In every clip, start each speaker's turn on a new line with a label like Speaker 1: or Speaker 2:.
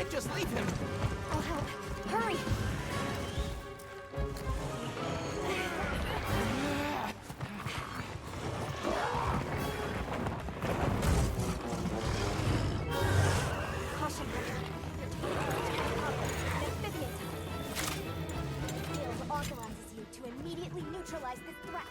Speaker 1: can't just leave him.
Speaker 2: I'll help. Hurry! Caution, Richard. You're taking an amphibian type. The field authorizes you to immediately neutralize this threat.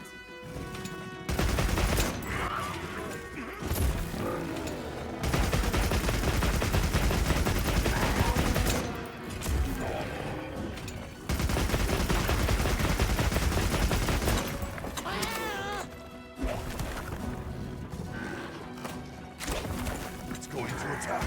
Speaker 3: It's going to attack.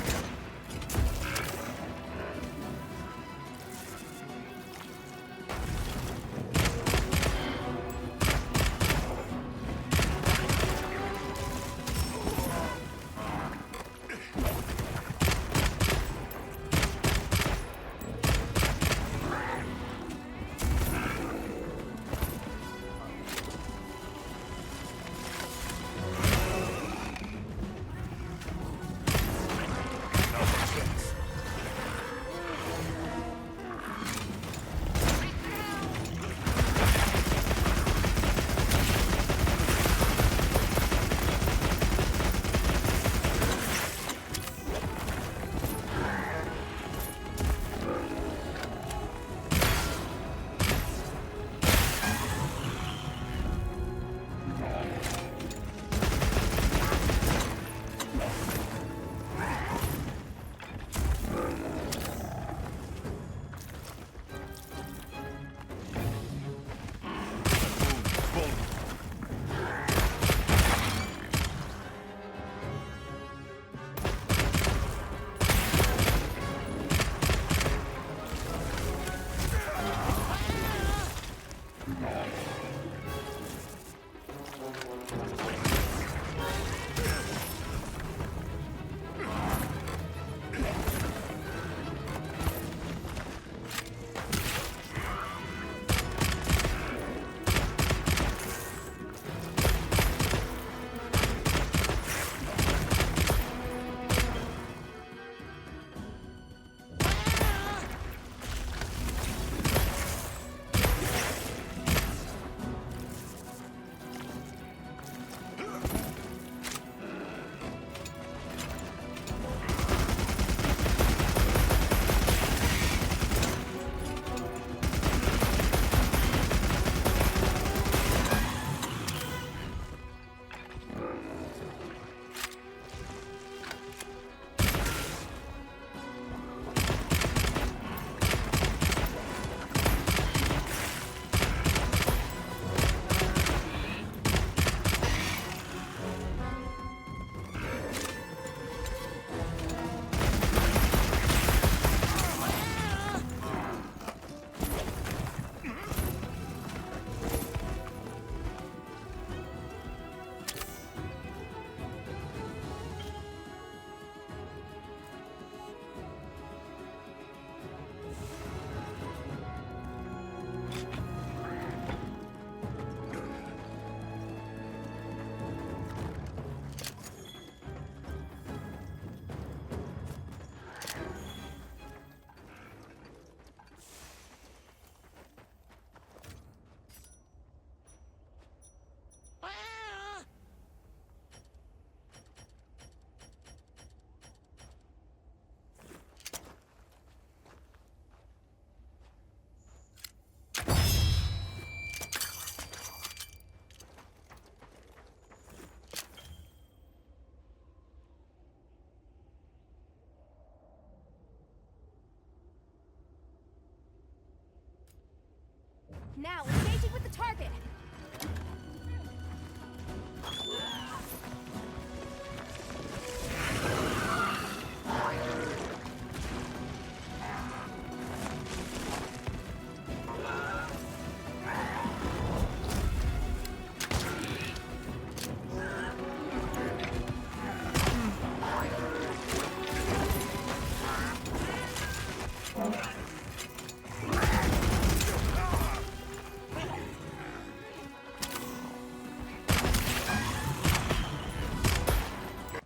Speaker 2: Now, engaging with the target!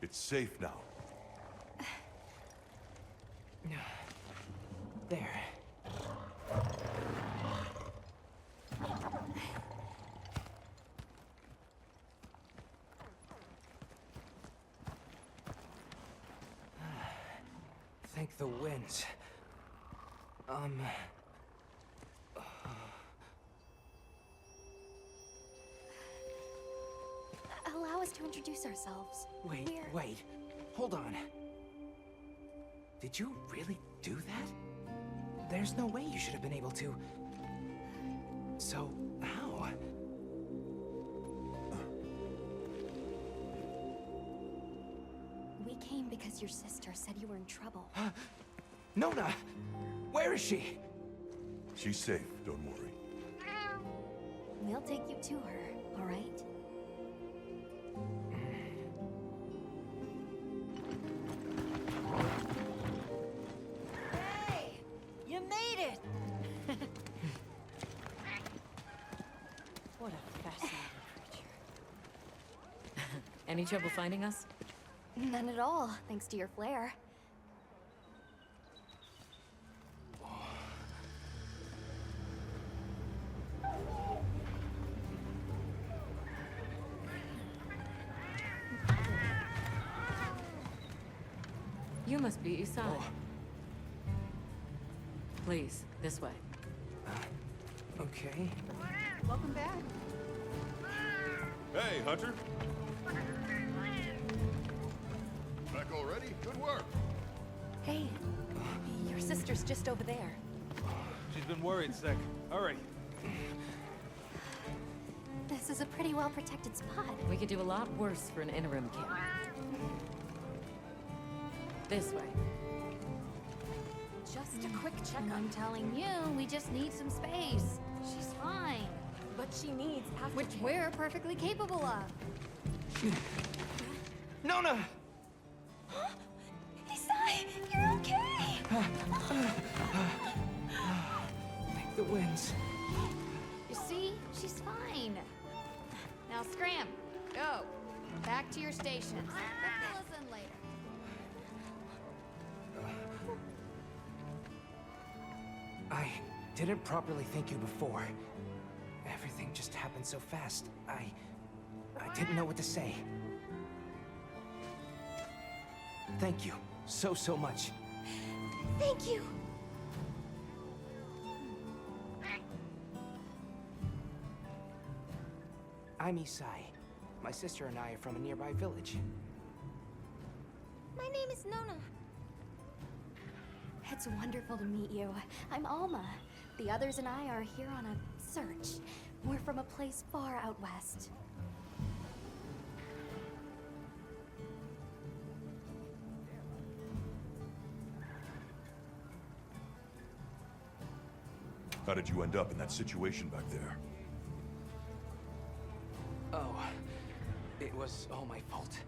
Speaker 3: It's safe now.
Speaker 1: There. Thank the winds.
Speaker 2: Allow us to introduce ourselves.
Speaker 1: Wait. Hold on. Did you really do that? There's no way you should have been able to. So, how?
Speaker 2: We came because your sister said you were in trouble.
Speaker 1: Nona! Where is she?
Speaker 3: She's safe, don't worry.
Speaker 2: We'll take you to her, all right?
Speaker 4: Hey! You made it! What a fascinating creature.
Speaker 5: Any trouble finding us?
Speaker 2: None at all, thanks to your flair.
Speaker 5: You must be Isai. Please, this way.
Speaker 1: Okay.
Speaker 4: Welcome back.
Speaker 3: Hey, Hunter. Back already? Good work.
Speaker 2: Hey, your sister's just over there.
Speaker 6: She's been worried sick. Hurry.
Speaker 2: This is a pretty well-protected spot.
Speaker 5: We could do a lot worse for an interim camp. This way.
Speaker 4: Just a quick checkup. I'm telling you, we just need some space. She's fine.
Speaker 2: But she needs aftercare.
Speaker 4: Which we're perfectly capable of.
Speaker 1: Nona!
Speaker 2: Isai, you're okay!
Speaker 1: Thank the winds.
Speaker 4: You see? She's fine. Now scram. Go. Back to your stations. We'll fill us in later.
Speaker 1: I didn't properly thank you before. Everything just happened so fast. I didn't know what to say. Thank you so much.
Speaker 2: Thank you!
Speaker 1: I'm Isai. My sister and I are from a nearby village.
Speaker 2: My name is Nona. It's wonderful to meet you. I'm Alma. The others and I are here on a search. We're from a place far out west.
Speaker 3: How did you end up in that situation back there?
Speaker 1: Oh, it was all my fault.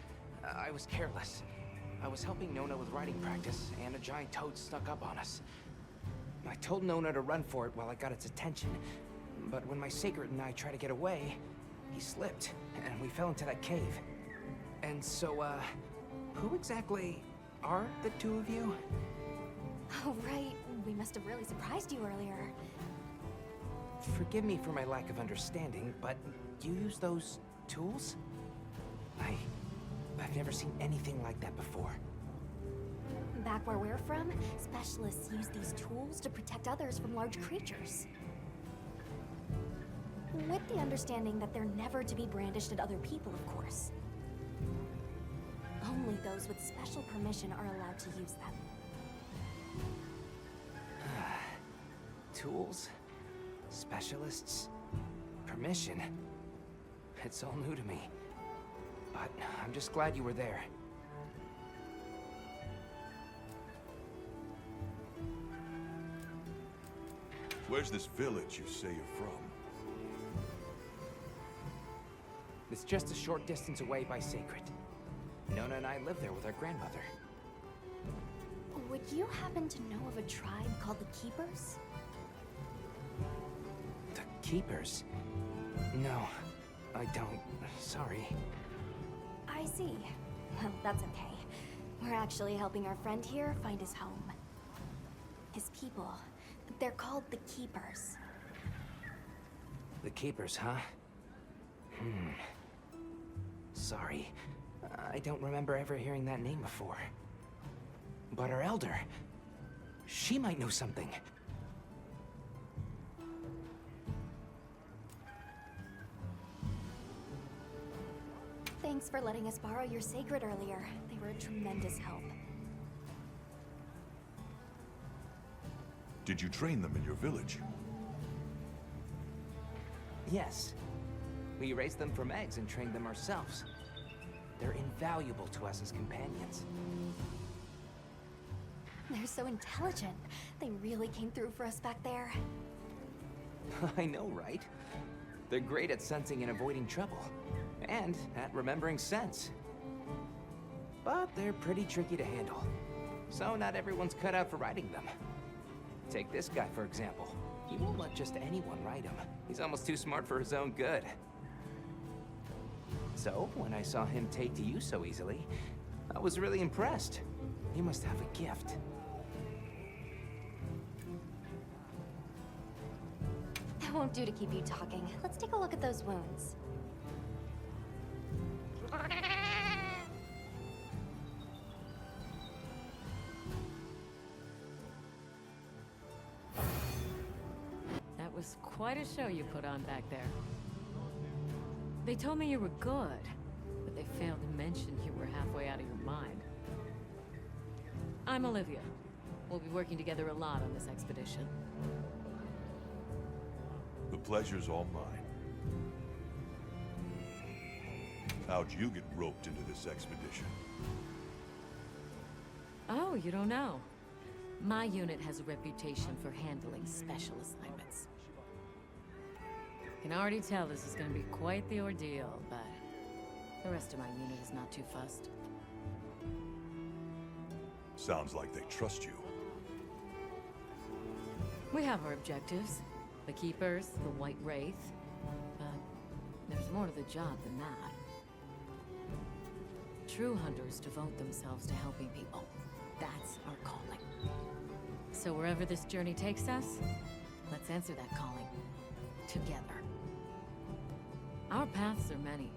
Speaker 1: I was careless. I was helping Nona with writing practice, and a giant toad snuck up on us. I told Nona to run for it while I got its attention, but when my sacred and I tried to get away, he slipped, and we fell into that cave. And so, who exactly are the two of you?
Speaker 2: Oh, right. We must have really surprised you earlier.
Speaker 1: Forgive me for my lack of understanding, but you use those tools? I've never seen anything like that before.
Speaker 2: Back where we're from, specialists use these tools to protect others from large creatures. With the understanding that they're never to be brandished at other people, of course. Only those with special permission are allowed to use them.
Speaker 1: Tools? Specialists? Permission? It's all new to me. But I'm just glad you were there.
Speaker 3: Where's this village you say you're from?
Speaker 1: It's just a short distance away by Sacred. Nona and I live there with our grandmother.
Speaker 2: Would you happen to know of a tribe called the Keepers?
Speaker 1: The Keepers? No, I don't. Sorry.
Speaker 2: I see. Well, that's okay. We're actually helping our friend here find his home. His people. They're called the Keepers.
Speaker 1: The Keepers, huh? Sorry. I don't remember ever hearing that name before. But our elder... she might know something.
Speaker 2: Thanks for letting us borrow your sacred earlier. They were a tremendous help.
Speaker 3: Did you train them in your village?
Speaker 1: Yes. We raised them from eggs and trained them ourselves. They're invaluable to us as companions.
Speaker 2: They're so intelligent. They really came through for us back there.
Speaker 1: I know, right? They're great at sensing and avoiding trouble. And at remembering scents. But they're pretty tricky to handle. So not everyone's cut out for riding them. Take this guy, for example. He won't let just anyone ride him. He's almost too smart for his own good. So, when I saw him take to you so easily, I was really impressed. He must have a gift.
Speaker 2: That won't do to keep you talking. Let's take a look at those wounds.
Speaker 5: That was quite a show you put on back there. They told me you were good, but they failed to mention you were halfway out of your mind. I'm Olivia. We'll be working together a lot on this expedition.
Speaker 3: The pleasure's all mine. How'd you get roped into this expedition?
Speaker 5: Oh, you don't know. My unit has a reputation for handling special assignments. I can already tell this is going to be quite the ordeal, but the rest of my unit is not too fussed.
Speaker 3: Sounds like they trust you.
Speaker 5: We have our objectives. The Keepers, the White Wraith. But there's more to the job than that. True hunters devote themselves to helping people. That's our calling. So wherever this journey takes us, let's answer that calling. Together. Our paths are many,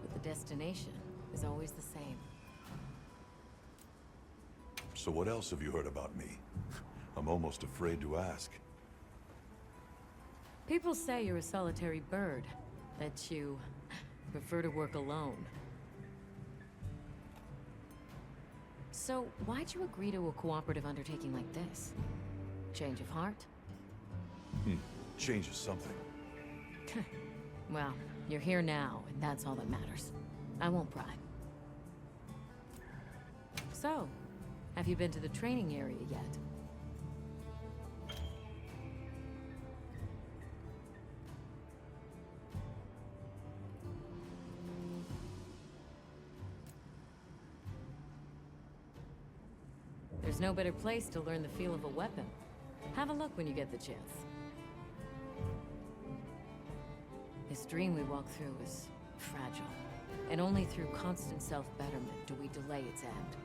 Speaker 5: but the destination is always the same.
Speaker 3: So what else have you heard about me? I'm almost afraid to ask.
Speaker 5: People say you're a solitary bird, that you prefer to work alone. So why'd you agree to a cooperative undertaking like this? Change of heart?
Speaker 3: Changes something.
Speaker 5: Well, you're here now, and that's all that matters. I won't pry. So, have you been to the training area yet? There's no better place to learn the feel of a weapon. Have a look when you get the chance. This dream we walk through is fragile, and only through constant self-betterment do we delay its end.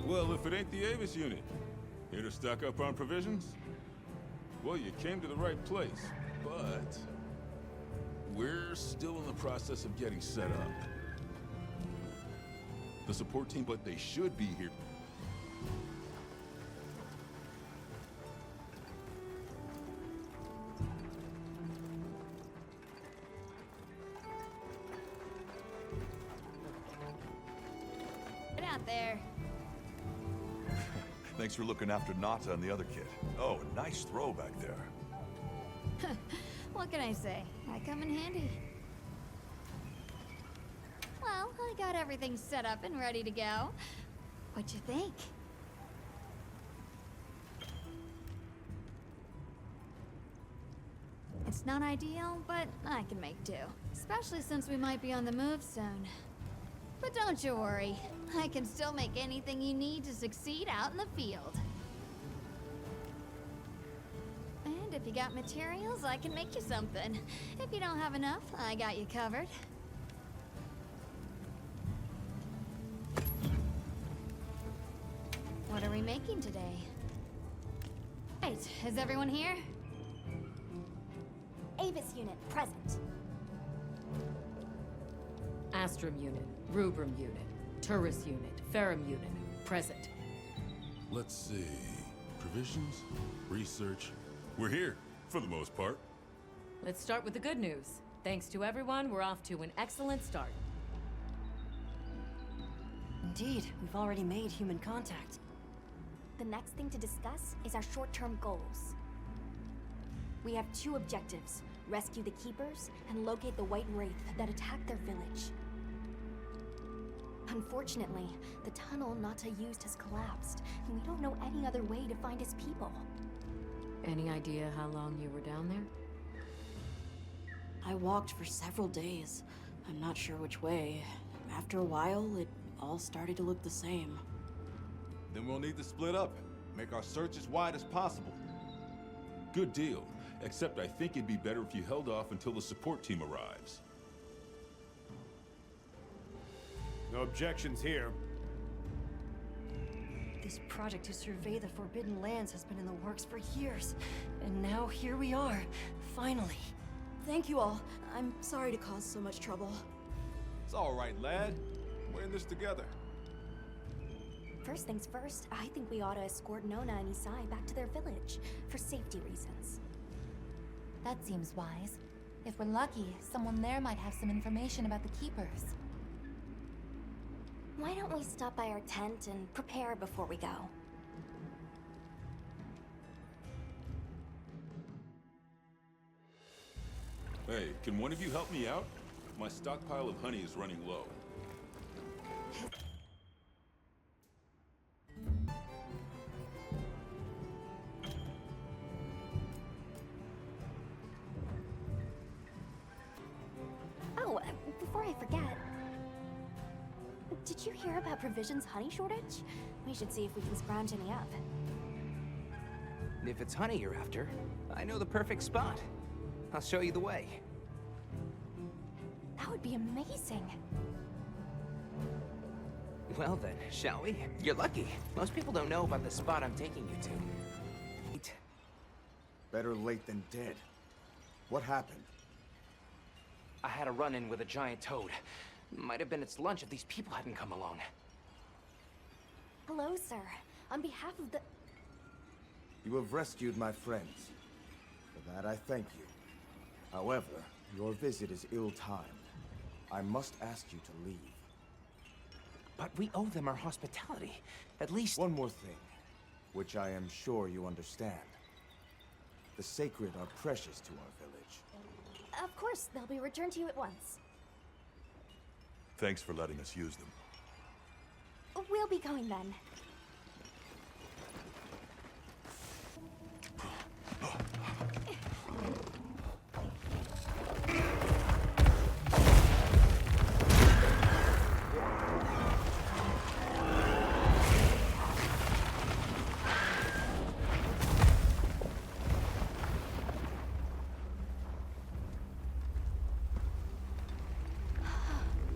Speaker 7: Well, if it ain't the Avis unit, here to stock up on provisions? Well, you came to the right place, but we're still in the process of getting set up. The support team, but they should be here.
Speaker 4: Get out there.
Speaker 3: Thanks for looking after Nata and the other kid. Oh, nice throw back there.
Speaker 4: What can I say? I come in handy. Well, I got everything set up and ready to go. What'd you think? It's not ideal, but I can make do. Especially since we might be on the move soon. But don't you worry. I can still make anything you need to succeed out in the field. And if If you got materials, I can make you something. If you don't have enough, I got you covered. What are we making today? Right, is everyone here?
Speaker 2: Avis unit, present.
Speaker 5: Astrum unit, Rubrum unit, Turris unit, Ferrum unit, present.
Speaker 7: Let's see. Provisions? Research? We're here, for the most part.
Speaker 5: Let's start with the good news. Thanks to everyone, we're off to an excellent start.
Speaker 8: Indeed, we've already made human contact.
Speaker 2: The next thing to discuss is our short-term goals. We have two objectives: rescue the Keepers and locate the White Wraith that attacked their village. Unfortunately, the tunnel Nata used has collapsed, and we don't know any other way to find his people.
Speaker 5: Any idea how long you were down there?
Speaker 8: I walked for several days. I'm not sure which way. After a while, it all started to look the same.
Speaker 9: Then we'll need to split up. Make our search as wide as possible.
Speaker 7: Good deal. Except I think it'd be better if you held off until the support team arrives.
Speaker 6: No objections here.
Speaker 8: This project to survey the Forbidden Lands has been in the works for years. And now here we are, finally. Thank you all. I'm sorry to cause so much trouble.
Speaker 9: It's all right, lad. We're in this together.
Speaker 2: First things first, I think we ought to escort Nona and Isai back to their village, for safety reasons.
Speaker 10: That seems wise. If we're lucky, someone there might have some information about the Keepers.
Speaker 2: Why don't we stop by our tent and prepare before we go?
Speaker 7: Hey, can one of you help me out? My stockpile of honey is running low.
Speaker 2: Oh, before I forget, did you hear about Provision's honey shortage? We should see if we can scrounge any up.
Speaker 1: If it's honey you're after, I know the perfect spot. I'll show you the way.
Speaker 2: That would be amazing.
Speaker 1: Well then, shall we? You're lucky. Most people don't know about the spot I'm taking you to.
Speaker 9: Better late than dead. What happened?
Speaker 1: I had a run-in with a giant toad. Might have been its lunch if these people hadn't come along.
Speaker 2: Hello, sir. On behalf of the...
Speaker 9: You have rescued my friends. For that I thank you. However, your visit is ill-timed. I must ask you to leave.
Speaker 1: But we owe them our hospitality. At least...
Speaker 9: One more thing, which I am sure you understand. The sacred are precious to our village.
Speaker 2: Of course, they'll be returned to you at once.
Speaker 3: Thanks for letting us use them.
Speaker 2: We'll be going then.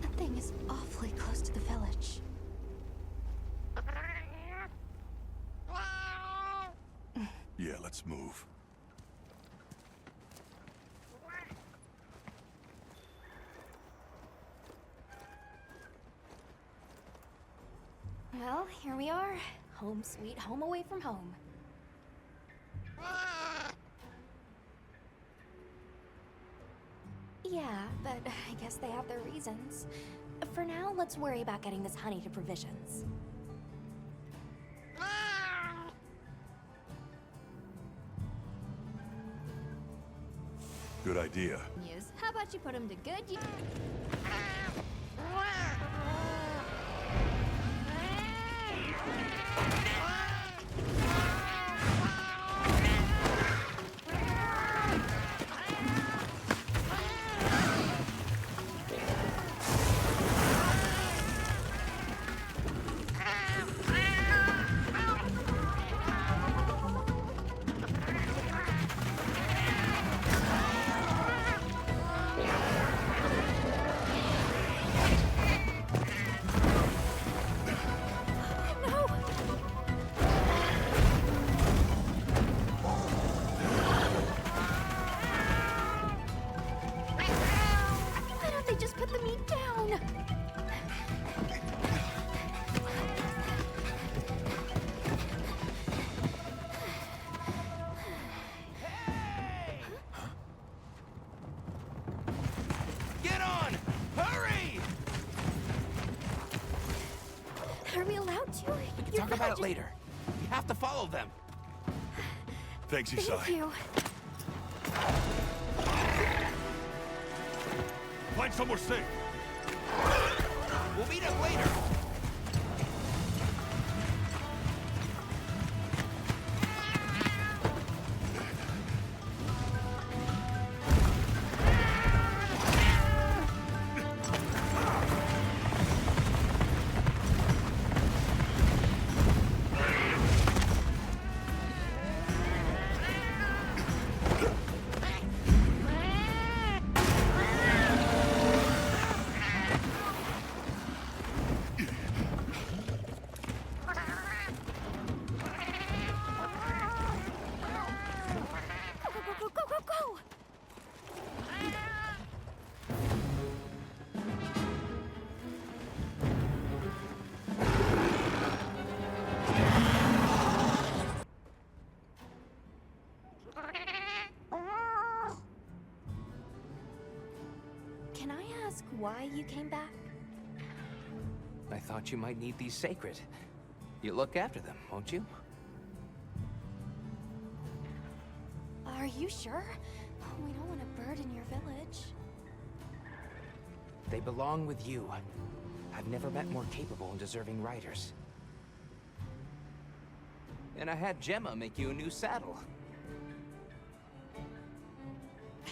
Speaker 2: That thing is awfully close to the village.
Speaker 3: Yeah, let's move.
Speaker 2: Well, here we are. Home sweet home away from home. Yeah, but I guess they have their reasons. For now, let's worry about getting this honey to Provisions.
Speaker 3: Good idea.
Speaker 4: Yes. How about you put him to good use?
Speaker 2: don't you?
Speaker 1: We can
Speaker 2: Your
Speaker 1: talk about it
Speaker 2: village is-
Speaker 1: later. We have to follow them.
Speaker 3: Thanks, Isai.
Speaker 2: Thank you.
Speaker 3: Find somewhere safe.
Speaker 1: We'll meet up later.
Speaker 2: Go! Can I ask why you came back?
Speaker 1: I thought you might need these sacred. You look after them, won't you?
Speaker 2: Are you sure? We don't want to burden your village.
Speaker 1: They belong with you. I've never met more capable and deserving riders. And I had Gemma make you a new saddle.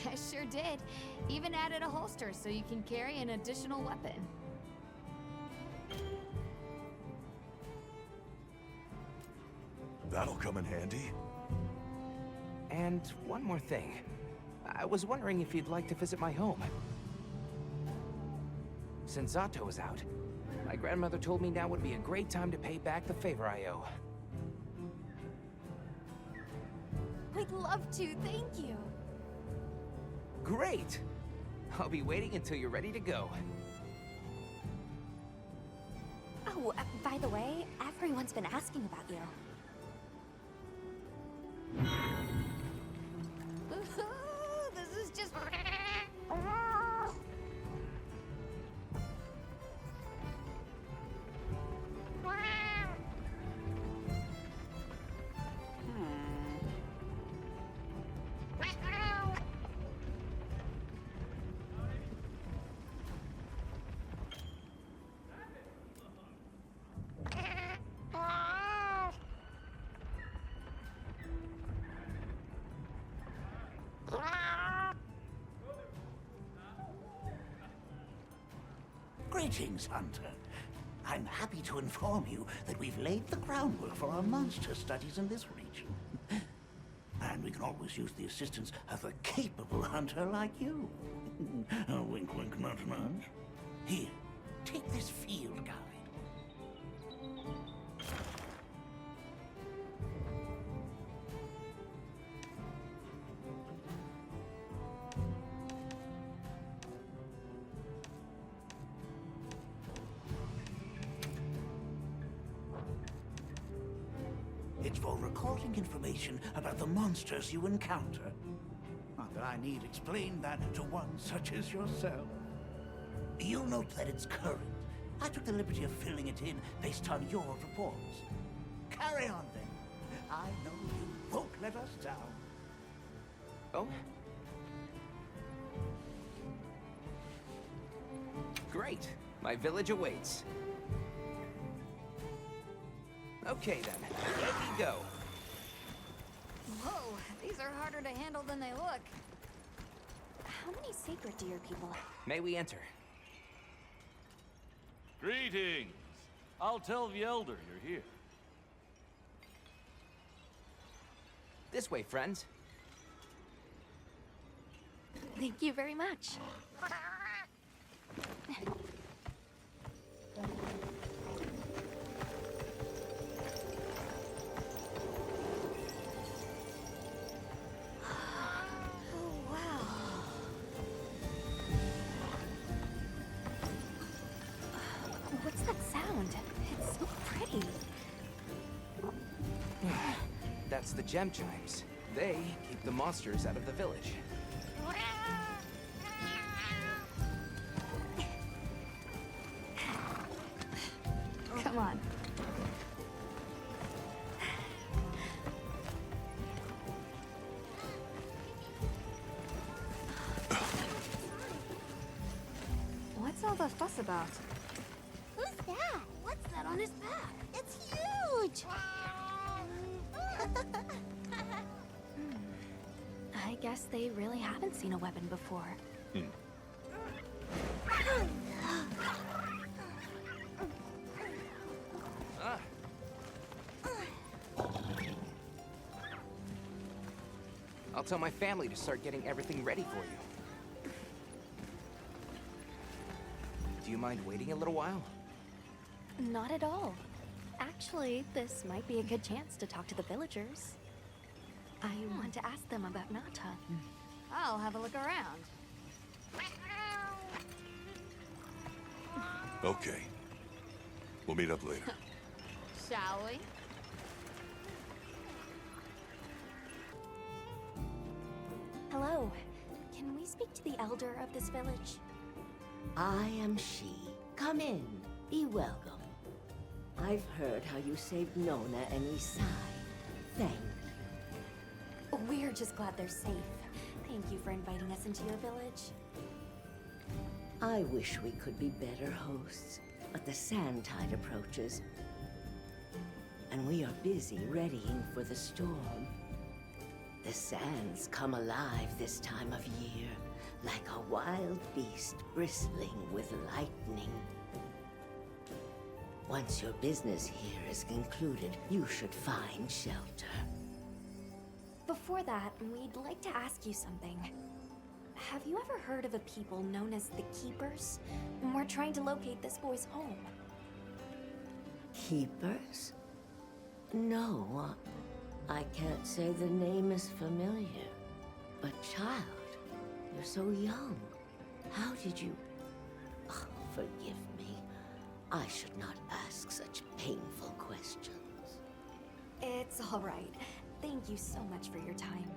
Speaker 4: I sure did. Even added a holster so you can carry an additional weapon.
Speaker 3: That'll come in handy.
Speaker 1: And one more thing. I was wondering if you'd like to visit my home. Since Zato is out, my grandmother told me now would be a great time to pay back the favor I owe.
Speaker 2: I'd love to, thank you.
Speaker 1: Great! I'll be waiting until you're ready to go.
Speaker 2: Oh, by the way, everyone's been asking about you.
Speaker 4: This is just...
Speaker 11: Greetings, Hunter. I'm happy to inform you that we've laid the groundwork for our monster studies in this region. And we can always use the assistance of a capable hunter like you. Wink, wink, nudge, nudge. Here, take this field guide. It's for recording information about the monsters you encounter. Not that I need explain that to one such as yourself. You'll note that it's current. I took the liberty of filling it in based on your reports. Carry on then. I know you won't let us down.
Speaker 1: Oh? Great. My village awaits. Okay then, let me go.
Speaker 4: Whoa, these are harder to handle than they look.
Speaker 2: How many sacred do your people have?
Speaker 1: May we enter?
Speaker 12: Greetings! I'll tell the Elder you're here.
Speaker 1: This way, friends.
Speaker 2: Thank you very much. Oh, wow. What's that sound? It's so pretty.
Speaker 1: That's the gem chimes. They keep the monsters out of the village.
Speaker 4: Come on.
Speaker 2: the fuss about?
Speaker 13: Who's that? What's that on his back? It's huge!
Speaker 2: I guess they really haven't seen a weapon before.
Speaker 1: I'll tell my family to start getting everything ready for you. Do you mind waiting a little while?
Speaker 2: Not at all. Actually, this might be a good chance to talk to the villagers. I want to ask them about Nata.
Speaker 4: I'll have a look around.
Speaker 3: Okay. We'll meet up later.
Speaker 4: Shall we?
Speaker 2: Hello. Can we speak to the elder of this village?
Speaker 14: I am she. Come in. Be welcome. I've heard how you saved Nona and Isai. Thank you.
Speaker 2: We're just glad they're safe. Thank you for inviting us into your village.
Speaker 14: I wish we could be better hosts, but the sand tide approaches. And we are busy readying for the storm. The sands come alive this time of year, like a wild beast bristling with lightning. Once your business here is concluded, you should find shelter.
Speaker 2: Before that, we'd like to ask you something. Have you ever heard of a people known as the Keepers? We're trying to locate this boy's home.
Speaker 14: Keepers? No, I can't say the name is familiar. But child, you're so young. How did you... Oh, forgive me. I should not ask such painful questions.
Speaker 2: It's all right. Thank you so much for your time.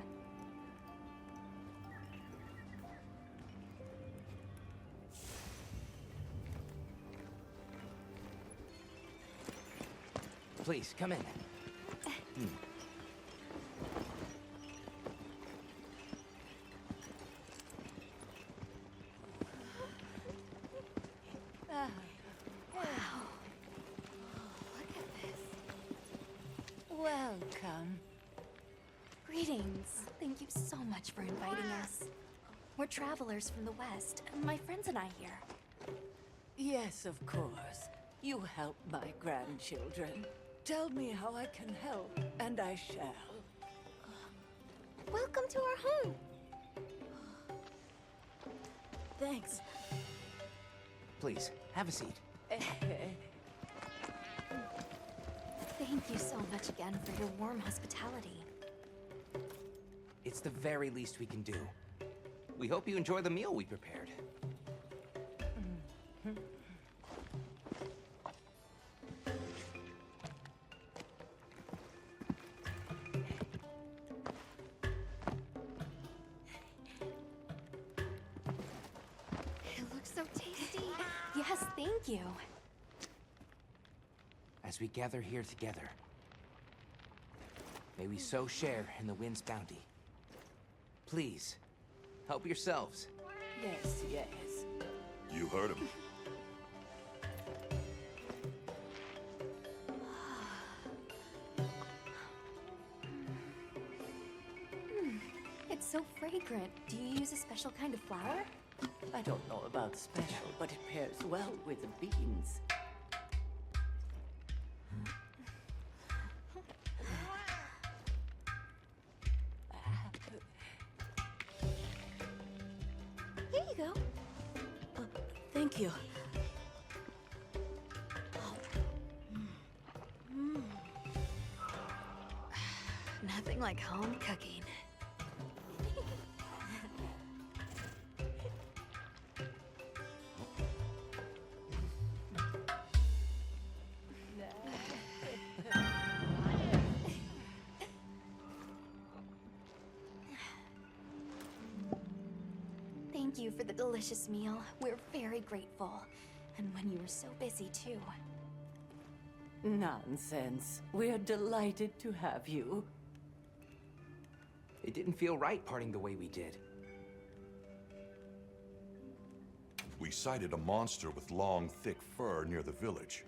Speaker 1: Please, come in.
Speaker 14: Welcome.
Speaker 2: Greetings. Thank you so much for inviting us. We're travelers from the West, my friends and I here.
Speaker 15: Yes, of course. You help my grandchildren. Tell me how I can help, and I shall.
Speaker 2: Welcome to our home.
Speaker 15: Thanks.
Speaker 1: Please, have a seat.
Speaker 2: Thank you so much again for your warm hospitality.
Speaker 1: It's the very least we can do. We hope you enjoy the meal we prepared.
Speaker 2: It looks so tasty. Yes, thank you.
Speaker 1: As we gather here together, may we so share in the wind's bounty. Please, help yourselves.
Speaker 15: Yes, yes.
Speaker 3: You heard him.
Speaker 2: It's so fragrant. Do you use a special kind of flour?
Speaker 15: I don't know about special, but it pairs well with the beans.
Speaker 2: Here you go.
Speaker 15: Thank you.
Speaker 2: Nothing like home cooking. Thank you for the delicious meal. We're very grateful. And when you were so busy, too.
Speaker 15: Nonsense. We're delighted to have you.
Speaker 1: It didn't feel right parting the way we did.
Speaker 3: We sighted a monster with long, thick fur near the village.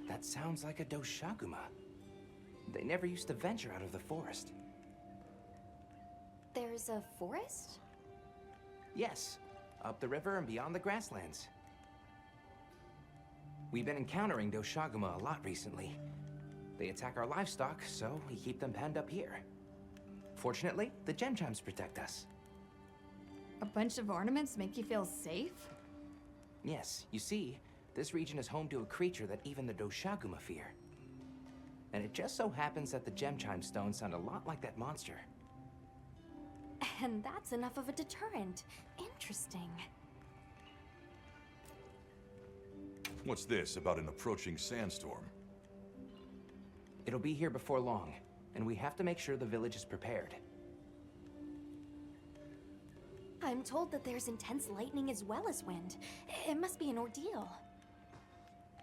Speaker 1: That sounds like a Doshaguma. They never used to venture out of the forest.
Speaker 2: There's a forest?
Speaker 1: Yes, up the river and beyond the grasslands. We've been encountering Doshaguma a lot recently. They attack our livestock, so we keep them penned up here. Fortunately, the gem chimes protect us.
Speaker 4: A bunch of ornaments make you feel safe?
Speaker 1: Yes, you see, this region is home to a creature that even the Doshaguma fear. And it just so happens that the gem chime stones sound a lot like that monster.
Speaker 2: And that's enough of a deterrent. Interesting.
Speaker 3: What's this about an approaching sandstorm?
Speaker 1: It'll be here before long, and we have to make sure the village is prepared.
Speaker 2: I'm told that there's intense lightning as well as wind. It must be an ordeal.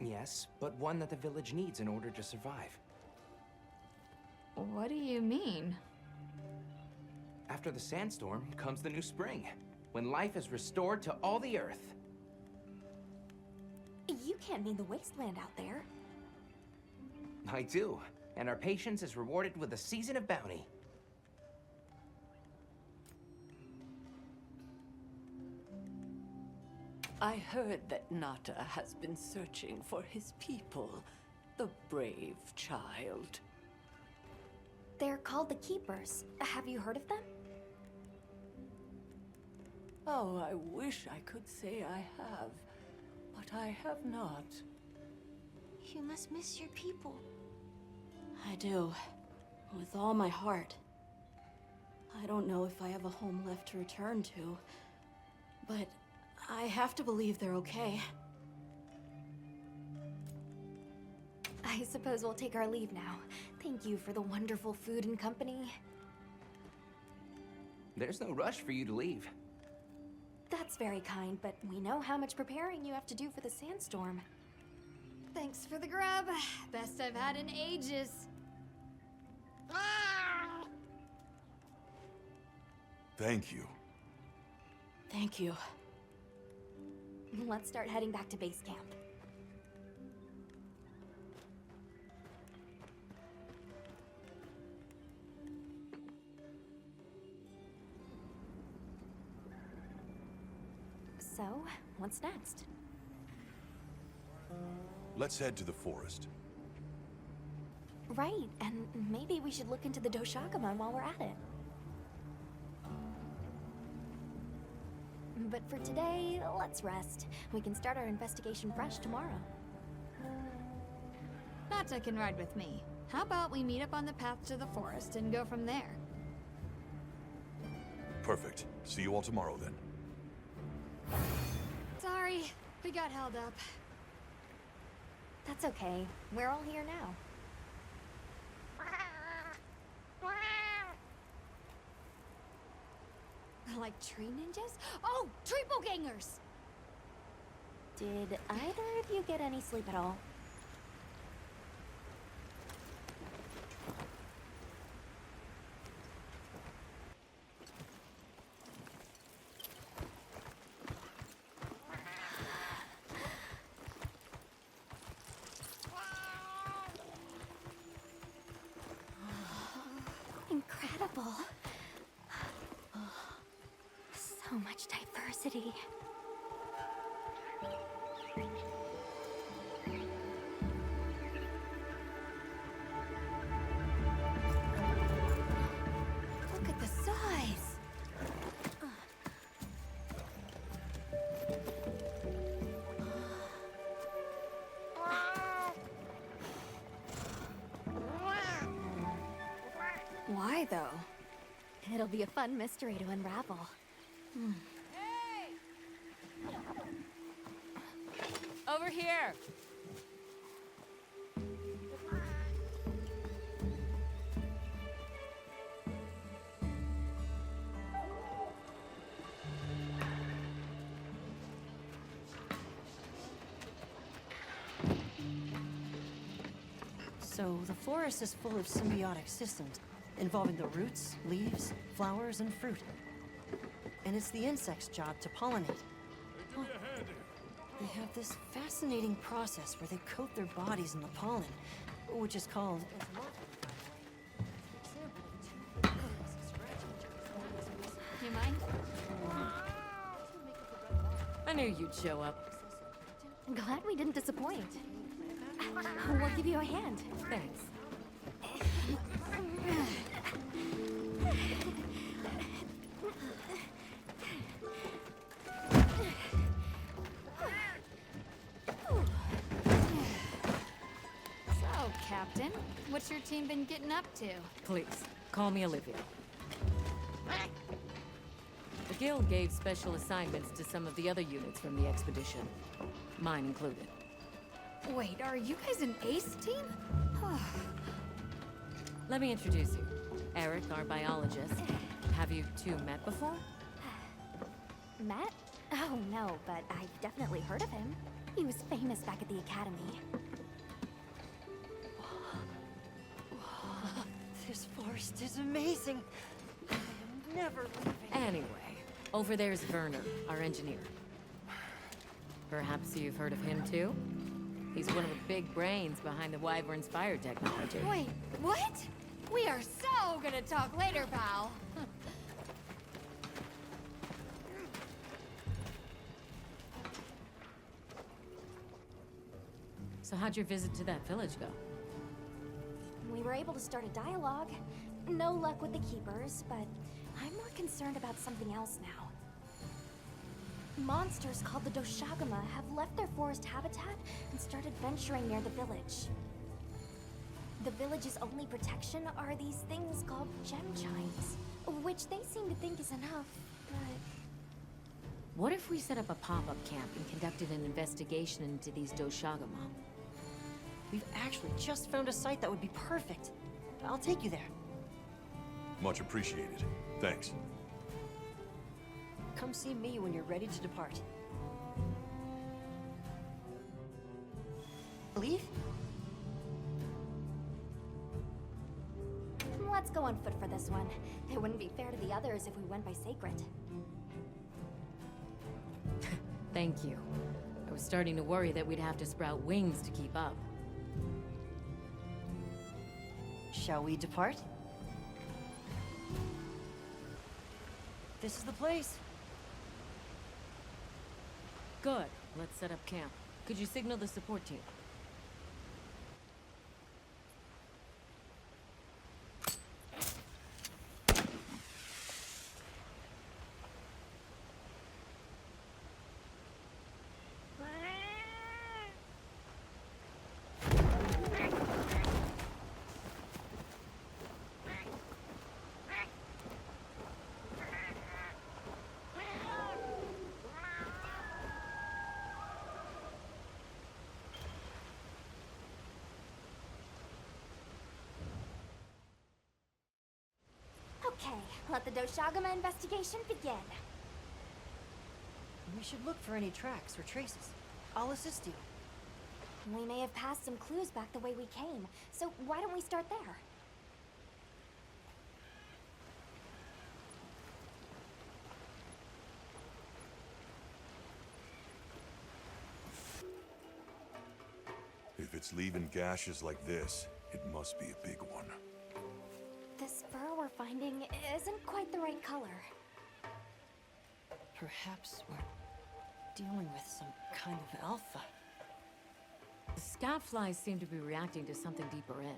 Speaker 1: Yes, but one that the village needs in order to survive.
Speaker 4: What do you mean?
Speaker 1: After the sandstorm comes the new spring, when life is restored to all the earth.
Speaker 2: You can't mean the wasteland out there.
Speaker 1: I do, and our patience is rewarded with a season of bounty.
Speaker 15: I heard that Nata has been searching for his people, the brave child.
Speaker 2: They're called the Keepers. Have you heard of them?
Speaker 15: Oh, I wish I could say I have, but I have not.
Speaker 13: You must miss your people.
Speaker 8: I do. With all my heart. I don't know if I have a home left to return to, but I have to believe they're okay.
Speaker 2: I suppose we'll take our leave now. Thank you for the wonderful food and company.
Speaker 1: There's no rush for you to leave.
Speaker 2: That's very kind, but we know how much preparing you have to do for the sandstorm.
Speaker 4: Thanks for the grub. Best I've had in ages.
Speaker 3: Thank you.
Speaker 8: Thank you.
Speaker 2: Let's start heading back to base camp. So, what's next?
Speaker 3: Let's head to the forest.
Speaker 2: Right, and maybe we should look into the Doshaguma while we're at it. But for today, let's rest. We can start our investigation fresh tomorrow.
Speaker 4: Nata can ride with me. How about we meet up on the path to the forest and go from there?
Speaker 3: Perfect. See you all tomorrow then.
Speaker 4: Sorry, we got held up.
Speaker 2: That's okay. We're all here now.
Speaker 4: Like tree ninjas? Oh, triple gangers!
Speaker 2: Did either of you get any sleep at all? Incredible. So much diversity.
Speaker 4: Look at the size!
Speaker 2: Why, though? It'll be a fun mystery to unravel.
Speaker 5: Over here!
Speaker 8: So, the forest is full of symbiotic systems, involving the roots, leaves, flowers, and fruit. And it's the insect's job to pollinate.
Speaker 7: me a hand here.
Speaker 8: They have this fascinating process where they coat their bodies in the pollen, which is called...
Speaker 4: You mind?
Speaker 5: I knew you'd show up.
Speaker 2: Glad we didn't disappoint. We'll give you a hand.
Speaker 5: Thanks.
Speaker 4: So, Captain, what's your team been getting up to?
Speaker 5: Please, call me Olivia. The Guild gave special assignments to some of the other units from the expedition. Mine included.
Speaker 4: Wait, are you guys an ace team?
Speaker 5: Let me introduce you. Eric, our biologist. Have you two met before?
Speaker 2: Matt? Oh, no, but I've definitely heard of him. He was famous back at the academy.
Speaker 8: This forest is amazing. I am never leaving.
Speaker 5: Anyway, over there's Werner, our engineer. Perhaps you've heard of him too? He's one of the big brains behind the Wyvern's fire technology.
Speaker 4: Wait, what? We are so gonna talk later, pal.
Speaker 5: So how'd your visit to that village go?
Speaker 2: We were able to start a dialogue. No luck with the Keepers, but I'm more concerned about something else now. Monsters called the Doshagama have left their forest habitat and started venturing near the village. The village's only protection are these things called gem chimes, which they seem to think is enough, but...
Speaker 5: What if we set up a pop-up camp and conducted an investigation into these Doshagama?
Speaker 8: We've actually just found a site that would be perfect. I'll take you there.
Speaker 3: Much appreciated. Thanks.
Speaker 8: Come see me when you're ready to depart. Leave?
Speaker 2: Let's go on foot for this one. It wouldn't be fair to the others if we went by Sacred.
Speaker 5: Thank you. I was starting to worry that we'd have to sprout wings to keep up.
Speaker 8: Shall we depart? This is the place.
Speaker 5: Good. Let's set up camp. Could you signal the support team?
Speaker 2: Okay, let the Doshagama investigation begin.
Speaker 8: We should look for any tracks or traces. I'll assist you.
Speaker 2: We may have passed some clues back the way we came, so why don't we start there?
Speaker 3: If it's leaving gashes like this, it must be a big one.
Speaker 2: This fur we're finding isn't quite the right color.
Speaker 8: Perhaps we're dealing with some kind of alpha.
Speaker 5: The scout flies seem to be reacting to something deeper in.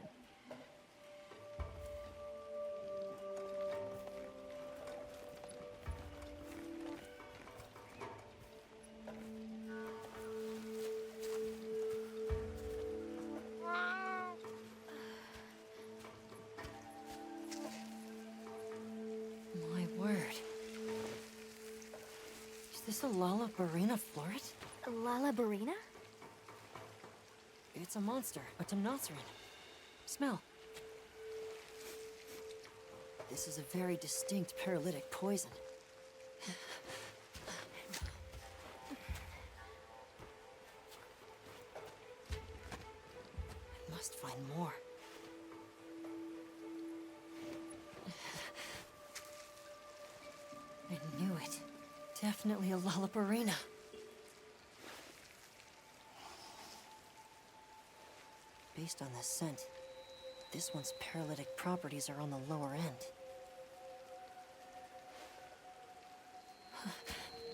Speaker 8: My word. Is this a Lalabarina floret?
Speaker 2: Lalabarina?
Speaker 8: It's a monster, a Temnoceran. Smell. This is a very distinct paralytic poison. I must find more. I knew it. Definitely a Lalabarina.
Speaker 16: based on this scent. This one's paralytic properties are on the lower end.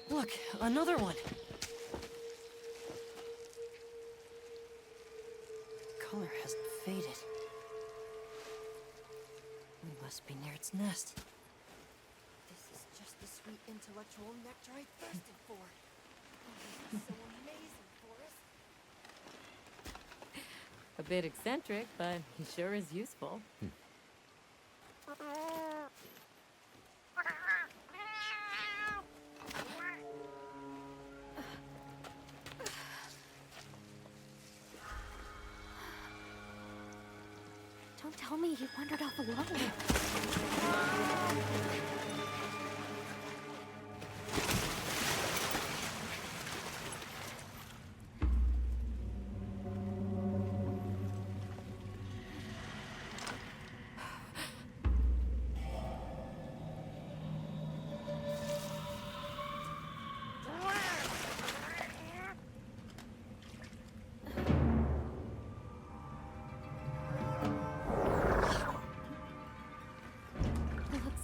Speaker 16: Look, another one! Color hasn't faded. We must be near its nest. This is just the sweet intellectual nectar I thirsted for. Oh, this is so amazing, Forrest.
Speaker 5: A bit eccentric, but he sure is useful.
Speaker 2: Don't tell me he wandered off alone.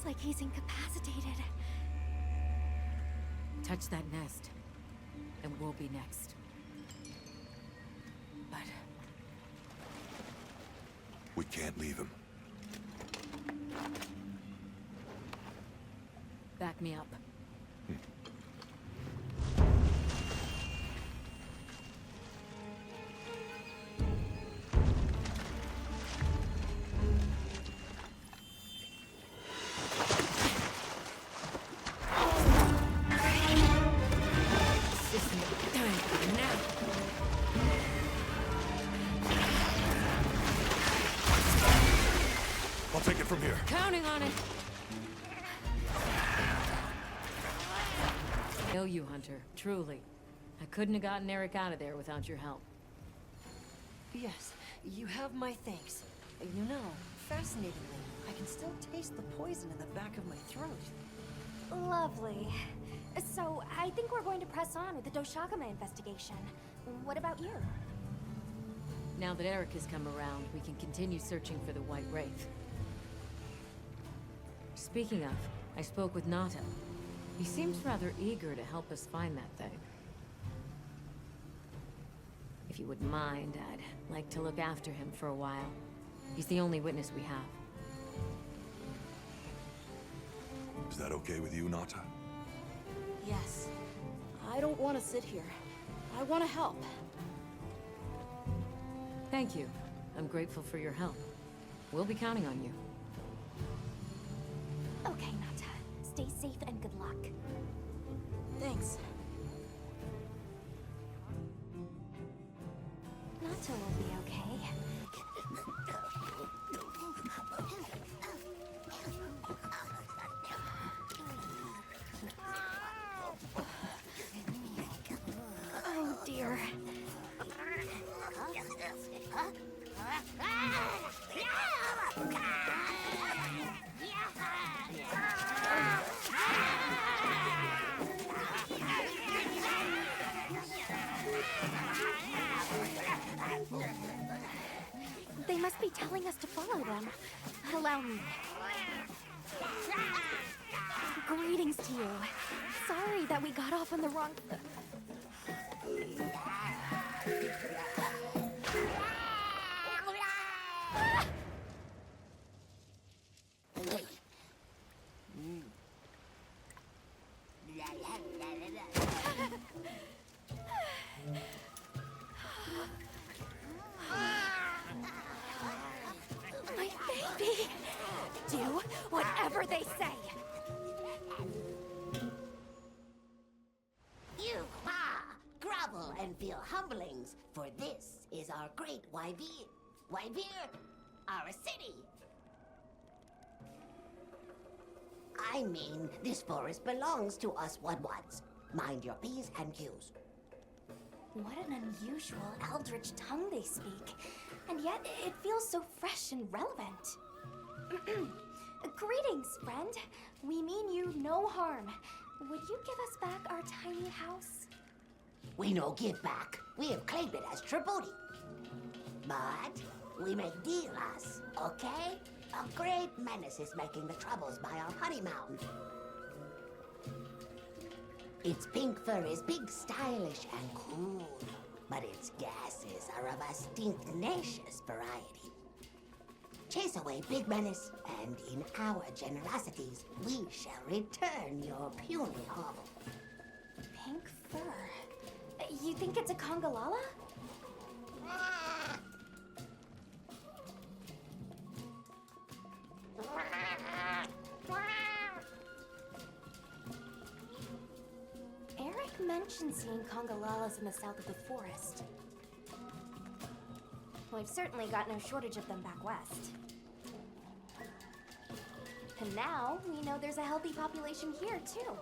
Speaker 2: Like he's incapacitated.
Speaker 5: Touch that nest, and we'll be next. But
Speaker 3: We can't leave him.
Speaker 5: back me up.
Speaker 3: I'll take it from here.
Speaker 5: Counting on it. I owe you, Hunter. Truly. I couldn't have gotten Eric out of there without your help.
Speaker 16: Yes, you have my thanks. You know, fascinatingly, I can still taste the poison in the back of my throat.
Speaker 2: Lovely. So, I think we're going to press on with the Doshagama investigation. What about you?
Speaker 5: Now that Eric has come around, we can continue searching for the White Wraith. Speaking of, I spoke with Nata. He seems rather eager to help us find that thing. If you wouldn't mind, I'd like to look after him for a while. He's the only witness we have.
Speaker 3: Is that okay with you, Nata?
Speaker 8: Yes. I don't want to sit here. I want to help.
Speaker 5: Thank you. I'm grateful for your help. We'll be counting on you.
Speaker 2: Okay, Nata. Stay safe and good luck.
Speaker 8: Thanks.
Speaker 2: Nata will be okay. Oh dear. They must be telling us to follow them. Allow me. Greetings to you. Sorry that we got off on the wrong... My baby! Do whatever they say!
Speaker 17: You, grovel and feel humblings, for this is our great Waibir. Waibir, our city. I mean, this forest belongs to us Wudwuds. Mind your P's and Q's.
Speaker 2: What an unusual eldritch tongue they speak. And yet, it feels so fresh and relevant. Greetings, friend. We mean you no harm. Would you give us back our tiny house?
Speaker 17: We no give back. We have claimed it as tribute. But we make dealers, okay? A great menace is making the troubles by our honey mountain. Its pink fur is big, stylish, and cool, but its gases are of a stinknacious variety. Chase away Big Menace, and in our generosities, we shall return your puny hovel.
Speaker 2: Pink fur. You think it's a Congalala? Eric mentioned seeing Congalalas in the south of the forest. We've certainly got no shortage of them back west. And now, we know there's a healthy population here, too.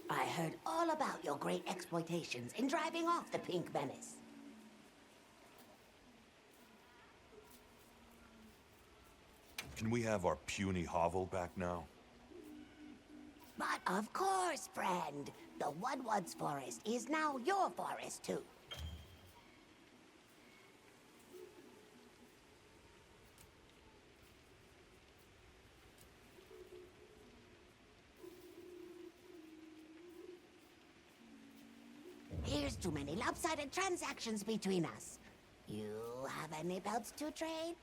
Speaker 17: I heard all about your great exploitations in driving off the Pink Menace.
Speaker 3: Can we have our puny hovel back now?
Speaker 17: But of course, friend. The Woodwoods forest is now your forest, too. Here's too many lopsided transactions between us. You have any pelts to trade?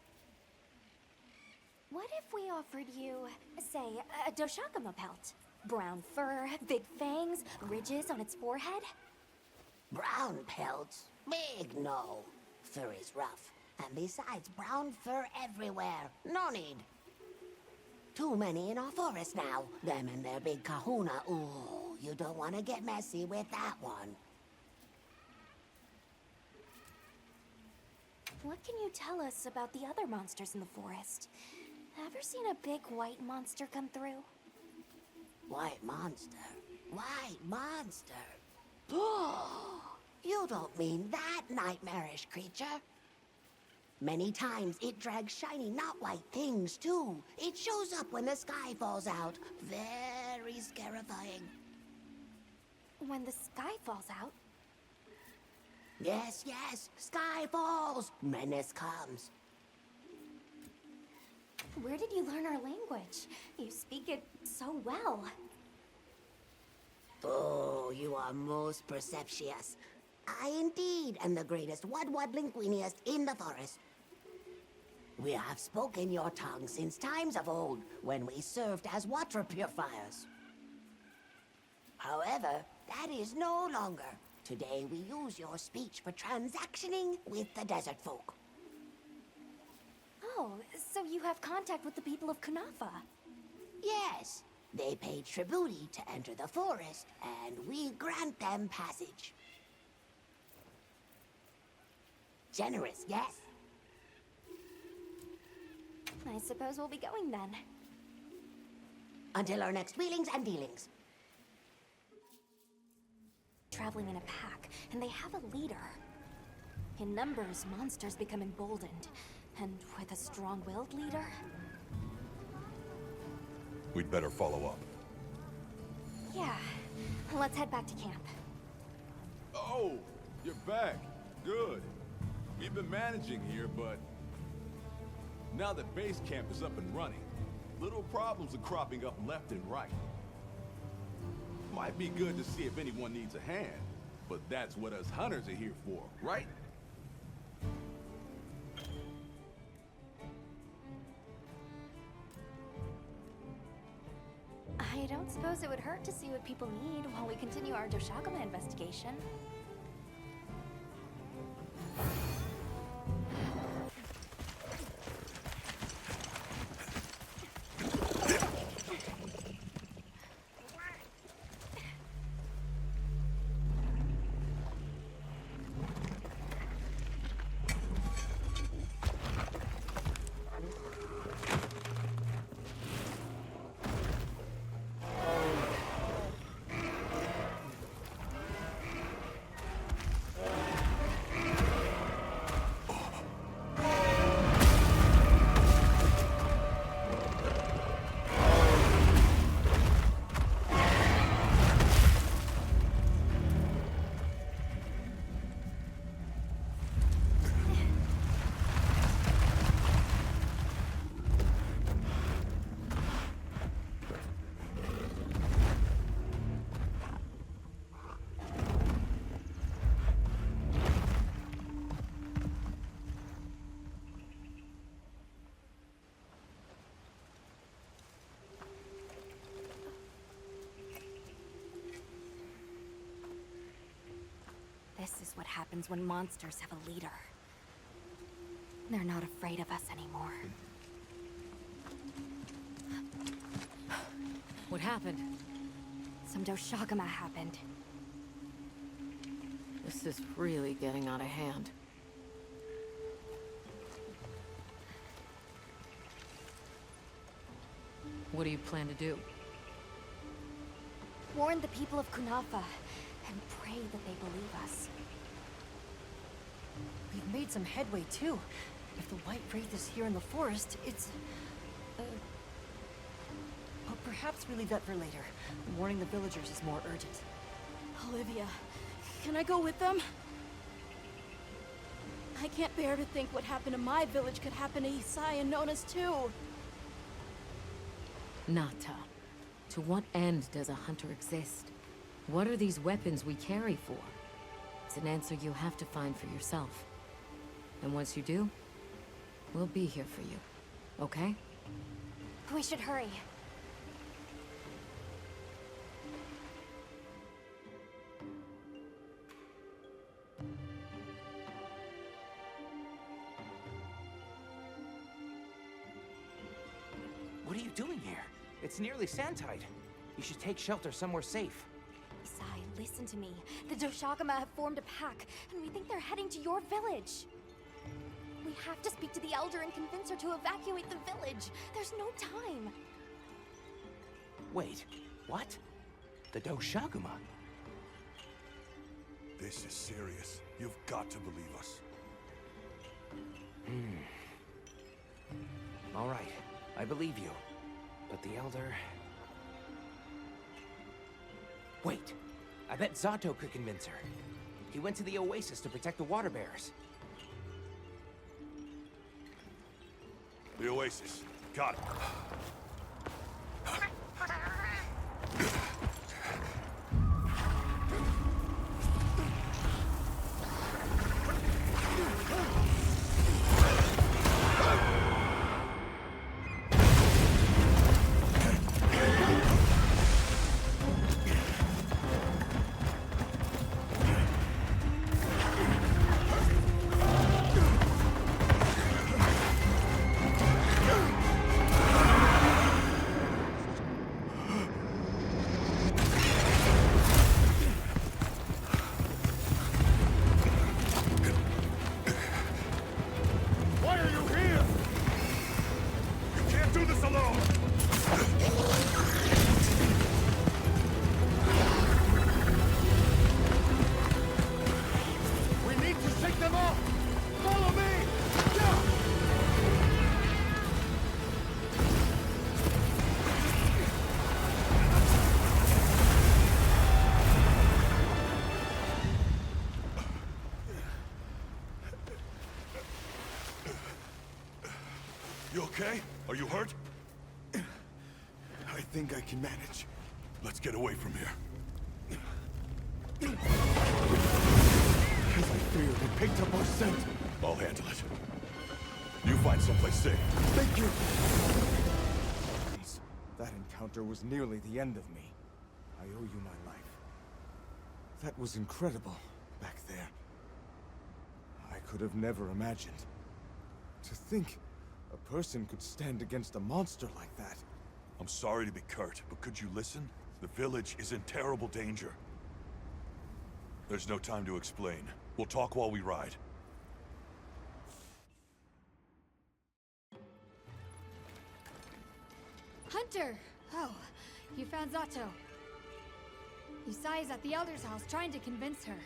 Speaker 2: What if we offered you, say, a Doshakama pelt? Brown fur, big fangs, ridges on its forehead?
Speaker 17: Brown pelts? Big no. Fur is rough. And besides, brown fur everywhere. No need. Too many in our forest now. Them and their big kahuna. Ooh, you don't want to get messy with that one.
Speaker 2: What can you tell us about the other monsters in the forest? Ever seen a big white monster come through?
Speaker 17: White monster? White monster? You don't mean that nightmarish creature. Many times it drags shiny, not white things, too. It shows up when the sky falls out. Very scarifying.
Speaker 2: When the sky falls out?
Speaker 17: Yes, yes. Sky falls. Menace comes.
Speaker 2: Where did you learn our language? You speak it so well.
Speaker 17: Oh, you are most perceptious. I indeed am the greatest Woodwood linguiniast in the forest. We have spoken your tongue since times of old, when we served as water purifiers. However, that is no longer. Today we use your speech for transactioning with the desert folk.
Speaker 2: Oh, so you have contact with the people of Kunafa?
Speaker 17: Yes, they pay tribute to enter the forest, and we grant them passage. Generous, yes?
Speaker 2: I suppose we'll be going then.
Speaker 17: Until our next wheelings and dealings.
Speaker 2: Traveling in a pack, and they have a leader. In numbers, monsters become emboldened. And with a strong-willed leader?
Speaker 3: We'd better follow up.
Speaker 2: Yeah. Let's head back to camp.
Speaker 7: Oh, you're back. Good. We've been managing here, but now that base camp is up and running, little problems are cropping up left and right. Might be good to see if anyone needs a hand, but that's what us hunters are here for, right?
Speaker 2: I don't suppose it would hurt to see what people need while we continue our Doshagama investigation. This is what happens when monsters have a leader. They're not afraid of us anymore.
Speaker 5: What happened?
Speaker 2: Some Doshagama happened.
Speaker 5: This is really getting out of hand. What do you plan to do?
Speaker 2: Warn the people of Kunafa and pray that they believe us.
Speaker 16: We've made some headway, too. If the White Wraith is here in the forest, it's... But perhaps we leave that for later. Warning the villagers is more urgent.
Speaker 8: Olivia, can I go with them? I can't bear to think what happened to my village could happen to Isai and Nona's too.
Speaker 5: Nata, to what end does a hunter exist? What are these weapons we carry for? It's an answer you'll have to find for yourself. And once you do, we'll be here for you. Okay?
Speaker 2: We should hurry.
Speaker 1: What are you doing here? It's nearly sandtide. You should take shelter somewhere safe.
Speaker 2: Isai, listen to me. The Doshagama have formed a pack, and we think they're heading to your village. We have to speak to the Elder and convince her to evacuate the village. There's no time.
Speaker 1: Wait, what? The Doshagama?
Speaker 3: This is serious. You've got to believe us.
Speaker 1: All right, I believe you. But the Elder... Wait, I bet Zato could convince her. He went to the Oasis to protect the water bearers.
Speaker 3: The Oasis. Got it. You okay? Are you hurt?
Speaker 9: I think I can manage.
Speaker 3: Let's get away from here.
Speaker 9: As I feared, it picked up our scent.
Speaker 3: I'll handle it. You find someplace safe.
Speaker 9: Thank you! That encounter was nearly the end of me. I owe you my life. That was incredible, back there. I could have never imagined. To think a person could stand against a monster like that.
Speaker 3: I'm sorry to be curt, but could you listen? The village is in terrible danger. There's no time to explain. We'll talk while we ride.
Speaker 4: Hunter! Oh, you found Zato. Yusai's at the Elder's house trying to convince her.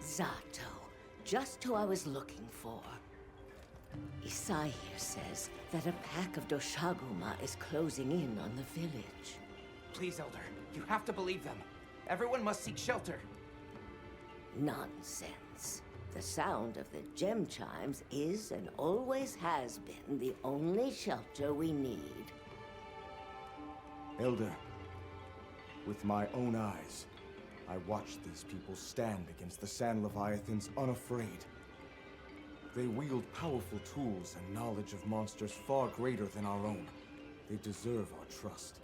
Speaker 14: Zato. Just who I was looking for. Isai here says that a pack of Doshaguma is closing in on the village.
Speaker 1: Please, Elder. You have to believe them. Everyone must seek shelter.
Speaker 14: Nonsense. The sound of the gem chimes is and always has been the only shelter we need.
Speaker 9: Elder, with my own eyes, I watched these people stand against the Sand Leviathans unafraid. They wield powerful tools and knowledge of monsters far greater than our own. They deserve our trust.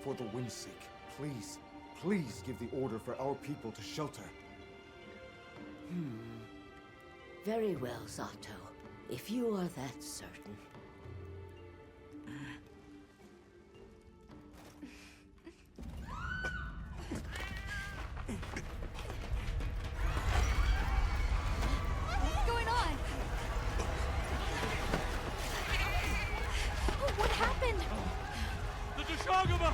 Speaker 9: For the wind's sake, please, please give the order for our people to shelter.
Speaker 14: Very well, Zato. If you are that certain.
Speaker 4: What's going on?
Speaker 2: What happened?
Speaker 12: The Doshaguma!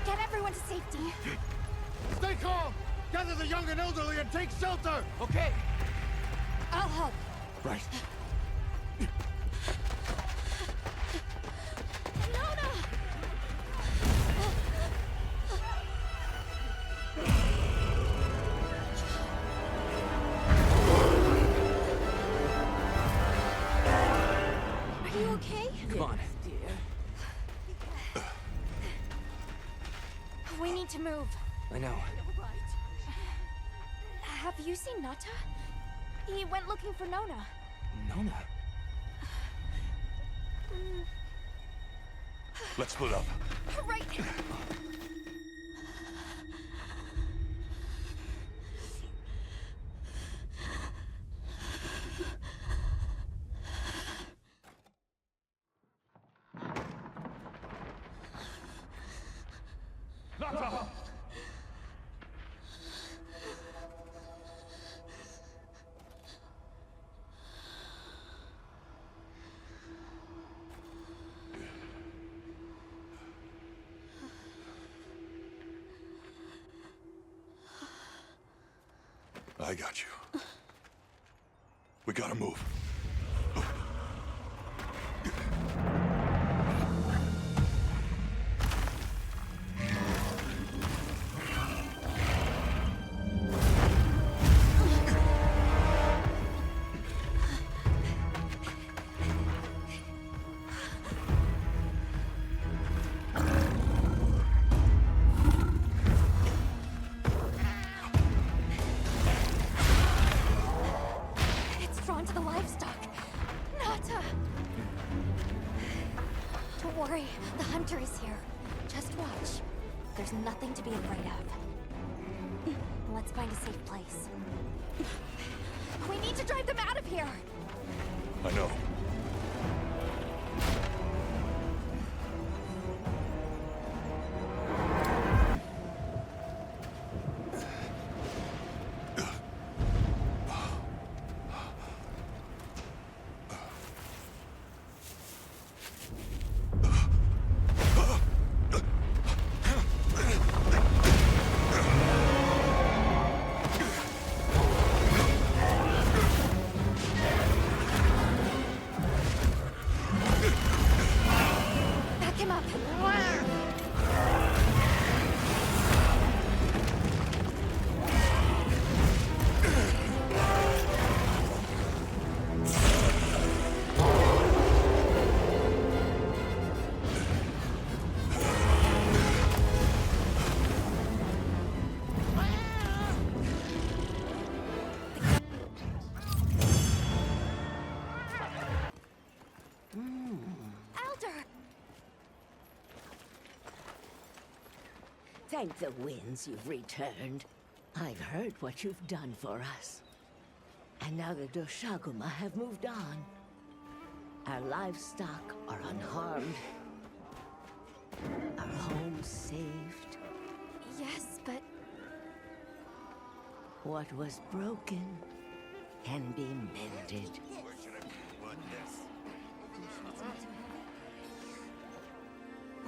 Speaker 2: Get everyone to safety.
Speaker 9: Stay calm! Gather the young and elderly and take shelter!
Speaker 1: Okay.
Speaker 4: I'll help.
Speaker 9: Right.
Speaker 2: Nona! Are you okay?
Speaker 1: Come on.
Speaker 2: We need to move.
Speaker 1: I know.
Speaker 2: Have you seen Nata? He went looking for Nona.
Speaker 1: Nona?
Speaker 3: Let's split up.
Speaker 2: Right.
Speaker 12: Nata!
Speaker 3: I got you. We gotta move.
Speaker 2: It's drawn to the livestock. Nata! Don't worry, the hunter is here. Just watch. There's nothing to be afraid of. Let's find a safe place. We need to drive them out of here!
Speaker 3: I know.
Speaker 14: Thank the winds you've returned. I've heard what you've done for us. And now the Doshaguma have moved on. Our livestock are unharmed. Our home saved.
Speaker 2: Yes, but...
Speaker 14: What was broken can be mended.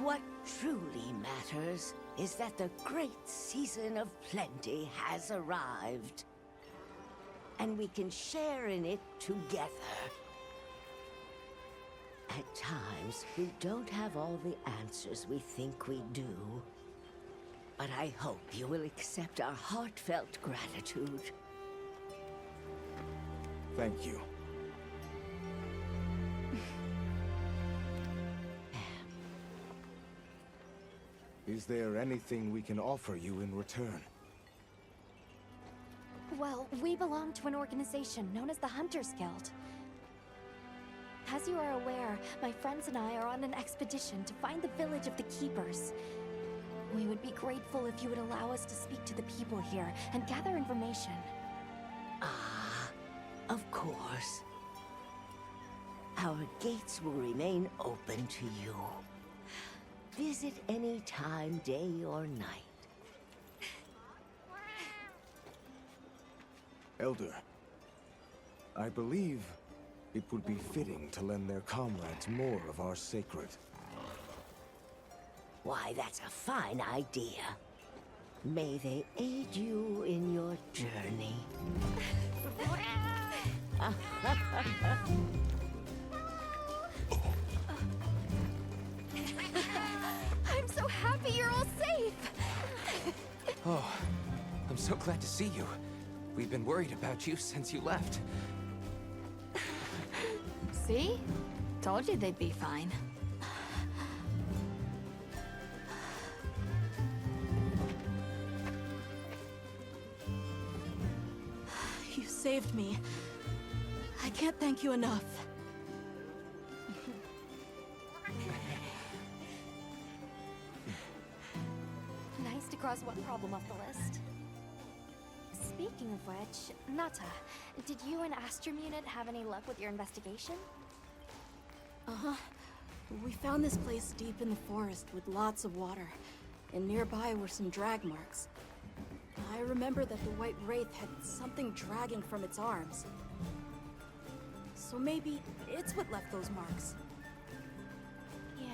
Speaker 14: What truly matters is that the great season of plenty has arrived. And we can share in it together. At times, we don't have all the answers we think we do. But I hope you will accept our heartfelt gratitude.
Speaker 9: Thank you. Is there anything we can offer you in return?
Speaker 2: Well, we belong to an organization known as the Hunters Guild. As you are aware, my friends and I are on an expedition to find the village of the Keepers. We would be grateful if you would allow us to speak to the people here and gather information.
Speaker 14: Ah, of course. Our gates will remain open to you. Visit any time, day or night.
Speaker 9: Elder, I believe it would be fitting to lend their comrades more of our sacred.
Speaker 14: Why, that's a fine idea. May they aid you in your journey.
Speaker 2: I'm so happy you're all safe!
Speaker 1: Oh, I'm so glad to see you. We've been worried about you since you left.
Speaker 4: See? Told you they'd be fine.
Speaker 8: You saved me. I can't thank you enough.
Speaker 2: Nice to cross one problem off the list. Speaking of which, Nata, did you and Astrum Unit have any luck with your investigation?
Speaker 8: Uh-huh. We found this place deep in the forest with lots of water, and nearby were some drag marks. I remember that the White Wraith had something dragging from its arms. So maybe it's what left those marks.
Speaker 2: Yeah.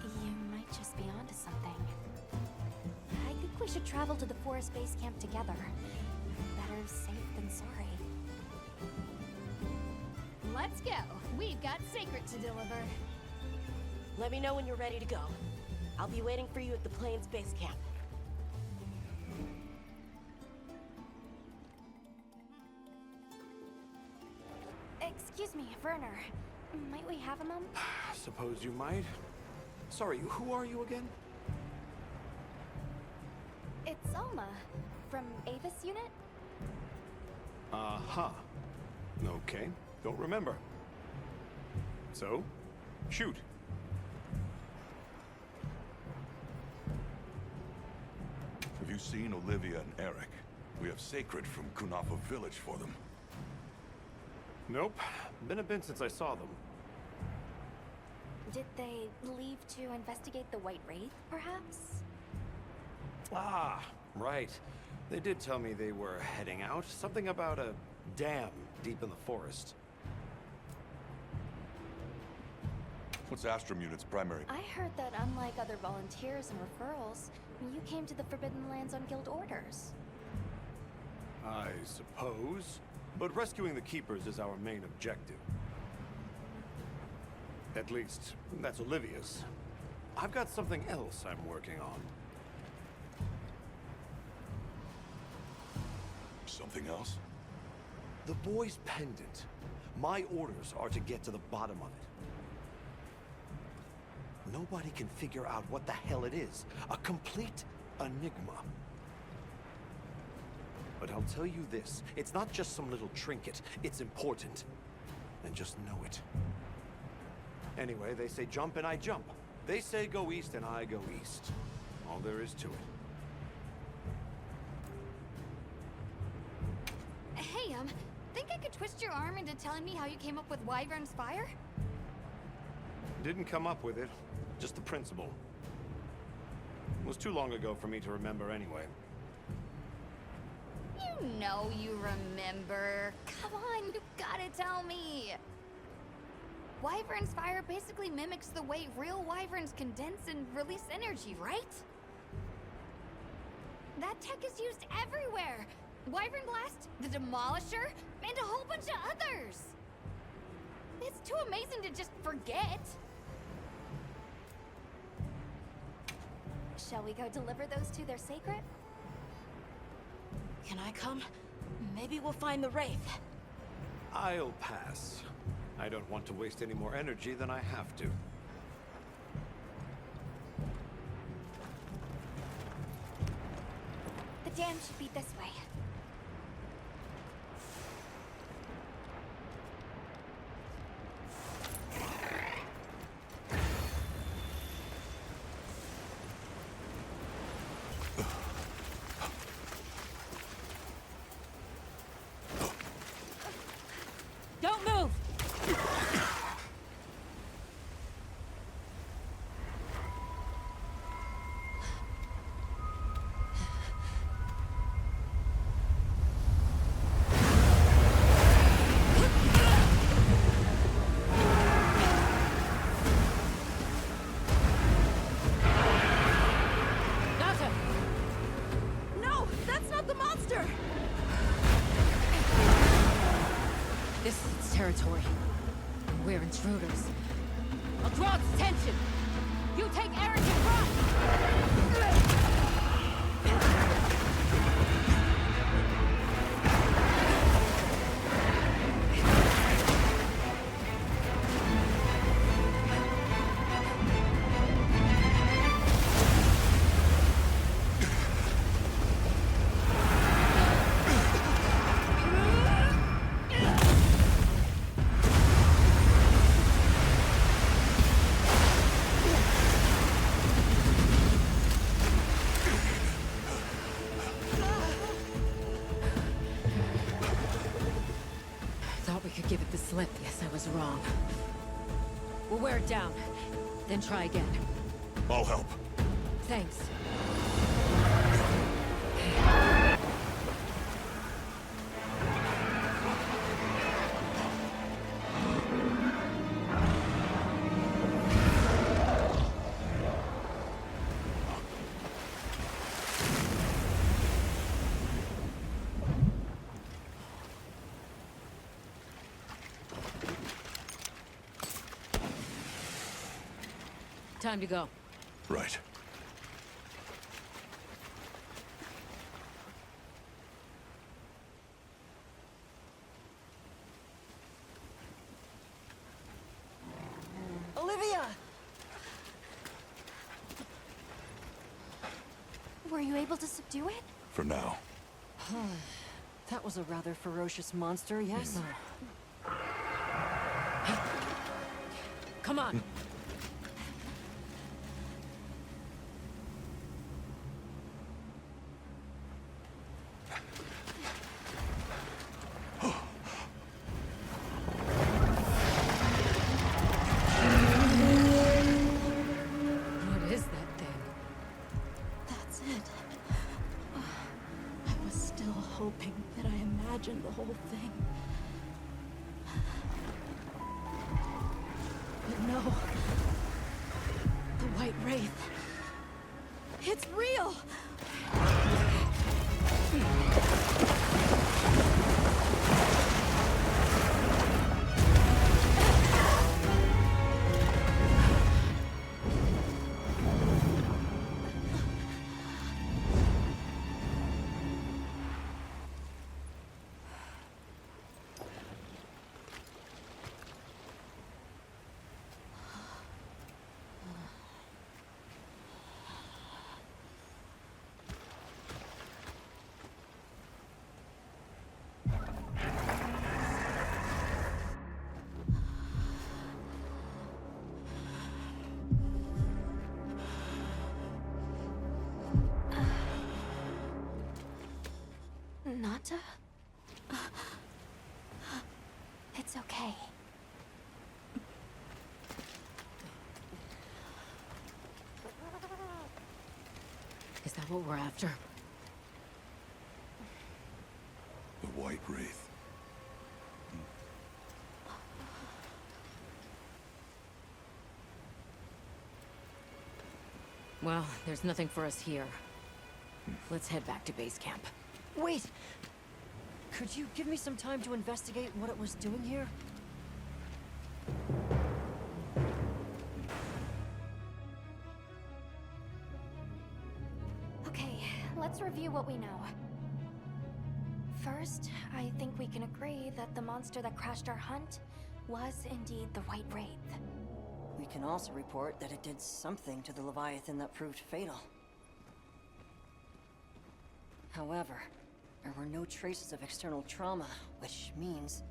Speaker 2: You might just be onto something. I think we should travel to the forest base camp together. Better safe than sorry.
Speaker 4: Let's go. We've got Sacred to deliver.
Speaker 16: Let me know when you're ready to go. I'll be waiting for you at the Plains base camp.
Speaker 2: Excuse me, Werner. Might we have a moment?
Speaker 18: Suppose you might. Sorry, who are you again?
Speaker 2: It's Alma, from Avis Unit?
Speaker 18: Uh-huh. Okay, don't remember. So, shoot.
Speaker 3: Have you seen Olivia and Eric? We have Sacred from Kunafa Village for them.
Speaker 18: Nope. Been a bit since I saw them.
Speaker 2: Did they leave to investigate the White Wraith, perhaps?
Speaker 18: Ah, right. They did tell me they were heading out. Something about a dam deep in the forest.
Speaker 3: What's Astrum Unit's primary?
Speaker 2: I heard that unlike other volunteers and referrals, you came to the Forbidden Lands on guild orders.
Speaker 18: I suppose. But rescuing the Keepers is our main objective. At least, that's Olivia's. I've got something else I'm working on.
Speaker 3: Something else?
Speaker 18: The boy's pendant. My orders are to get to the bottom of it. Nobody can figure out what the hell it is. A complete enigma. But I'll tell you this, it's not just some little trinket. It's important. And just know it. Anyway, they say jump and I jump. They say go east and I go east. all there is to it.
Speaker 4: Hey, think I could twist your arm into telling me how you came up with Wyvern's fire?
Speaker 18: Didn't come up with it, just the principle. It was too long ago for me to remember anyway.
Speaker 4: You know you remember. Come on, you gotta tell me. Wyvern's fire basically mimics the way real wyverns condense and release energy, right? That tech is used everywhere. Wyvern Blast, the Demolisher, and a whole bunch of others. It's too amazing to just forget.
Speaker 2: Shall we go deliver those to their sacred?
Speaker 8: Can I come? Maybe we'll find the Wraith.
Speaker 18: I'll pass. I don't want to waste any more energy than I have to.
Speaker 2: The dam should be this way.
Speaker 5: Don't move!
Speaker 8: No, that's not the monster!
Speaker 5: This is its territory. We're intruders. I'll draw its attention. You take Eric and run! Thought we could give it the slip. Yes, I was wrong. We'll wear it down, then try again.
Speaker 3: I'll help.
Speaker 5: Thanks. Time to go.
Speaker 3: Right.
Speaker 8: Olivia!
Speaker 2: Were you able to subdue it?
Speaker 3: For now.
Speaker 8: That was a rather ferocious monster, yes?
Speaker 5: Come on. What is that thing?
Speaker 8: That's it. I was still hoping that I imagined the whole thing. But no. The White Wraith. It's real!
Speaker 2: Santa? It's okay.
Speaker 5: Is that what we're after?
Speaker 3: The White Wraith.
Speaker 5: Well, there's nothing for us here. Let's head back to base camp.
Speaker 16: Wait! Could you give me some time to investigate what it was doing here?
Speaker 2: Okay, let's review what we know. First, I think we can agree that the monster that crashed our hunt was indeed the White Wraith.
Speaker 16: We can also report that it did something to the Leviathan that proved fatal. However, there were no traces of external trauma, which means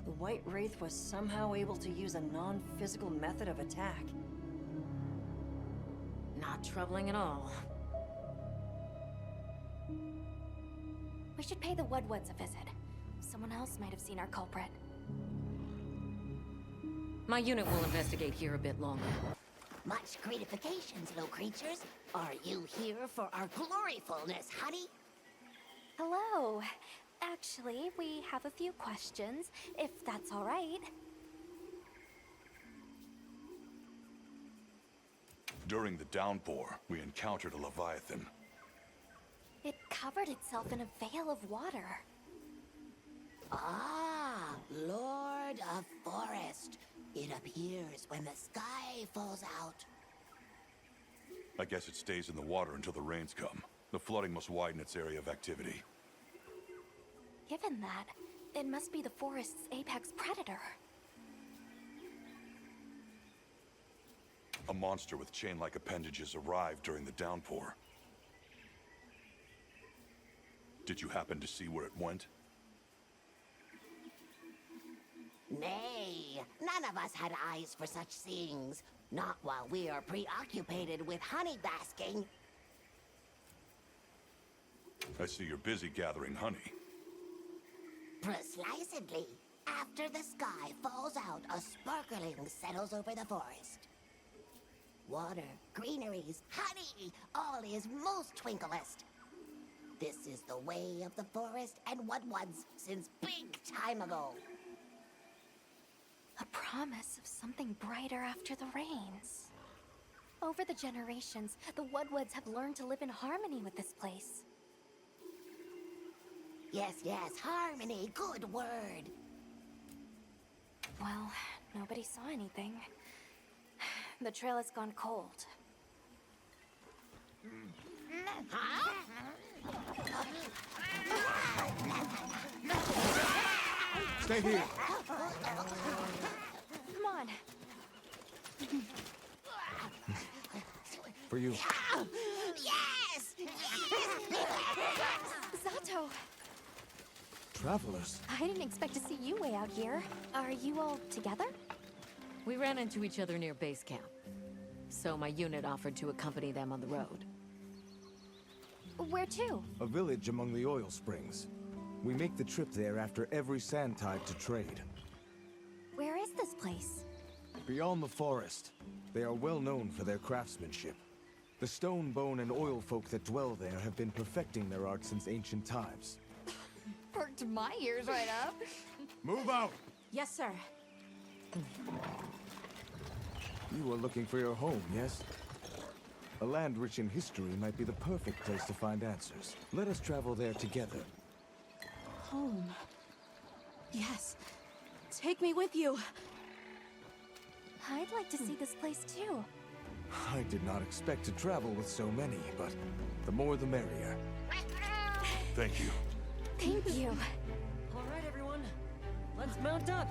Speaker 16: the White Wraith was somehow able to use a non-physical method of attack.
Speaker 5: Not troubling at all.
Speaker 2: We should pay the Woodwoods a visit. Someone else might have seen our culprit.
Speaker 5: My unit will investigate here a bit longer.
Speaker 17: Much gratifications, little creatures. Are you here for our gloryfulness, honey?
Speaker 2: Hello. Actually, we have a few questions, if that's all right.
Speaker 3: During the downpour, we encountered a Leviathan.
Speaker 2: It covered itself in a veil of water.
Speaker 17: Ah, Lord of Forest. It appears when the sky falls out.
Speaker 3: I guess it stays in the water until the rains come. The flooding must widen its area of activity.
Speaker 2: Given that, it must be the forest's apex predator.
Speaker 3: A monster with chain-like appendages arrived during the downpour. Did you happen to see where it went?
Speaker 17: Nay, none of us had eyes for such things. Not while we are preoccupied with honey basking.
Speaker 3: I see you're busy gathering honey.
Speaker 17: Precisely. After the sky falls out, a sparkling settles over the forest. Water, greeneries, honey, all is most twinklest. This is the way of the forest and what was since big time ago.
Speaker 2: A promise of something brighter after the rains. Over the generations, the Woodwoods have learned to live in harmony with this place.
Speaker 17: Yes, yes, harmony, good word.
Speaker 2: Well, nobody saw anything. The trail has gone cold.
Speaker 9: Stay here.
Speaker 2: Come on.
Speaker 9: For you.
Speaker 17: Yes!
Speaker 2: Zato!
Speaker 9: Travelers.
Speaker 2: I didn't expect to see you way out here. Are you all together?
Speaker 5: We ran into each other near base camp, so my unit offered to accompany them on the road.
Speaker 2: Where to?
Speaker 9: A village among the oil springs. We make the trip there after every sand tide to trade.
Speaker 2: Where is this place?
Speaker 9: Beyond the forest, they are well known for their craftsmanship. The stone, bone, and oil folk that dwell there have been perfecting their art since ancient times.
Speaker 4: Perked my ears right up.
Speaker 9: Move out!
Speaker 8: Yes, sir.
Speaker 9: You are looking for your home, yes? A land rich in history might be the perfect place to find answers. Let us travel there together.
Speaker 8: Home. Yes. Take me with you.
Speaker 2: I'd like to see this place too.
Speaker 9: I did not expect to travel with so many, but the more the merrier.
Speaker 3: Thank you.
Speaker 2: Thank you.
Speaker 16: All right, everyone. Let's mount up.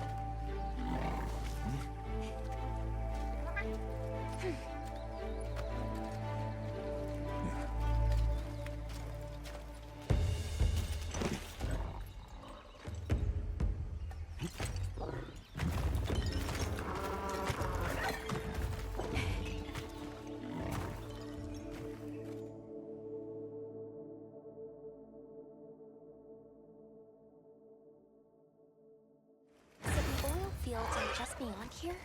Speaker 2: here?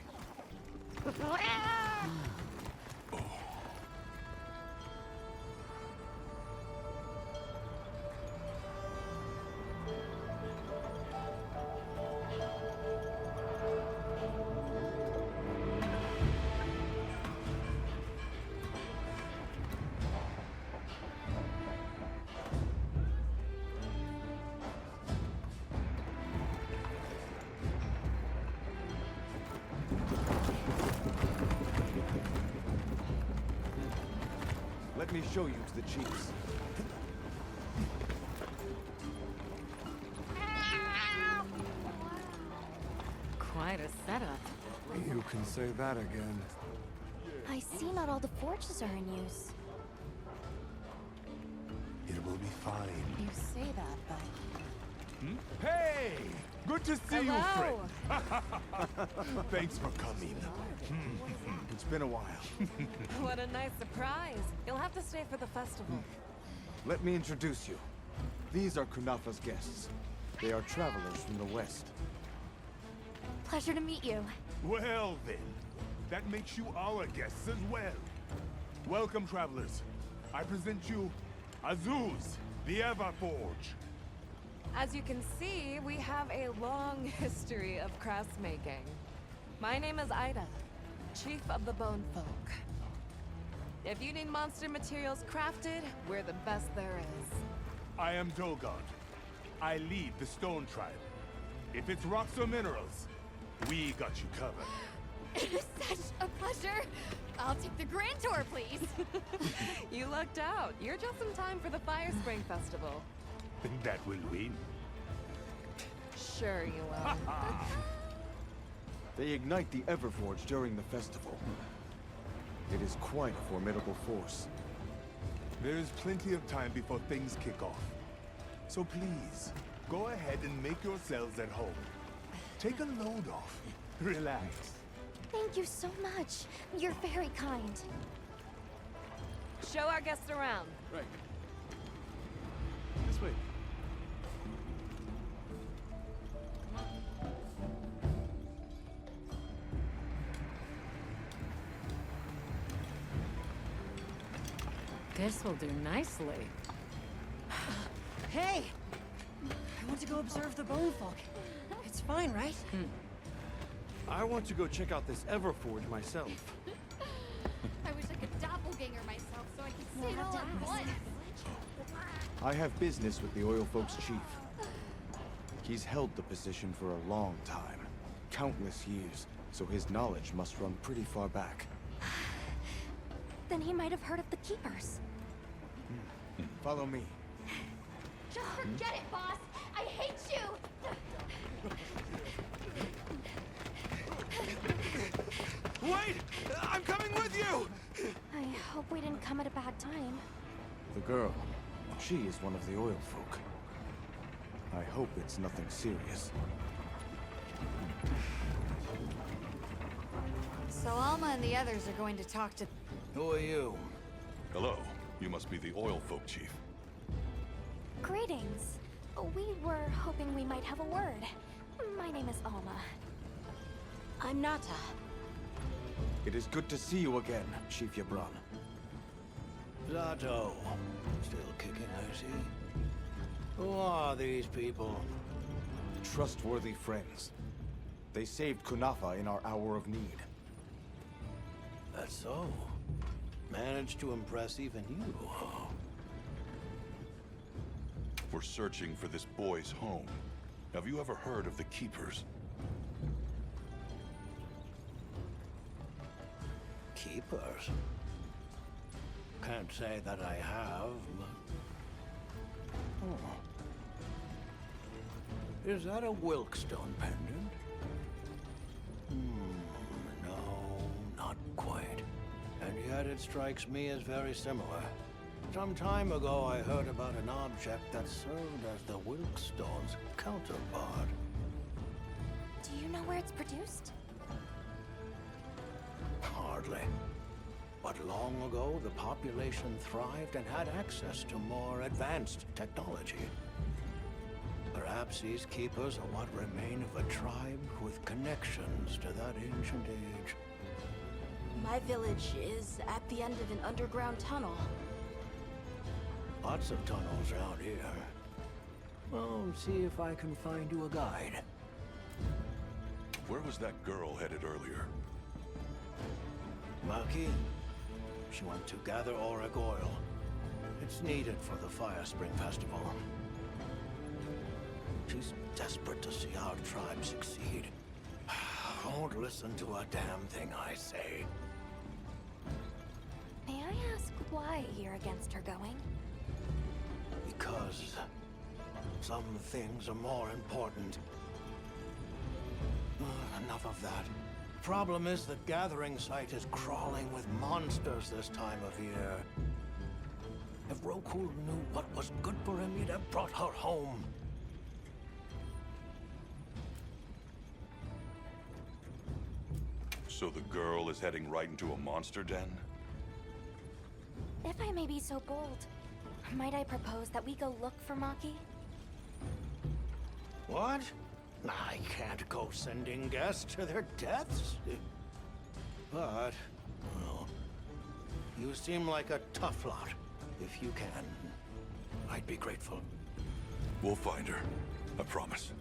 Speaker 9: Let me show you to the chiefs.
Speaker 5: Quite a setup.
Speaker 6: You can say that again.
Speaker 2: I see not all the forges are in use.
Speaker 6: It will be fine.
Speaker 10: You say that, but...
Speaker 6: Hey! Good to see you,
Speaker 5: Hello.
Speaker 6: friend. Thanks for coming.
Speaker 9: It's been a while.
Speaker 5: What a nice surprise. You'll have to stay for the festival.
Speaker 9: Let me introduce you. These are Kunafa's guests. They are travelers from the west.
Speaker 2: Pleasure to meet you.
Speaker 6: Well then, that makes you our guests as well. Welcome, travelers. I present you Azuz, the Everforge.
Speaker 5: As you can see, we have a long history of craftsmaking. My name is Ida, Chief of the Bone Folk. If you need monster materials crafted, we're the best there is.
Speaker 6: I am Dolgod. I lead the Stone Tribe. If it's rocks or minerals, we got you covered.
Speaker 4: It is such a pleasure. I'll take the grand tour, please.
Speaker 5: You lucked out. You're just in time for the Fire Spring Festival.
Speaker 6: That will win.
Speaker 5: Sure you will.
Speaker 9: They ignite the Everforge during the festival. It is quite a formidable force.
Speaker 6: There is plenty of time before things kick off. So please, go ahead and make yourselves at home. Take a load off. Relax.
Speaker 2: Thank you so much. You're very kind.
Speaker 5: Show our guests around.
Speaker 6: Right. This way.
Speaker 5: This will do nicely.
Speaker 16: Hey! I want to go observe the bone folk. It's fine, right?
Speaker 18: I want to go check out this Everforge myself.
Speaker 4: I wish I could doppelganger myself so I could see it all at once.
Speaker 9: I have business with the Oil Folks' chief. He's held the position for a long time. Countless years, so his knowledge must run pretty far back.
Speaker 2: Then he might have heard of the Keepers.
Speaker 9: Follow me.
Speaker 4: Just forget it, boss. I hate you.
Speaker 6: Wait! I'm coming with you!
Speaker 2: I hope we didn't come at a bad time.
Speaker 9: The girl, she is one of the Oil Folk. I hope it's nothing serious.
Speaker 4: So Alma and the others are going to talk to...
Speaker 3: Who are you? Hello. You must be the Oil Folk chief.
Speaker 2: Greetings. We were hoping we might have a word. My name is Alma.
Speaker 8: I'm Nata.
Speaker 9: It is good to see you again, Chief Yabran.
Speaker 11: Zato. Still kicking, I see. Who are these people?
Speaker 9: Trustworthy friends. They saved Kunafa in our hour of need.
Speaker 11: That's so. Managed to impress even you, huh?
Speaker 3: We're searching for this boy's home. Have you ever heard of the Keepers?
Speaker 11: Keepers? Can't say that I have, but... Oh. Is that a Wilkstone pendant? No, not quite. And yet it strikes me as very similar. Some time ago I heard about an object that served as the Wilkstone's counterpart.
Speaker 2: Do you know where it's produced?
Speaker 11: Hardly. But long ago, the population thrived and had access to more advanced technology. Perhaps these keepers are what remain of a tribe with connections to that ancient age.
Speaker 8: My village is at the end of an underground tunnel.
Speaker 11: Lots of tunnels around here. I'll see if I can find you a guide.
Speaker 3: Where was that girl headed earlier?
Speaker 11: Maki? She went to gather auric oil. It's needed for the Fire Spring Festival. She's desperate to see our tribe succeed. Won't listen to a damn thing I say.
Speaker 2: May I ask why you're against her going?
Speaker 11: Because some things are more important. Enough of that. Problem is the gathering site is crawling with monsters this time of year. If Roku knew what was good for him, he'd have brought her home.
Speaker 3: So the girl is heading right into a monster den?
Speaker 2: If I may be so bold, might I propose that we go look for Maki?
Speaker 11: What? I can't go sending guests to their deaths. But, well, you seem like a tough lot. If you can, I'd be grateful.
Speaker 3: We'll find her. I promise.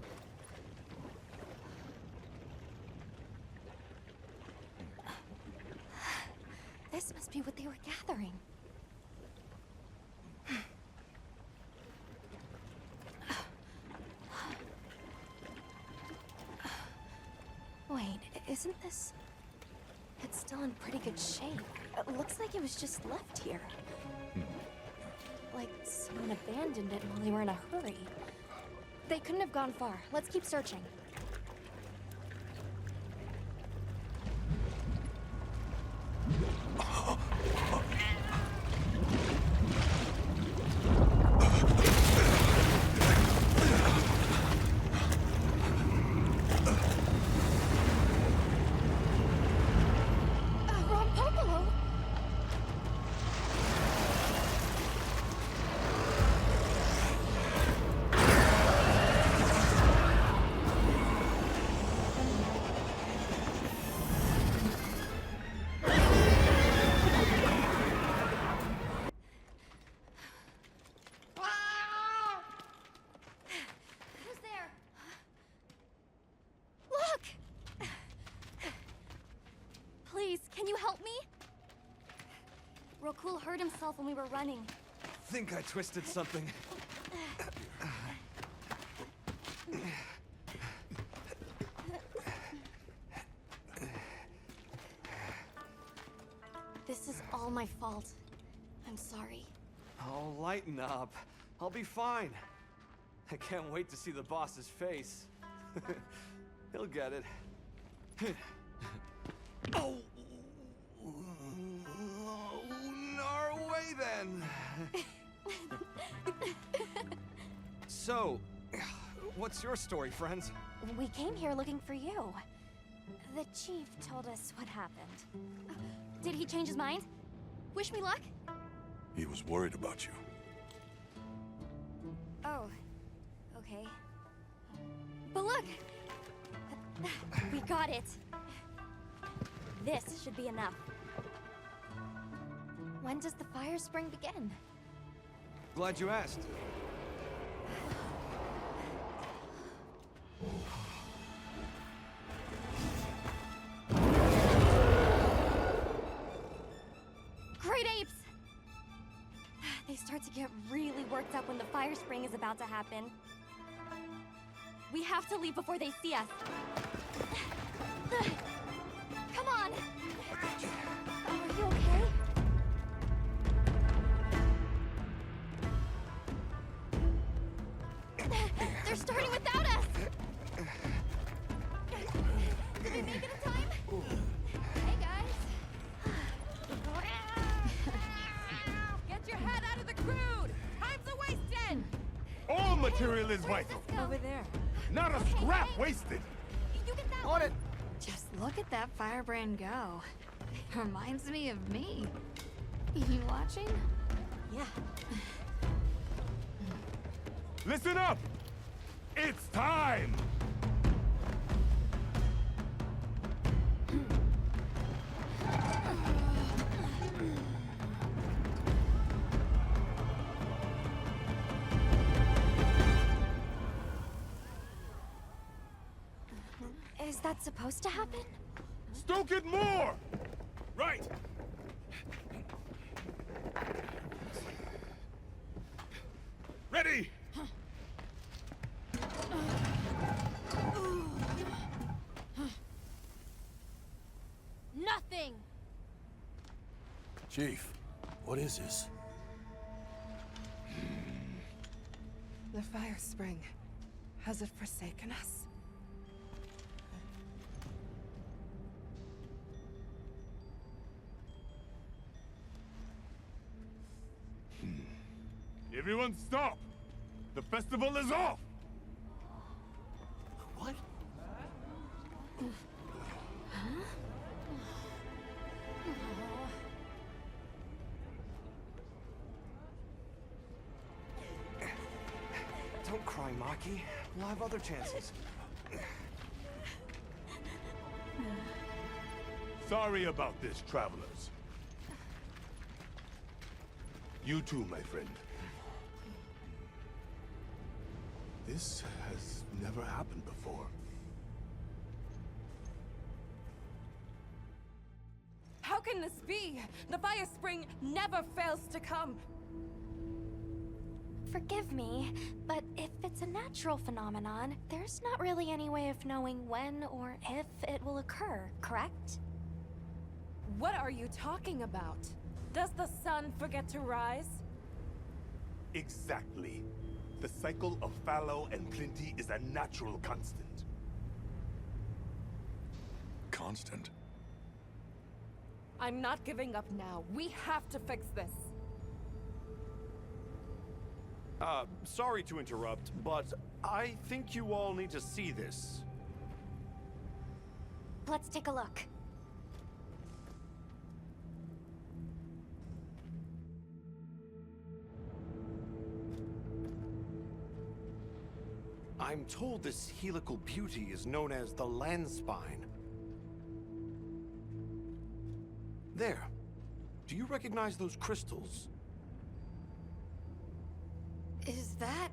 Speaker 2: This must be what they were gathering. Wait, isn't this... It's still in pretty good shape. It looks like it was just left here. Like someone abandoned it while they were in a hurry. They couldn't have gone far. Let's keep searching. Rokul hurt himself when we were running.
Speaker 1: Think I twisted something.
Speaker 2: This is all my fault. I'm sorry.
Speaker 1: Oh, lighten up. I'll be fine. I can't wait to see the boss's face. He'll get it. Oh! Our way then! So, what's your story, friends?
Speaker 2: We came here looking for you. The chief told us what happened. Did he change his mind? Wish me luck?
Speaker 3: He was worried about you.
Speaker 2: Oh, okay. But look! We got it! This should be enough. When does the fire spring begin?
Speaker 1: Glad you asked.
Speaker 2: Great apes! They start to get really worked up when the fire spring is about to happen. We have to leave before they see us. Come on! Are you okay? They're starting without us! Did we make it in time? Hey, guys.
Speaker 5: Get your head out of the crude! Time's a wasting!
Speaker 6: All material is vital.
Speaker 5: Over there.
Speaker 6: Not a scrap wasted.
Speaker 2: You get that
Speaker 1: On it!
Speaker 4: Just look at that firebrand go. Reminds me of me. You watching?
Speaker 2: Yeah.
Speaker 6: Listen up! It's time!
Speaker 2: Is that supposed to happen?
Speaker 6: Stoke it more!
Speaker 3: Right! Ready!
Speaker 13: Nothing!
Speaker 3: Chief, what is this?
Speaker 19: The fire spring. Has it forsaken us?
Speaker 6: Everyone stop! The festival is off!
Speaker 18: What?
Speaker 20: Don't cry, Maki. We'll have other chances.
Speaker 6: Sorry about this, travelers. You too, my friend. This has never happened before.
Speaker 19: How can this be? The fire spring never fails to come.
Speaker 2: Forgive me, but if it's a natural phenomenon, there's not really any way of knowing when or if it will occur, correct?
Speaker 19: What are you talking about? Does the sun forget to rise?
Speaker 6: Exactly. The cycle of fallow and plenty is a natural constant.
Speaker 3: Constant?
Speaker 19: I'm not giving up now. We have to fix this.
Speaker 18: Sorry to interrupt, but I think you all need to see this.
Speaker 2: Let's take a look.
Speaker 18: I'm told this helical beauty is known as the land spine. There. Do you recognize those crystals?
Speaker 4: Is that...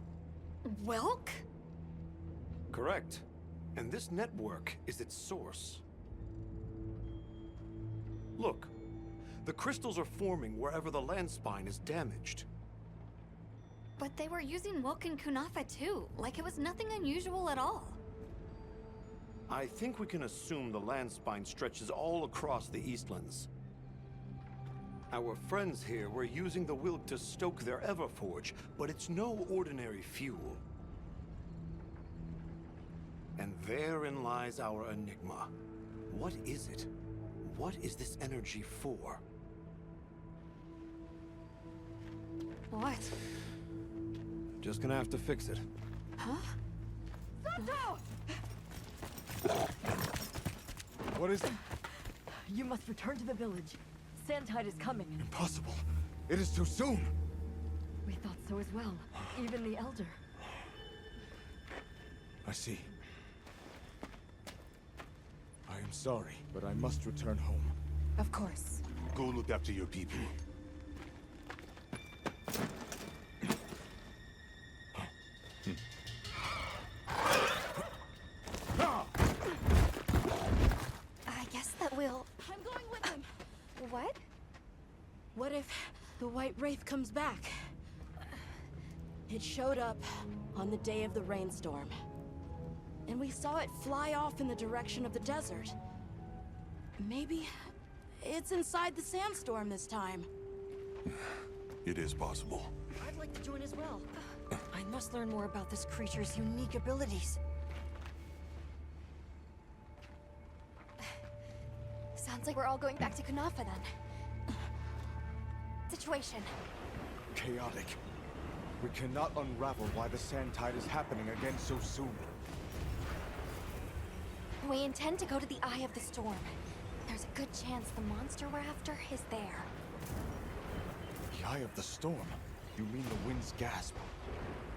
Speaker 4: Welk?
Speaker 18: Correct. And this network is its source. Look. The crystals are forming wherever the land spine is damaged.
Speaker 4: But they were using Welk and Kunafa too, like it was nothing unusual at all.
Speaker 18: I think we can assume the land spine stretches all across the Eastlands. Our friends here were using the Wilk to stoke their Everforge, but it's no ordinary fuel. And therein lies our enigma. What is it? What is this energy for?
Speaker 4: What?
Speaker 18: Just gonna have to fix it.
Speaker 19: Huh? Santo!
Speaker 6: What is it?
Speaker 8: You must return to the village. Sandtide is coming.
Speaker 9: Impossible. It is too soon.
Speaker 8: We thought so as well. Even the Elder.
Speaker 9: I see. I am sorry, but I must return home.
Speaker 19: Of course.
Speaker 6: Go look after your people.
Speaker 2: I guess that we'll...
Speaker 8: I'm going with him.
Speaker 2: What?
Speaker 8: What if the White Wraith comes back? It showed up on the day of the rainstorm. And we saw it fly off in the direction of the desert. Maybe it's inside the sandstorm this time.
Speaker 3: It is possible.
Speaker 16: I'd like to join as well. I must learn more about this creature's unique abilities.
Speaker 2: Sounds like we're all going back to Kunafa then. Situation.
Speaker 9: Chaotic. We cannot unravel why the Sandtide is happening again so soon.
Speaker 2: We intend to go to the Eye of the Storm. There's a good chance the monster we're after is there.
Speaker 9: The Eye of the Storm? You mean the wind's gasp?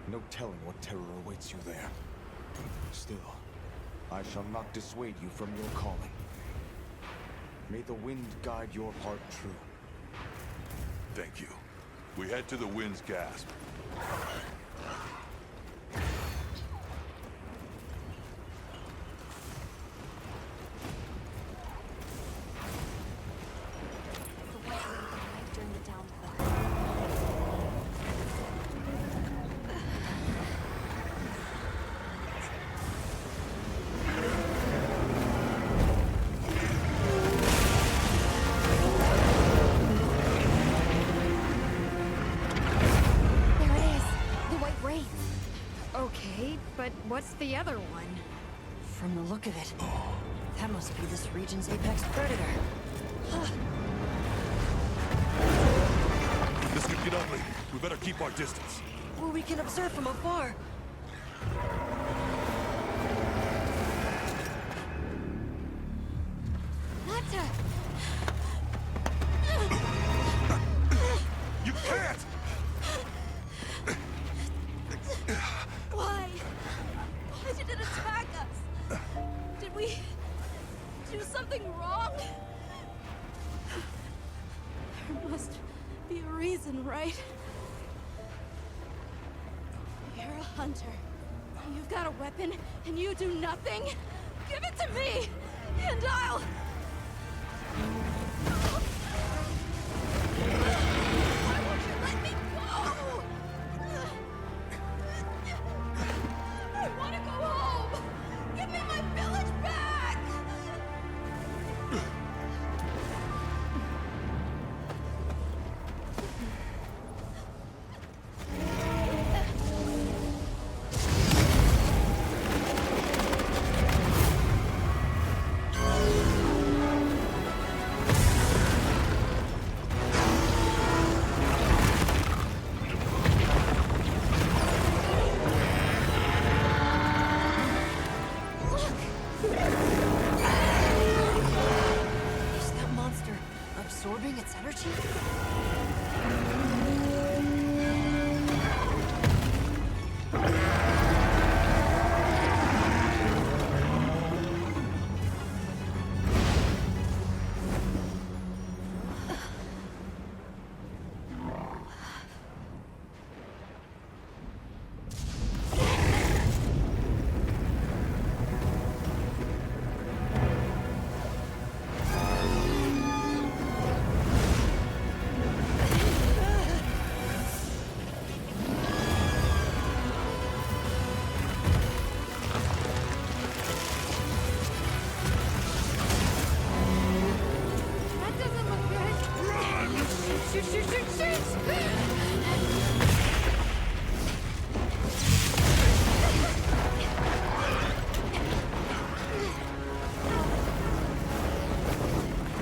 Speaker 9: No telling what terror awaits you there. Still, I shall not dissuade you from your calling. May the wind guide your heart true.
Speaker 3: Thank you. We head to the wind's gasp.
Speaker 2: The White Wraith arrived during the downpour.
Speaker 4: There it is! The White Wraith! Okay, but what's the other one?
Speaker 16: From the look of it, that must be this region's apex predator.
Speaker 3: This could get ugly. We better keep our distance.
Speaker 16: Well, we can observe from afar.
Speaker 4: Nata!
Speaker 3: You can't!
Speaker 8: Why? Why did it attack us? Did we do something wrong? There must be a reason, right? You're a hunter. You've got a weapon, and you do nothing? Give it to me, and I'll... Why won't you let me go? I want to go home! Give me my village back!
Speaker 16: Is that monster absorbing its energy?
Speaker 4: That doesn't look good! Run! Shoot, shoot, shoot, shoot!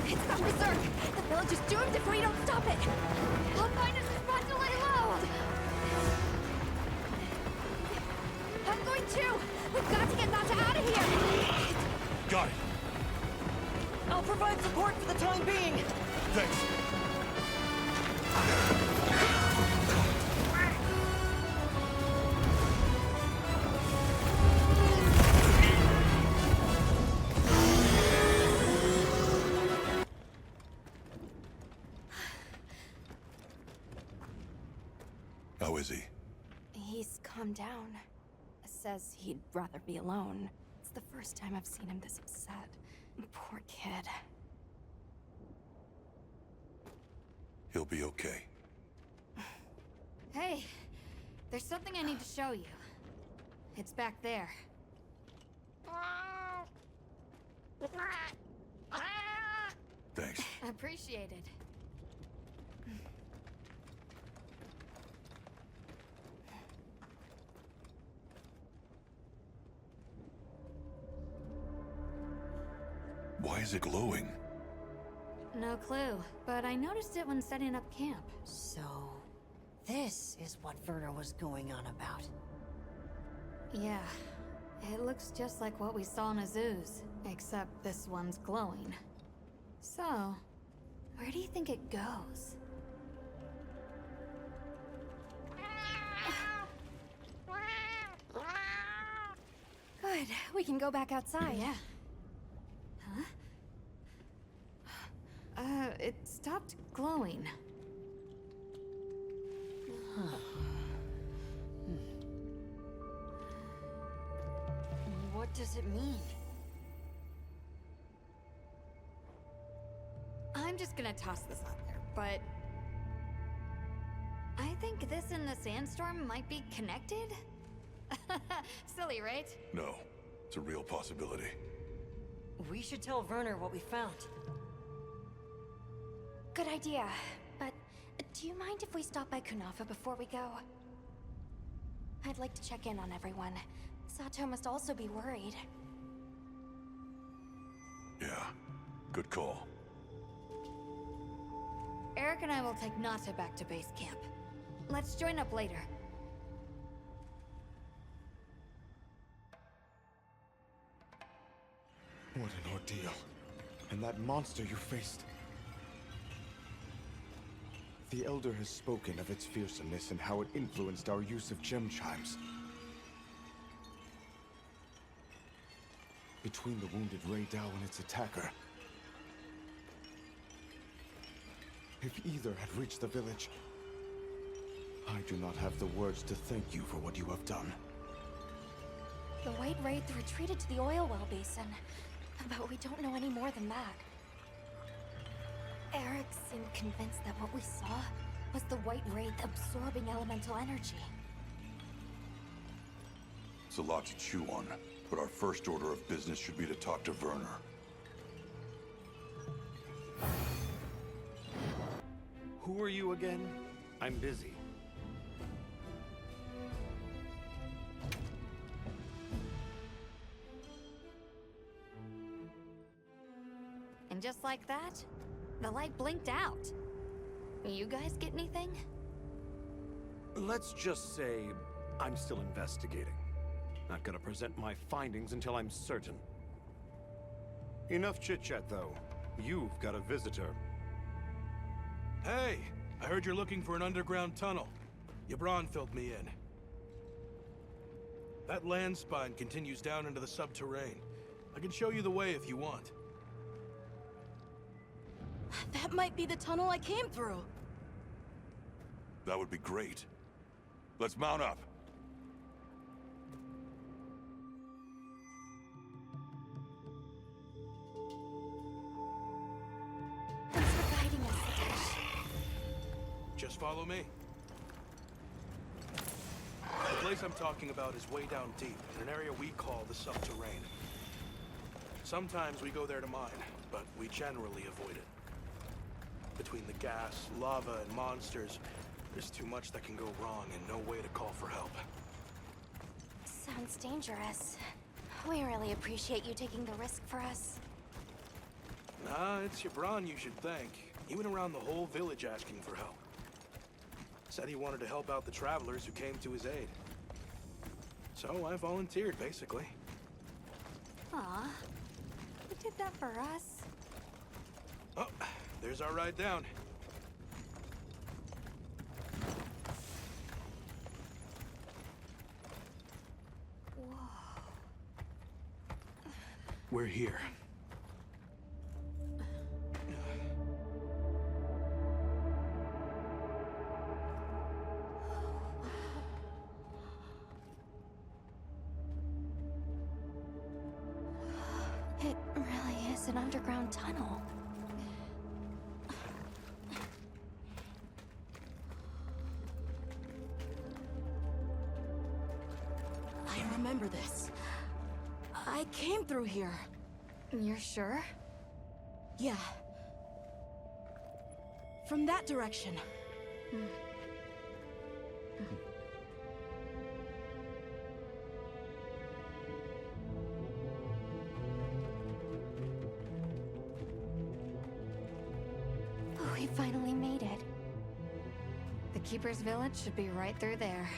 Speaker 4: It's not berserk! The village is doomed if we don't stop it! I'll find us a spot to lay low! I'm going too! We've got to get Nata out of here!
Speaker 3: Got it.
Speaker 16: I'll provide support for the time being.
Speaker 3: Thanks. How is he?
Speaker 2: He's calmed down. Says he'd rather be alone. It's the first time I've seen him this upset. Poor kid.
Speaker 3: He'll be okay.
Speaker 4: Hey, there's something I need to show you. It's back there.
Speaker 3: Thanks.
Speaker 4: Appreciated.
Speaker 3: Why is it glowing?
Speaker 4: No clue, but I noticed it when setting up camp.
Speaker 16: So, this is what Werner was going on about.
Speaker 4: Yeah, it looks just like what we saw in Azu's, except this one's glowing. So, where do you think it goes?
Speaker 2: can go back outside.
Speaker 4: Yeah. Huh? It stopped glowing.
Speaker 16: What does it mean?
Speaker 4: I'm just gonna toss this out there, but I think this and the sandstorm might be connected? Silly, right?
Speaker 3: No, it's a real possibility.
Speaker 16: We should tell Werner what we found.
Speaker 2: Good idea. But do you mind if we stop by Kunafa before we go? I'd like to check in on everyone. Sato must also be worried.
Speaker 3: Yeah, good call.
Speaker 4: Eric and I will take Nata back to base camp. Let's join up later.
Speaker 9: What an ordeal. And that monster you faced. The Elder has spoken of its fearsomeness and how it influenced our use of gem chimes. Between the wounded Rei Dao and its attacker, if either had reached the village, I do not have the words to thank you for what you have done.
Speaker 2: The White Wraith retreated to the oil well basin, but we don't know any more than that. Eric seemed convinced that what we saw was the White Wraith absorbing elemental energy.
Speaker 3: It's a lot to chew on, but our first order of business should be to talk to Werner.
Speaker 18: Who are you again? I'm busy.
Speaker 4: And just like that, the light blinked out. You guys get anything?
Speaker 18: Let's just say I'm still investigating. Not gonna present my findings until I'm certain. Enough chit-chat, though. You've got a visitor.
Speaker 21: Hey, I heard you're looking for an underground tunnel. Yabron filled me in. That land spine continues down into the subterrane. I can show you the way if you want.
Speaker 8: That might be the tunnel I came through.
Speaker 3: That would be great. Let's mount up.
Speaker 2: Thanks for guiding us, Satoshi.
Speaker 21: Just follow me. The place I'm talking about is way down deep, in an area we call the subterrane. Sometimes we go there to mine, but we generally avoid it. Between the gas, lava, and monsters, there's too much that can go wrong and no way to call for help.
Speaker 2: Sounds dangerous. We really appreciate you taking the risk for us.
Speaker 21: Nah, it's Yabron you should thank. He went around the whole village asking for help. Said he wanted to help out the travelers who came to his aid. So I volunteered, basically.
Speaker 4: Aw, you did that for us.
Speaker 21: Oh, there's our ride down.
Speaker 4: Whoa.
Speaker 21: We're here.
Speaker 2: It really is an underground tunnel.
Speaker 8: I remember this. I came through here.
Speaker 4: You're sure?
Speaker 8: Yeah. From that direction.
Speaker 2: We finally made it.
Speaker 4: The Keeper's Village should be right through there.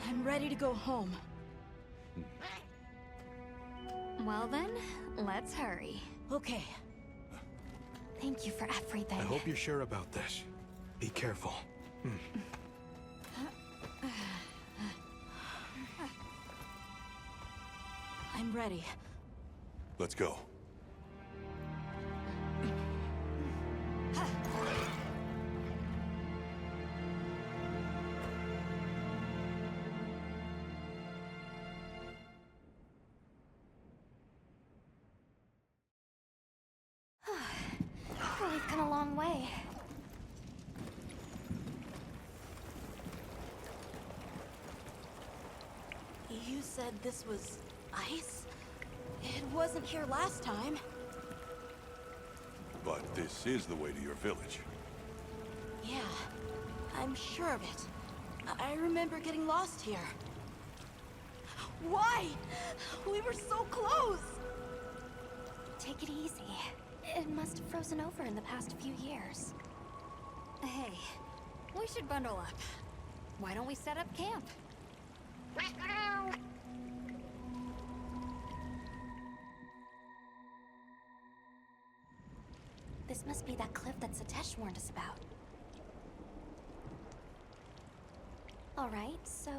Speaker 8: I'm ready to go home.
Speaker 4: Well then, let's hurry.
Speaker 8: Okay.
Speaker 2: Thank you for everything.
Speaker 21: I hope you're sure about this. Be careful.
Speaker 8: I'm ready.
Speaker 3: Let's go.
Speaker 2: We've come a long way.
Speaker 8: You said this was ice? It wasn't here last time.
Speaker 3: But this is the way to your village.
Speaker 8: Yeah, I'm sure of it. I remember getting lost here. Why? We were so close!
Speaker 2: Take it easy. It must have frozen over in the past few years.
Speaker 4: Hey, we should bundle up. Why don't we set up camp?
Speaker 2: This must be that cliff that Satesh warned us about. Alright, so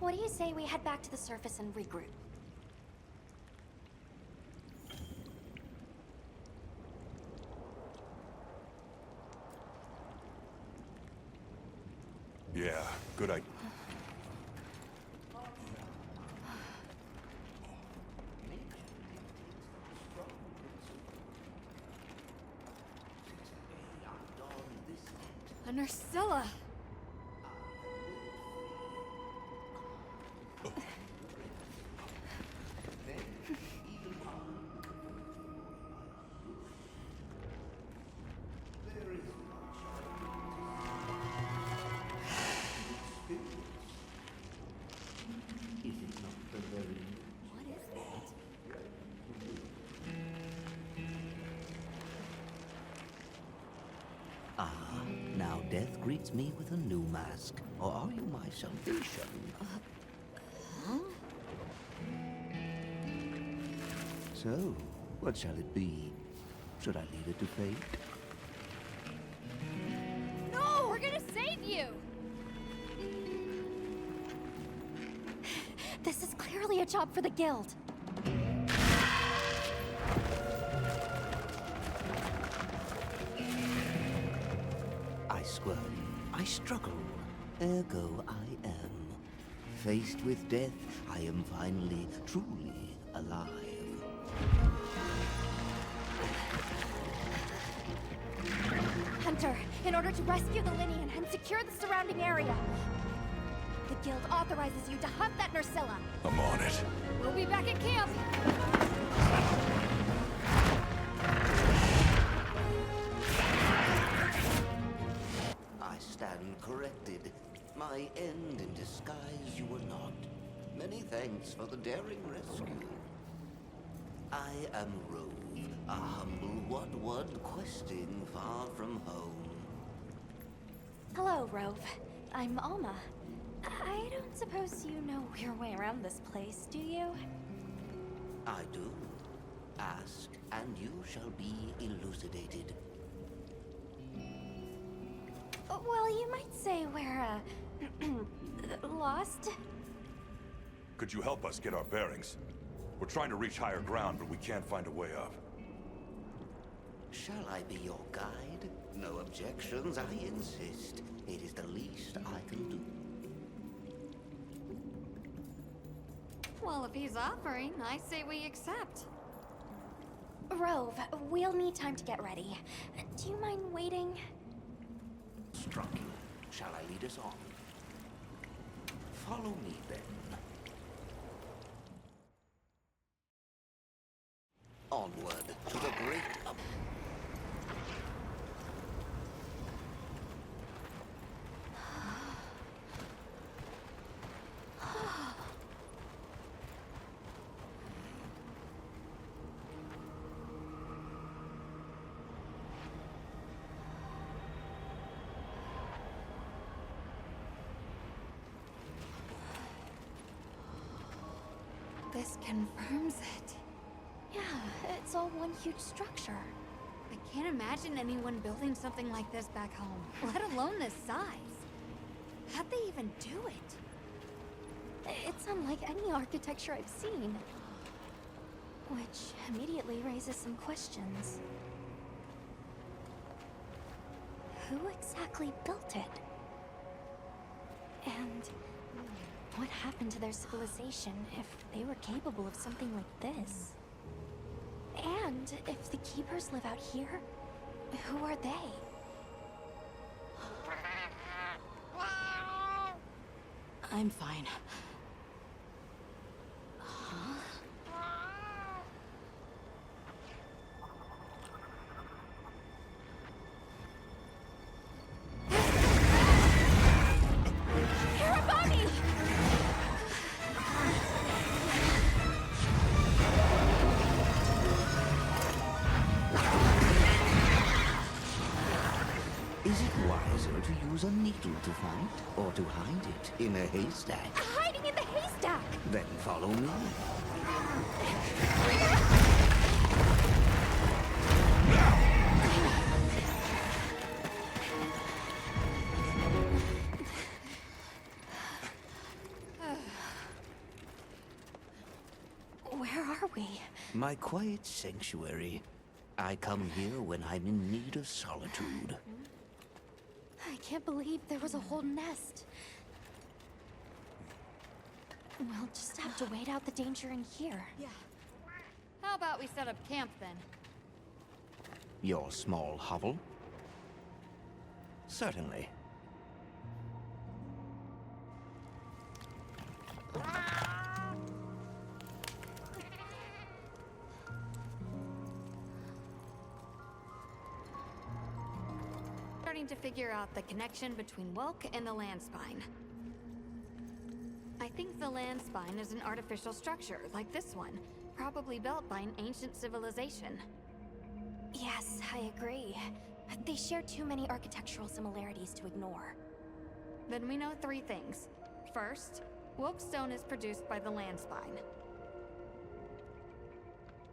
Speaker 2: what do you say we head back to the surface and regroup?
Speaker 3: Yeah, good idea.
Speaker 4: A Nursilla!
Speaker 11: Now death greets me with a new mask. Or are you my salvation? So, what shall it be? Should I leave it to fate?
Speaker 4: No! We're gonna save you!
Speaker 2: This is clearly a job for the guild.
Speaker 11: I squirm, I struggle, ergo I am. Faced with death, I am finally, truly alive.
Speaker 2: Hunter, in order to rescue the Linian and secure the surrounding area, the guild authorizes you to hunt that Nursilla.
Speaker 3: I'm on it.
Speaker 4: We'll be back at camp!
Speaker 11: I stand corrected. My end in disguise you were not. Many thanks for the daring rescue. I am Rove, a humble Wud questing far from home.
Speaker 2: Hello, Rove. I'm Alma. I don't suppose you know your way around this place, do you?
Speaker 11: I do. Ask, and you shall be elucidated.
Speaker 2: Well, you might say we're, lost.
Speaker 3: Could you help us get our bearings? We're trying to reach higher ground, but we can't find a way up.
Speaker 11: Shall I be your guide? No objections, I insist. It is the least I can do.
Speaker 4: Well, if he's offering, I say we accept.
Speaker 2: Rove, we'll need time to get ready. Do you mind waiting?
Speaker 11: Struck you. Shall I lead us on? Follow me, then. Onward to the great...
Speaker 4: This confirms it.
Speaker 2: Yeah, it's all one huge structure.
Speaker 4: I can't imagine anyone building something like this back home, let alone this size. How'd they even do it?
Speaker 2: It's unlike any architecture I've seen. Which immediately raises some questions. Who exactly built it? And what happened to their civilization if they were capable of something like this? And if the Keepers live out here, who are they?
Speaker 8: I'm fine.
Speaker 11: Is it wiser to use a needle to fight, or to hide it in a haystack?
Speaker 2: Hiding in the haystack!
Speaker 11: Then follow me.
Speaker 2: Where are we?
Speaker 11: My quiet sanctuary. I come here when I'm in need of solitude.
Speaker 2: I can't believe there was a whole nest. We'll just have to wait out the danger in here.
Speaker 8: Yeah.
Speaker 4: How about we set up camp then?
Speaker 11: Your small hovel? Certainly.
Speaker 4: Starting to figure out the connection between Welk and the land spine. I think the land spine is an artificial structure, like this one, probably built by an ancient civilization.
Speaker 2: Yes, I agree. They share too many architectural similarities to ignore.
Speaker 4: Then we know three things. First, Welk stone is produced by the land spine.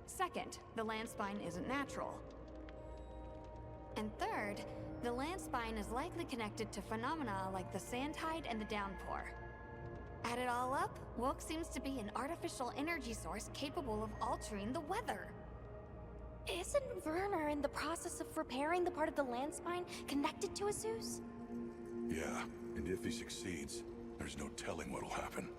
Speaker 4: Second, the land spine isn't natural. And third, the land spine is likely connected to phenomena like the sand tide and the downpour. Add it all up, Welk seems to be an artificial energy source capable of altering the weather.
Speaker 2: Isn't Werner in the process of repairing the part of the land spine connected to Zeus?
Speaker 3: Yeah, and if he succeeds, there's no telling what'll happen.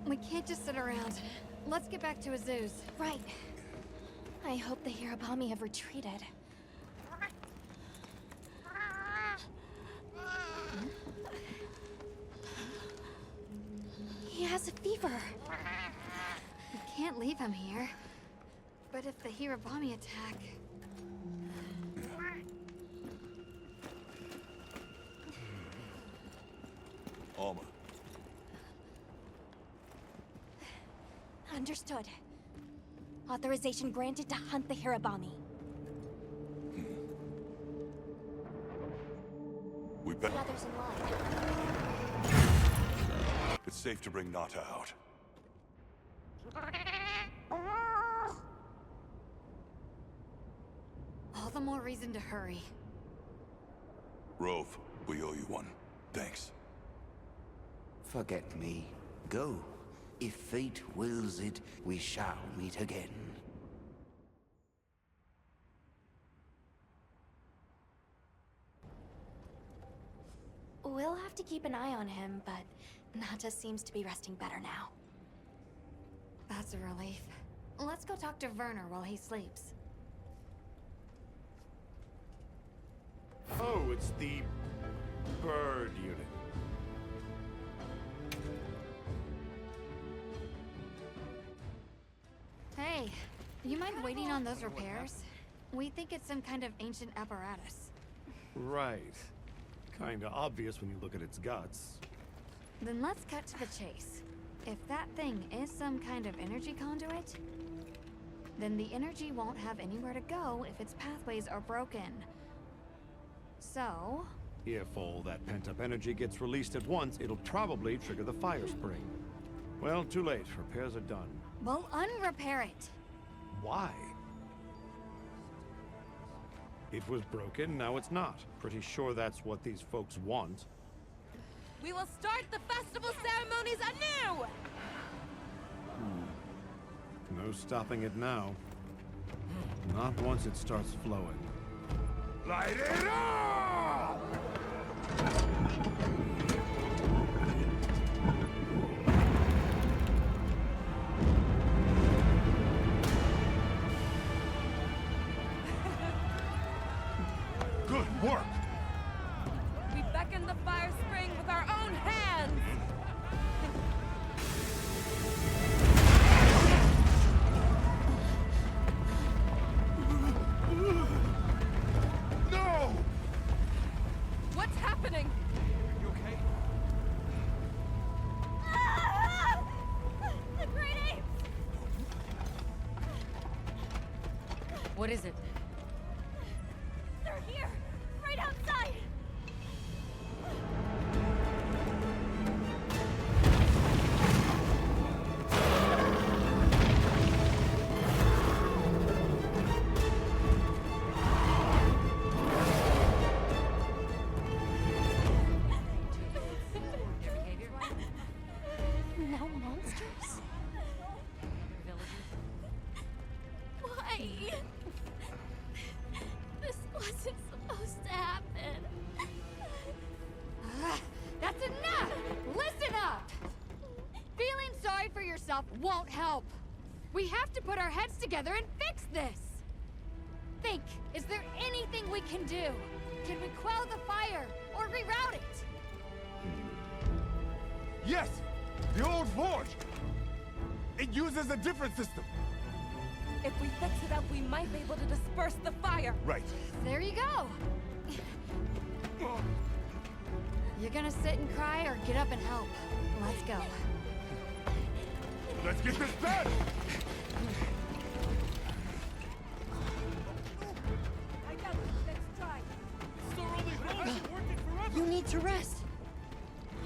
Speaker 4: We can't just sit around. Let's get back to Zeus.
Speaker 2: Right. I hope the Hirabami have retreated. He has a fever.
Speaker 4: We can't leave him here. But if the Hirabami attack...
Speaker 3: Alma.
Speaker 2: Understood. Authorization granted to hunt the Hirabami.
Speaker 3: We bet.
Speaker 2: The others in line.
Speaker 3: It's safe to bring Nata out.
Speaker 4: All the more reason to hurry.
Speaker 3: Rove, we owe you one. Thanks.
Speaker 11: Forget me. Go. If fate wills it, we shall meet again.
Speaker 2: We'll have to keep an eye on him, but Nata seems to be resting better now.
Speaker 4: That's a relief. Let's go talk to Werner while he sleeps.
Speaker 18: Oh, it's the bird unit.
Speaker 4: Hey, you mind waiting on those repairs? We think it's some kind of ancient apparatus.
Speaker 18: Right. Kinda obvious when you look at its guts.
Speaker 4: Then let's cut to the chase. If that thing is some kind of energy conduit, then the energy won't have anywhere to go if its pathways are broken. So...
Speaker 18: If all that pent-up energy gets released at once, it'll probably trigger the fire spring. Well, too late. Repairs are done.
Speaker 4: we'll unrepair it.
Speaker 18: Why? It was broken, now it's not. Pretty sure that's what these folks want.
Speaker 19: We will start the festival ceremonies anew!
Speaker 18: No stopping it now. Not once it starts flowing.
Speaker 6: Light it up! Good work!
Speaker 19: We beckoned the fire spring with our own hands!
Speaker 6: No!
Speaker 19: What's happening?
Speaker 21: You okay?
Speaker 19: The great apes!
Speaker 5: What is it?
Speaker 19: They're here! Right outside!
Speaker 2: No monsters? Why? This wasn't supposed to happen.
Speaker 4: That's enough! Listen up! Feeling sorry for yourself won't help. We have to put our heads together and fix this. Think, is there anything we can do? Can we quell the fire or reroute it?
Speaker 6: Yes! The old forge! It uses a different system.
Speaker 19: If we fix it up, we might be able to disperse the fire.
Speaker 6: Right.
Speaker 4: There you go. You're gonna sit and cry or get up and help. Let's go.
Speaker 6: Let's get this done!
Speaker 19: I got this. Let's try.
Speaker 8: You need to rest.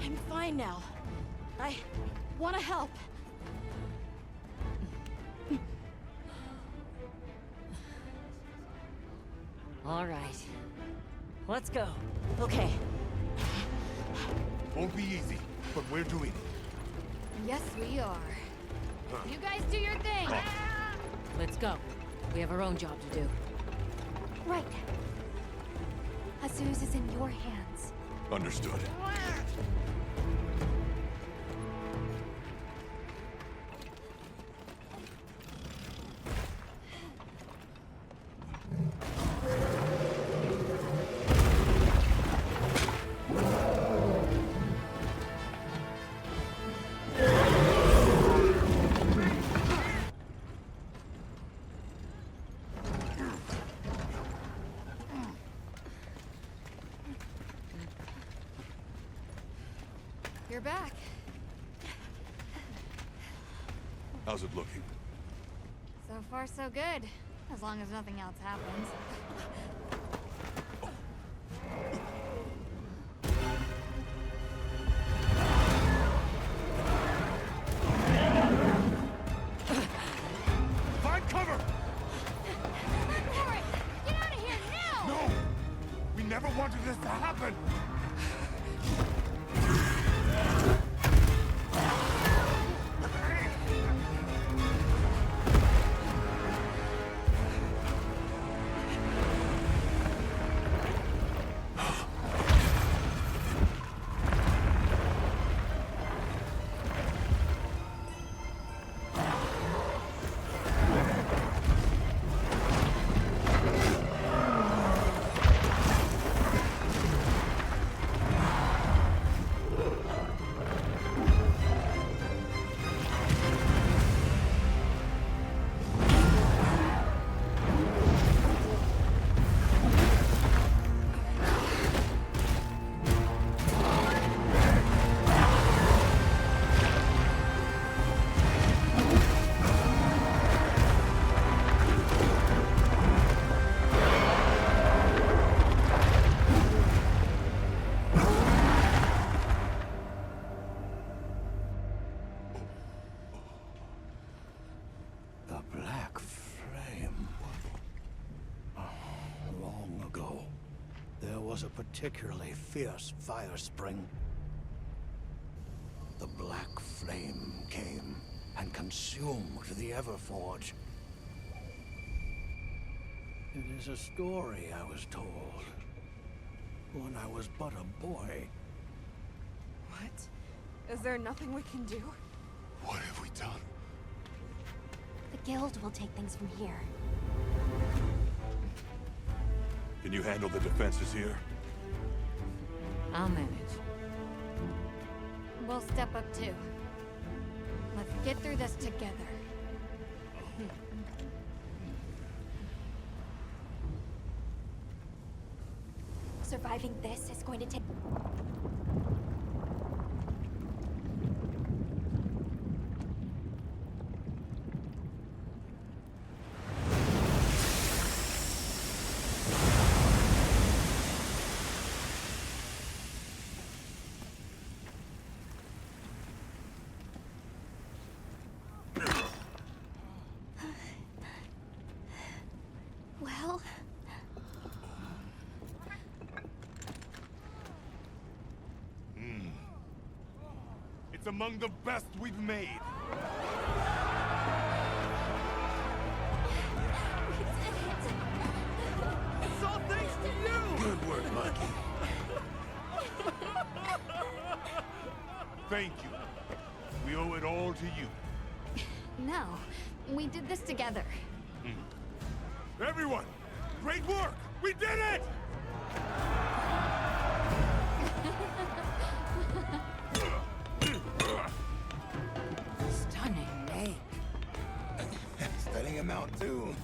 Speaker 8: I'm fine now. I want to help.
Speaker 16: All right. Let's go.
Speaker 8: Okay.
Speaker 6: Won't be easy, but we're doing it.
Speaker 4: Yes, we are. You guys do your thing.
Speaker 5: Let's go. We have our own job to do.
Speaker 2: Right. Azuz is in your hands.
Speaker 3: Understood.
Speaker 4: You're back.
Speaker 3: How's it looking?
Speaker 4: So far, so good. As long as nothing else happens.
Speaker 6: Find cover!
Speaker 4: Hurry! Get out of here now!
Speaker 6: No! We never wanted this to happen!
Speaker 11: The Black Flame. Long ago, there was a particularly fierce fire spring. The Black Flame came and consumed the Everforge. It is a story I was told when I was but a boy.
Speaker 19: What? Is there nothing we can do?
Speaker 6: What have we done?
Speaker 2: The guild will take things from here.
Speaker 3: Can you handle the defenses here?
Speaker 5: I'll manage.
Speaker 4: We'll step up too. Let's get through this together.
Speaker 2: Surviving this is going to take... Well...
Speaker 6: It's among the best we've made.
Speaker 11: It's all thanks to you! Good work, Monkey.
Speaker 6: Thank you. We owe it all to you.
Speaker 4: No, we did this together.
Speaker 6: Everyone, great work! We did it!
Speaker 16: Stunning Nate.
Speaker 11: Studying him out, too.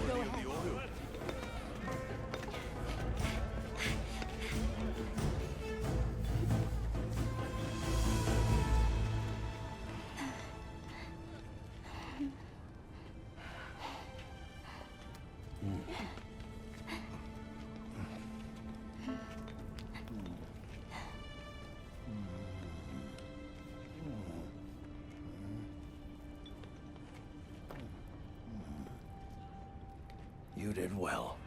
Speaker 19: Go ahead.
Speaker 11: You did well.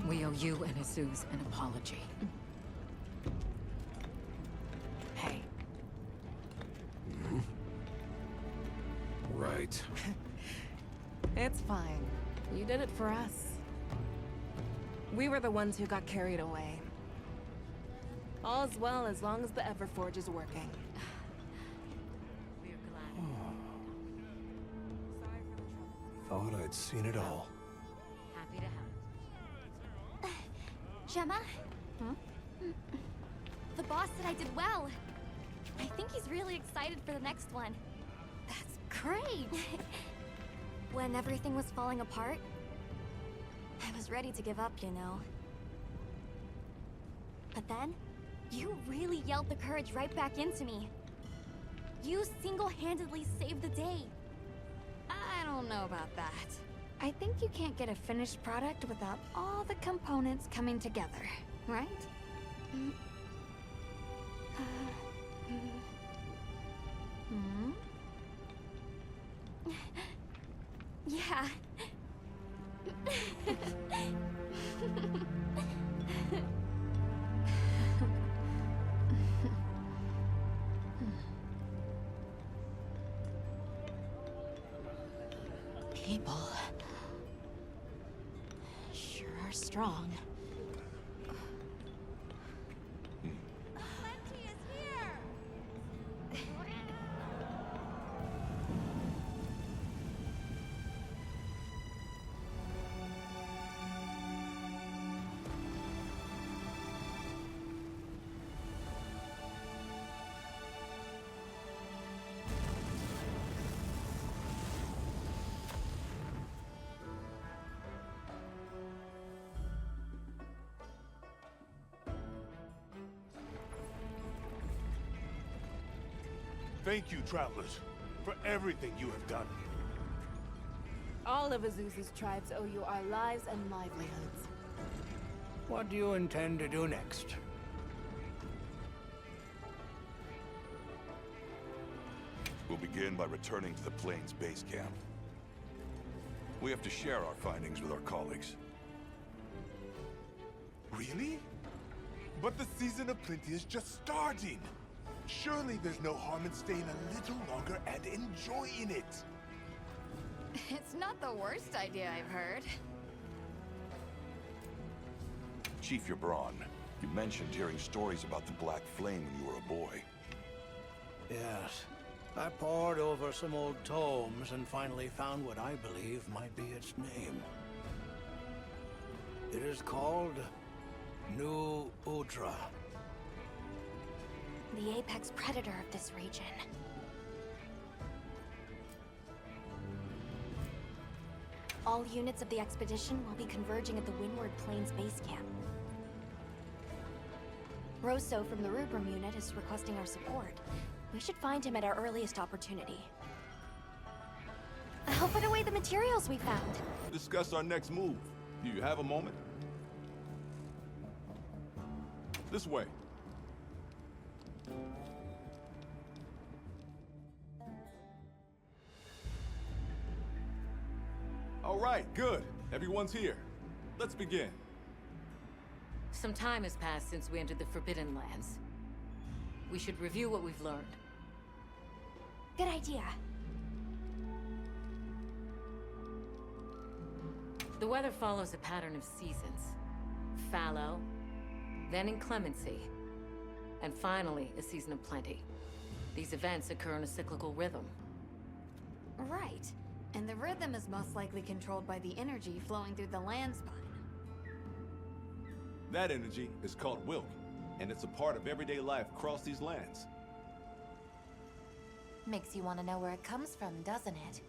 Speaker 5: We owe you and Jesus an apology. Hey.
Speaker 11: Right.
Speaker 19: It's fine. You did it for us. We were the ones who got carried away. All's well as long as the Everforge is working.
Speaker 5: We're glad.
Speaker 11: Thought I'd seen it all.
Speaker 5: Happy to have
Speaker 2: Gemma? The boss said I did well. I think he's really excited for the next one. That's great! When everything was falling apart, I was ready to give up, you know. But then, you really yelled the courage right back into me. You single-handedly saved the day.
Speaker 4: I don't know about that. I think you can't get a finished product without all the components coming together, right?
Speaker 2: Yeah.
Speaker 8: People sure are strong.
Speaker 6: Thank you, travelers, for everything you have done.
Speaker 19: All of Azusa's tribes owe you our lives and livelihoods.
Speaker 11: What do you intend to do next?
Speaker 3: We'll We'll begin by returning to the plane's base camp. We have to share our findings with our colleagues.
Speaker 6: Really? But the season of plenty is just starting. Surely there's no harm in staying a little longer and enjoying it.
Speaker 4: It's not the worst idea I've heard.
Speaker 3: Chief Yabron, you mentioned hearing stories about the Black Flame when you were a boy.
Speaker 11: Yes. I pored over some old tomes and finally found what I believe might be its name. It is called New Udra.
Speaker 2: The apex predator of this region. All units of the expedition will be converging at the Windward Plains base camp. Rosso from the Rubrum unit is requesting our support. We should find him at our earliest opportunity. I'll put away the materials we found.
Speaker 7: Discuss our next move. Do you have a moment? This way. All right, good. Everyone's here. Let's begin.
Speaker 5: Some time has passed since we entered the Forbidden Lands. We should review what we've learned.
Speaker 2: Good idea.
Speaker 5: The weather follows a pattern of seasons. Fallow, then inclemency, and finally a season of plenty. These events occur in a cyclical rhythm.
Speaker 4: Right. And the rhythm is most likely controlled by the energy flowing through the land spine.
Speaker 7: That energy is called Wilk, and it's a part of everyday life across these lands.
Speaker 10: Makes you want to know where it comes from, doesn't it?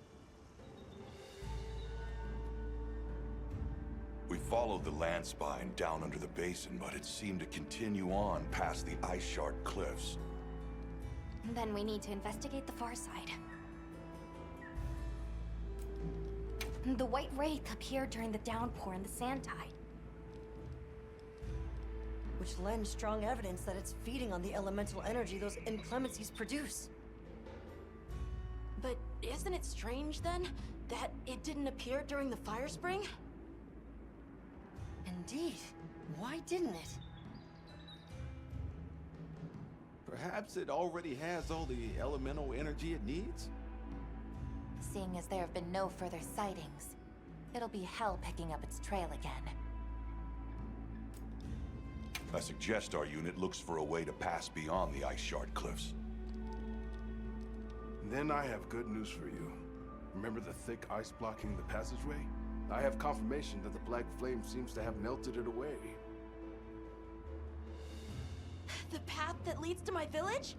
Speaker 3: We followed the land spine down under the basin, but it seemed to continue on past the ice shard cliffs.
Speaker 2: Then we need to investigate the far side. The White Wraith appeared during the downpour and the sand tide.
Speaker 16: Which lends strong evidence that it's feeding on the elemental energy those inclemencies produce.
Speaker 8: But isn't it strange, then, that it didn't appear during the fire spring?
Speaker 16: Indeed. Why didn't it?
Speaker 7: Perhaps it already has all the elemental energy it needs?
Speaker 10: Seeing as there have been no further sightings, it'll be hell picking up its trail again.
Speaker 3: I suggest our unit looks for a way to pass beyond the ice shard cliffs.
Speaker 15: Then I have good news for you. Remember the thick ice blocking the passageway? I have confirmation that the Black Flame seems to have melted it away.
Speaker 8: The path that leads to my village?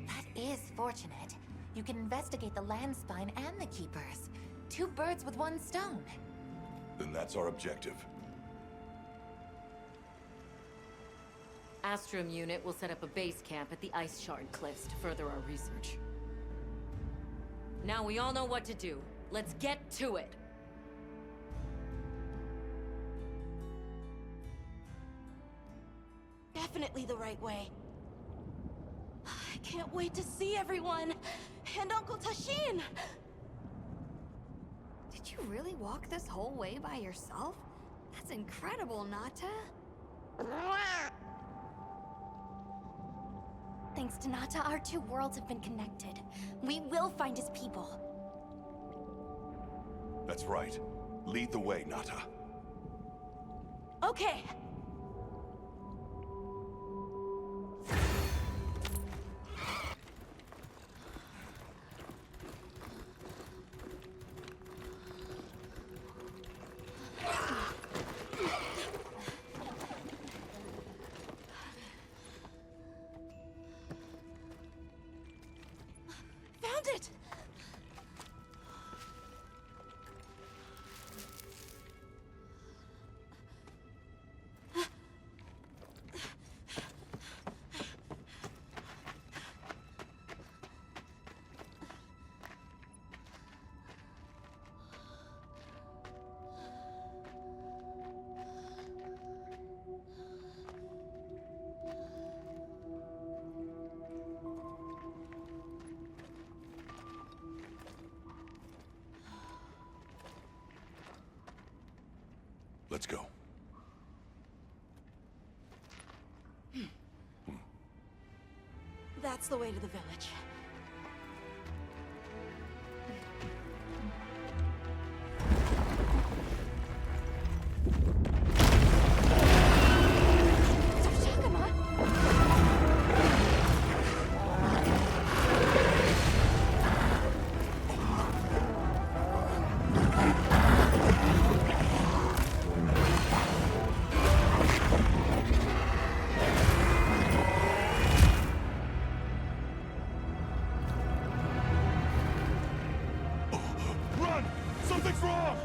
Speaker 10: That is fortunate. You can investigate the land spine and the keepers. 2 birds with 1 stone.
Speaker 3: Then that's our objective.
Speaker 5: Astrum unit will set up a base camp at the Ice Shard Cliffs to further our research. Now we all know what to do. Let's get to it!
Speaker 8: Definitely the right way. I can't wait to see everyone! And Uncle Tashin!
Speaker 4: Did you really walk this whole way by yourself? That's incredible, Nata.
Speaker 2: Thanks to Nata, our 2 worlds have been connected. We will find his people.
Speaker 3: That's right. Lead the way, Nata.
Speaker 8: Okay. Found it!
Speaker 3: Let's go.
Speaker 8: That's the way to the village.
Speaker 3: Run! Something's wrong!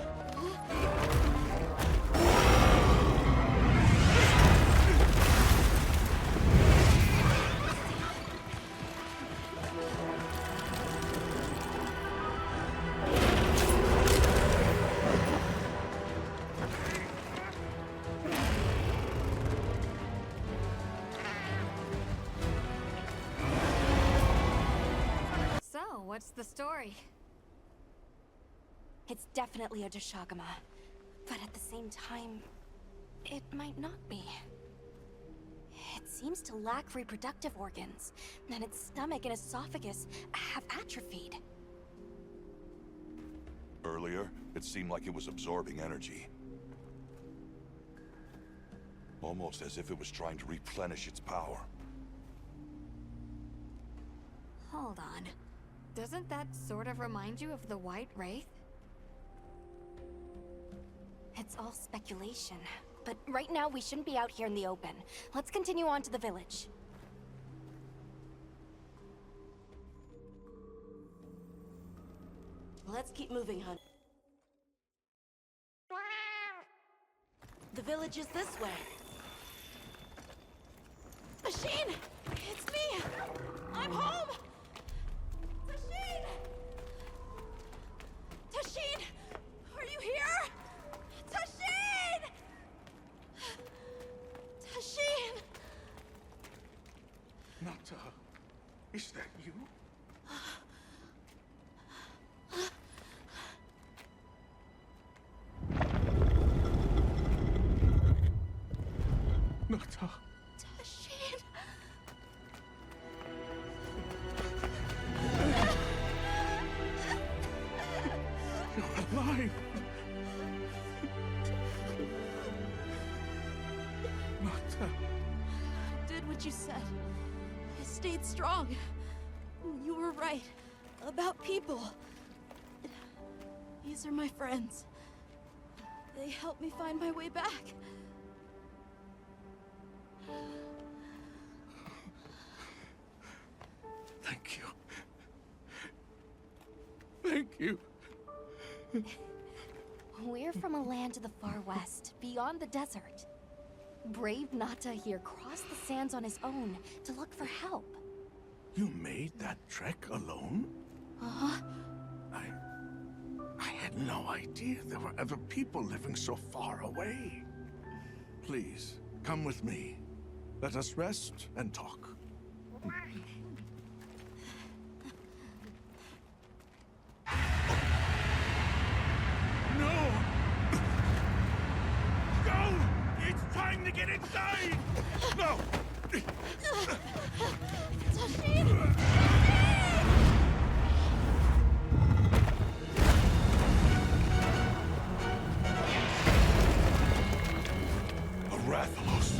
Speaker 4: So, what's the story?
Speaker 2: It's definitely a Deshagama, but at the same time, it might not be. It seems to lack reproductive organs, and its stomach and esophagus have atrophied.
Speaker 3: Earlier, it seemed like it was absorbing energy. Almost as if it was trying to replenish its power.
Speaker 4: Hold on. Doesn't that sort of remind you of the White Wraith?
Speaker 2: It's all speculation, but right now we shouldn't be out here in the open. Let's continue on to the village.
Speaker 8: Let's keep moving, hun. The village is this way. Machine! It's me! I'm home! Tashine! Tashine! Are you here? Tashine! Tashine!
Speaker 11: Nata, is that you? Nata.
Speaker 8: Tashine!
Speaker 11: You're alive! Nata.
Speaker 8: Did what you said. I stayed strong. You were right. About people. These are my friends. They helped me find my way back.
Speaker 11: Thank you. Thank you.
Speaker 2: We're from a land to the far west, beyond the desert. Brave Nata here crossed the sands on his own to look for help.
Speaker 11: You made that trek alone?
Speaker 8: Uh-huh.
Speaker 11: I had no idea there were other people living so far away. Please, come with me. Let us rest and talk. No! Go! It's time to get inside! No!
Speaker 8: Tashine!
Speaker 3: Rathalos.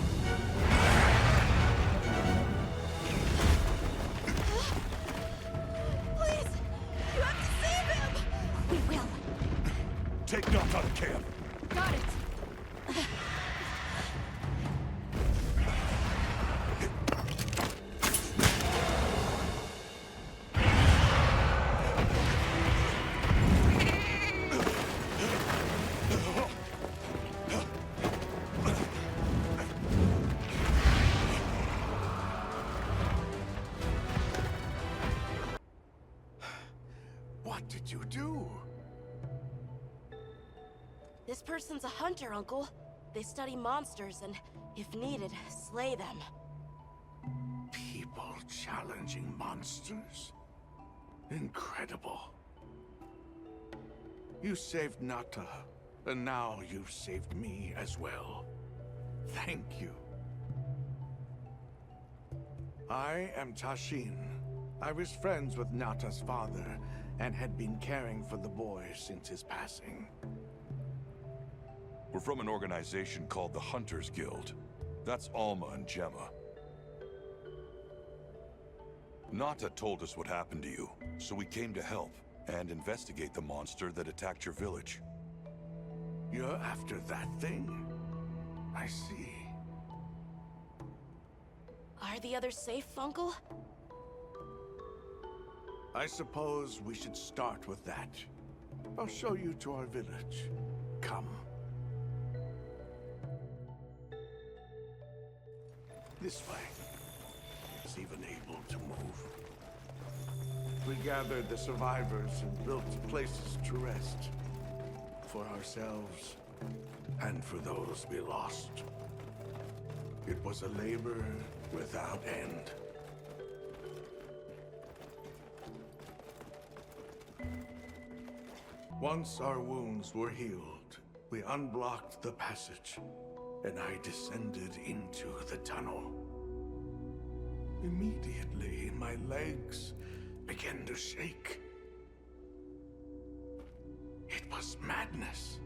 Speaker 8: Please! You have to save him!
Speaker 2: We will.
Speaker 3: Take Nat out of camp.
Speaker 2: Got it.
Speaker 11: What did you do?
Speaker 8: This person's a hunter, Uncle. They study monsters and, if needed, slay them.
Speaker 11: People challenging monsters? Incredible. You saved Nata, And now you've saved me as well. Thank you. I am Tashin. I was friends with Nata's father and had been caring for the boy since his passing.
Speaker 3: We're from an organization called the Hunters Guild. That's Alma and Gemma. Nata told us what happened to you, so we came to help and investigate the monster that attacked your village.
Speaker 11: You're after that thing? I see.
Speaker 8: Are the others safe, Uncle?
Speaker 11: I suppose we should start with that. I'll show you to our village. Come. This way. It's even able to move. We gathered the survivors and built places to rest. For ourselves, and for those we lost. It was a labor without end. Once our wounds were healed, we unblocked the passage, and I descended into the tunnel. Immediately, my legs began to shake. It was madness.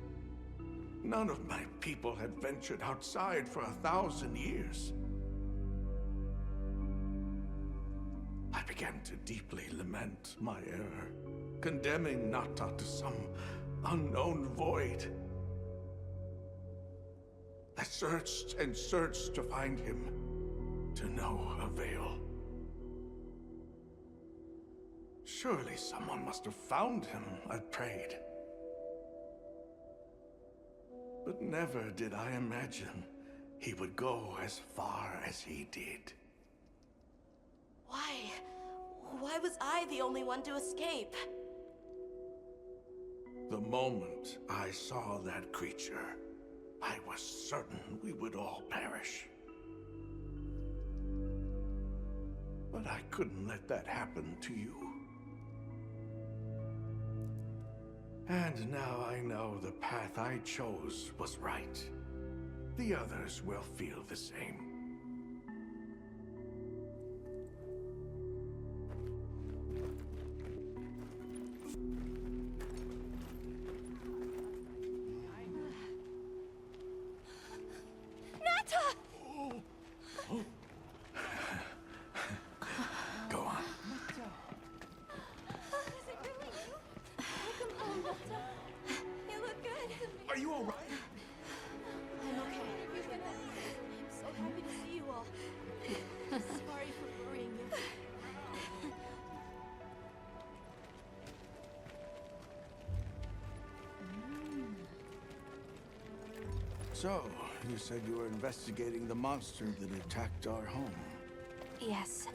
Speaker 11: None of my people had ventured outside for 1,000 years. I began to deeply lament my error, condemning Nata to some unknown void. I searched and searched to find him, to no avail. Surely someone must have found him, I prayed. But never did I imagine he would go as far as he did.
Speaker 8: Why? Why was I the only one to escape?
Speaker 11: The moment I saw that creature, I was certain we would all perish. But I couldn't let that happen to you. And now I know the path I chose was right. The others will feel the same.
Speaker 8: Nata!
Speaker 11: Go on.
Speaker 8: You look good.
Speaker 11: Are you all right?
Speaker 8: I'm okay. I'm so happy to see you all. Sorry for worrying you.
Speaker 11: So, you said you were investigating the monster that attacked our home.
Speaker 2: Yes.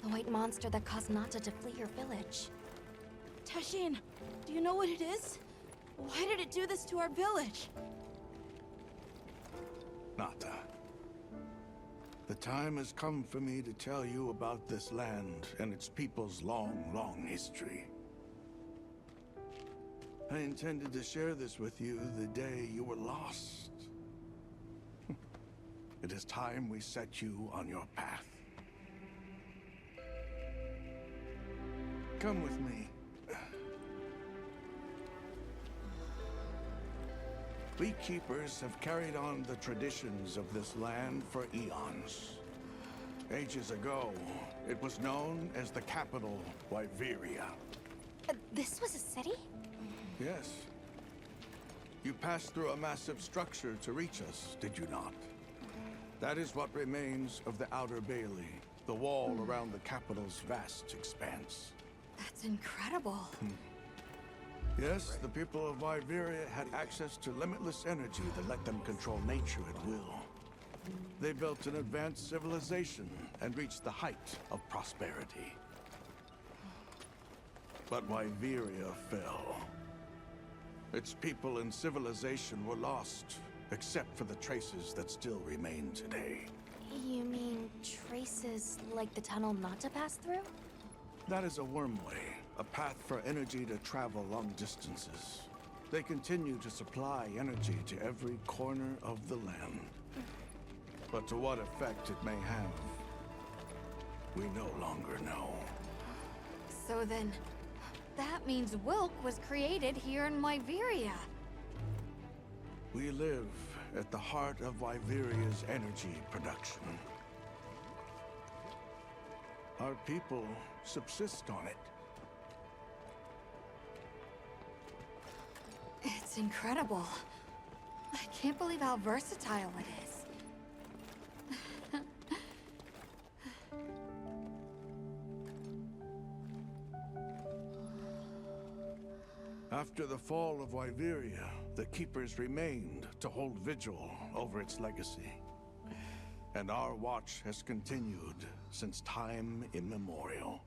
Speaker 2: The white monster that caused Nata to flee your village.
Speaker 8: Tashin, do you know what it is? Why did it do this to our village?
Speaker 11: Nata. The time has come for me to tell you about this land and its people's long, long history. I intended to share this with you the day you were lost. It is time we set you on your path. Come with me. We keepers have carried on the traditions of this land for eons. Ages ago, it was known as the capital, Wyveria.
Speaker 2: This was a city?
Speaker 11: Yes. You passed through a massive structure to reach us, did you not? That is what remains of the Outer Bailey, the wall around the capital's vast expanse.
Speaker 8: That's incredible.
Speaker 11: Yes, the people of Wyveria had access to limitless energy that let them control nature at will. They built an advanced civilization and reached the height of prosperity. But Wyveria fell. Its people and civilization were lost, except for the traces that still remain today.
Speaker 2: You mean traces like the tunnel Nata passed through?
Speaker 11: That is a wormway, a path for energy to travel long distances. They continue to supply energy to every corner of the land. But to what effect it may have, we no longer know.
Speaker 4: So then, that means Wilk was created here in Wyveria.
Speaker 11: We live at the heart of Wyveria's energy production. Our people subsist on it.
Speaker 4: It's incredible. I can't believe how versatile it is.
Speaker 11: After the fall of Wyveria, the Keepers remained to hold vigil over its legacy. And our watch has continued since time immemorial.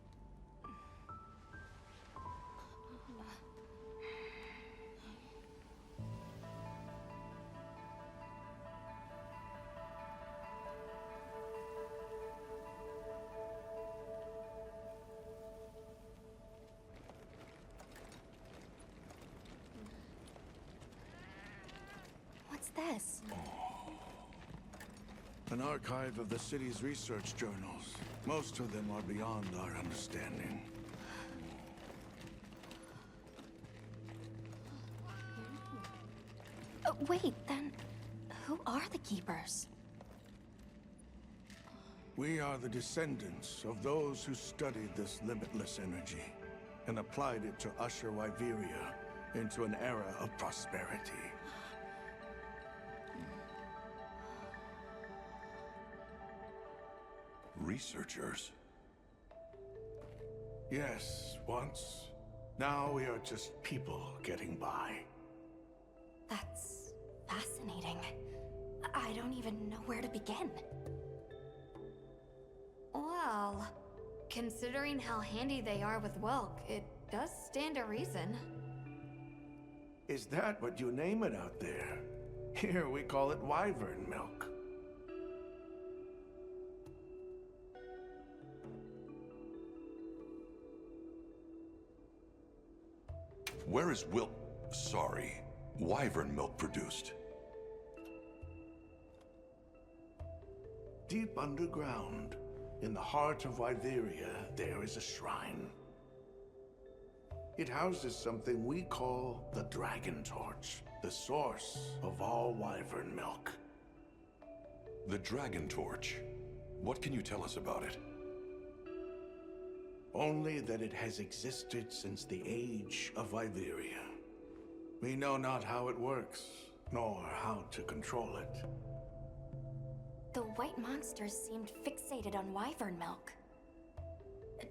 Speaker 2: What's this?
Speaker 11: An archive of the city's research journals. Most of them are beyond our understanding.
Speaker 2: Wait, then who are the Keepers?
Speaker 11: We are the descendants of those who studied this limitless energy and applied it to usher Wyveria into an era of prosperity.
Speaker 3: Researchers?
Speaker 11: Yes, once. Now we are just people getting by.
Speaker 2: That's fascinating. I don't even know where to begin.
Speaker 4: Well, considering how handy they are with Wilk, it does stand to reason.
Speaker 11: Is that what you name it out there? Here we call it wyvern milk.
Speaker 3: Where is wyvern milk produced?
Speaker 11: Deep underground, in the heart of Wyveria, there is a shrine. It houses something we call the Dragon Torch, the source of all wyvern milk.
Speaker 3: The Dragon Torch? What can you tell us about it?
Speaker 11: Only that it has existed since the age of Wyveria. We know not how it works, nor how to control it.
Speaker 2: The white monsters seemed fixated on wyvern milk.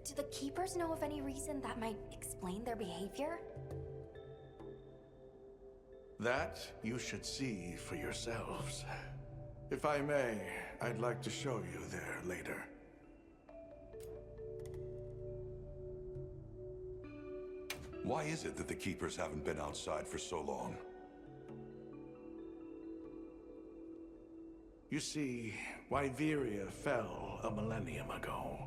Speaker 2: Do the Keepers know of any reason that might explain their behavior?
Speaker 11: That you should see for yourselves. If I may, I'd like to show you there later.
Speaker 3: Why is it that the Keepers haven't been outside for so long?
Speaker 11: You see, Wyveria fell a millennium ago.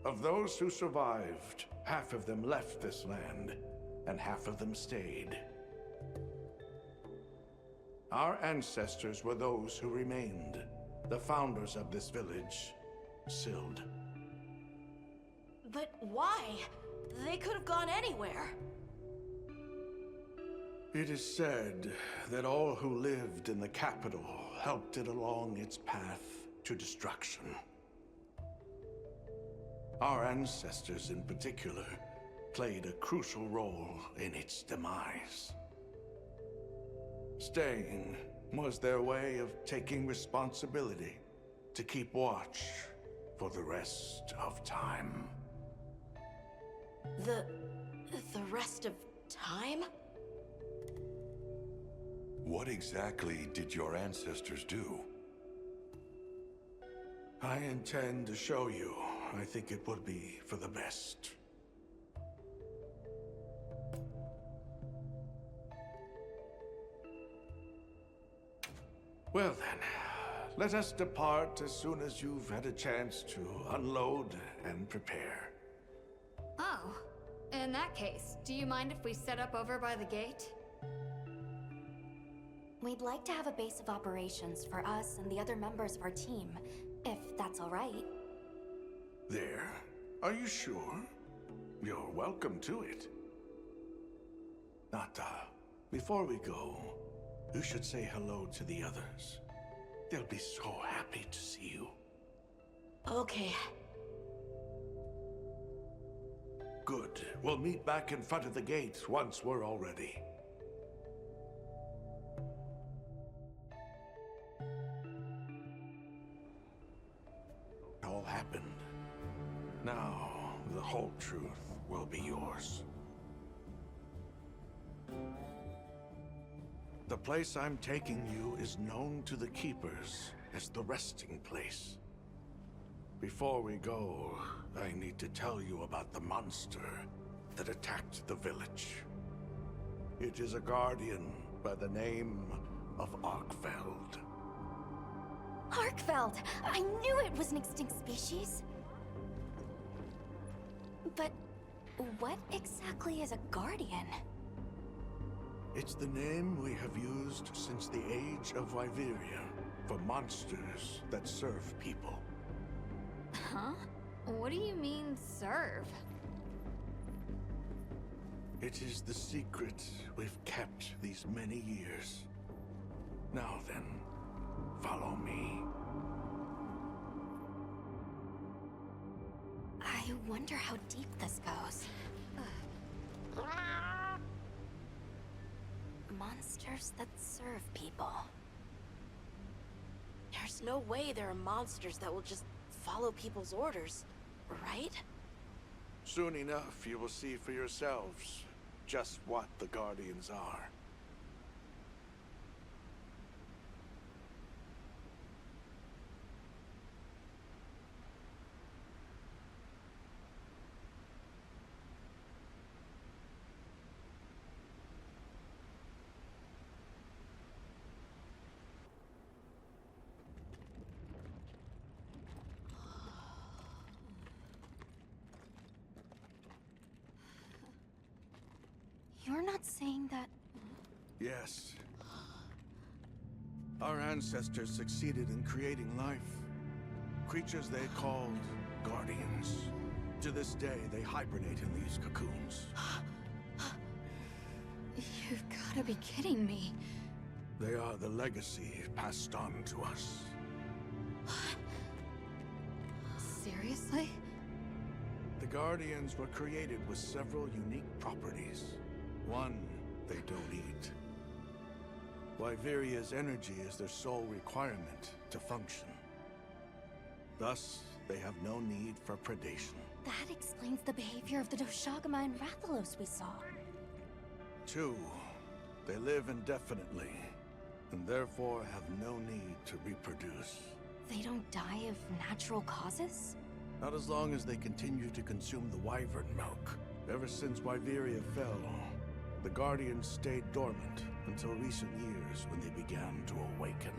Speaker 11: Of those who survived, half of them left this land, and half of them stayed. Our ancestors were those who remained, the founders of this village, Sild.
Speaker 8: But why? They could have gone anywhere.
Speaker 11: It is said that all who lived in the capital helped it along its path to destruction. Our ancestors in particular played a crucial role in its demise. Staying was their way of taking responsibility to keep watch for the rest of time.
Speaker 8: The rest of time?
Speaker 3: What exactly did your ancestors do?
Speaker 11: I intend to show you. I think it would be for the best. Well then, let us depart as soon as you've had a chance to unload and prepare.
Speaker 4: Oh, In that case, do you mind if we set up over by the gate?
Speaker 2: We'd like to have a base of operations for us and the other members of our team, if that's all right.
Speaker 11: There. Are you sure? You're welcome to it. Nata, before we go, you should say hello to the others. They'll be so happy to see you.
Speaker 8: Okay.
Speaker 11: Good. We'll meet back in front of the gate once we're all ready. It all happened. Now, the whole truth will be yours. The place I'm taking you is known to the Keepers as the resting place. Before we go, I need to tell you about the monster that attacked the village. It is a guardian by the name of Arkfeld.
Speaker 2: Arkfeld! I knew it was an extinct species! But what exactly is a guardian?
Speaker 11: It's the name we have used since the age of Wyveria for monsters that serve people.
Speaker 4: Huh? What do you mean, serve?
Speaker 11: It is the secret we've kept these many years. Now then, follow me.
Speaker 2: I wonder how deep this goes. Monsters that serve people.
Speaker 8: There's no way there are monsters that will just follow people's orders, right?
Speaker 11: Soon enough, you will see for yourselves just what the Guardians are.
Speaker 2: You're not saying that...
Speaker 11: Yes. Our ancestors succeeded in creating life. Creatures they called Guardians. To this day, they hibernate in these cocoons.
Speaker 4: You've gotta be kidding me.
Speaker 11: They are the legacy passed on to us.
Speaker 4: Seriously?
Speaker 11: The Guardians were created with several unique properties. One, they don't eat. Wyveria's energy is their sole requirement to function. Thus, they have no need for predation.
Speaker 2: That explains the behavior of the Doshagama and Rathalos we saw.
Speaker 11: Two, they live indefinitely, and therefore have no need to reproduce.
Speaker 2: They don't die of natural causes?
Speaker 11: Not as long as they continue to consume the wyvern milk. Ever since Wyveria fell, the Guardians stayed dormant until recent years when they began to awaken.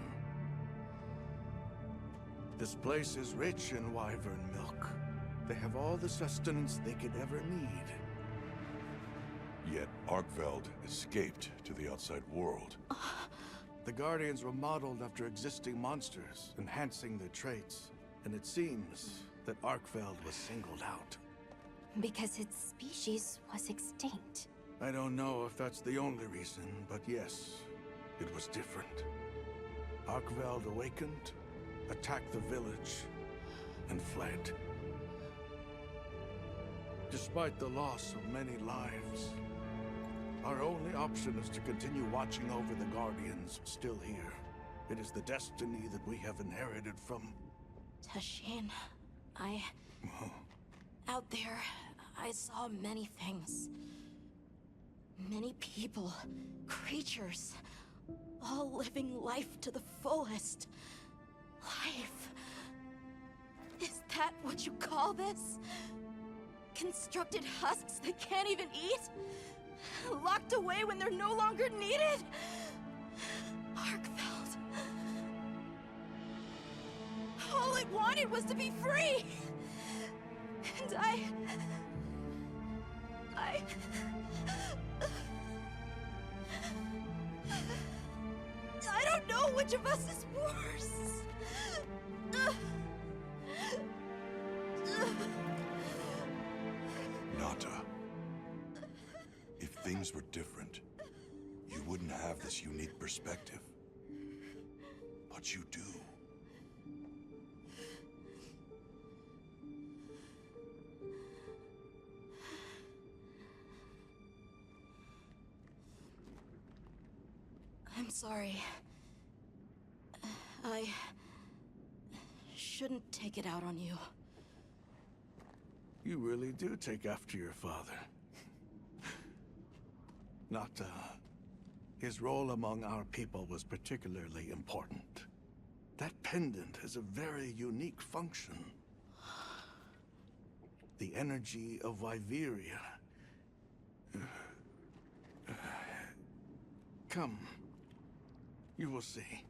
Speaker 11: This place is rich in wyvern milk. They have all the sustenance they could ever need.
Speaker 3: Yet Arkfeld escaped to the outside world.
Speaker 11: The Guardians were modeled after existing monsters, enhancing their traits. And it seems that Arkfeld was singled out.
Speaker 2: Because its species was extinct.
Speaker 11: I don't know if that's the only reason, but yes, it was different. Arkfeld awakened, attacked the village, and fled. Despite the loss of many lives, our only option is to continue watching over the Guardians still here. It is the destiny that we have inherited from...
Speaker 8: Tashin, out there, I saw many things. Many people, creatures, all living life to the fullest. Life. Is that what you call this? Constructed husks they can't even eat? Locked away when they're no longer needed? Arkfeld. All it wanted was to be free! And I I don't know which of us is worse.
Speaker 3: Nata. If things were different, you wouldn't have this unique perspective. But you do.
Speaker 8: I'm sorry. I shouldn't take it out on you.
Speaker 11: You really do take after your father. Nata, his role among our people was particularly important. That pendant has a very unique function. The energy of Viveria. Come. You will see.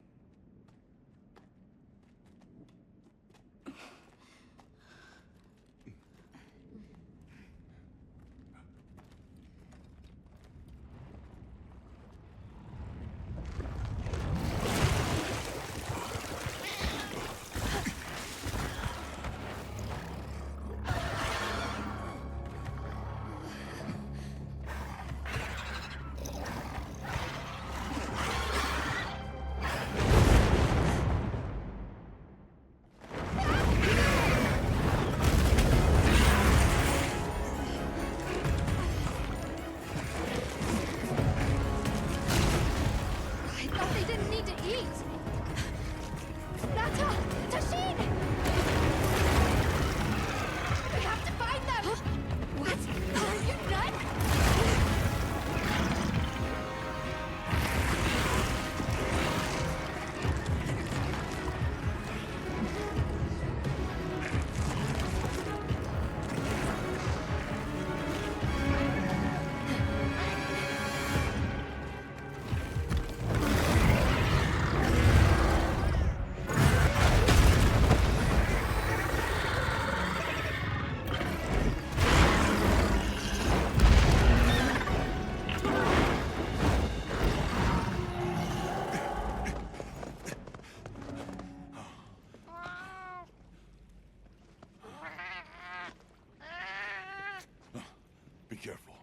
Speaker 3: Be careful.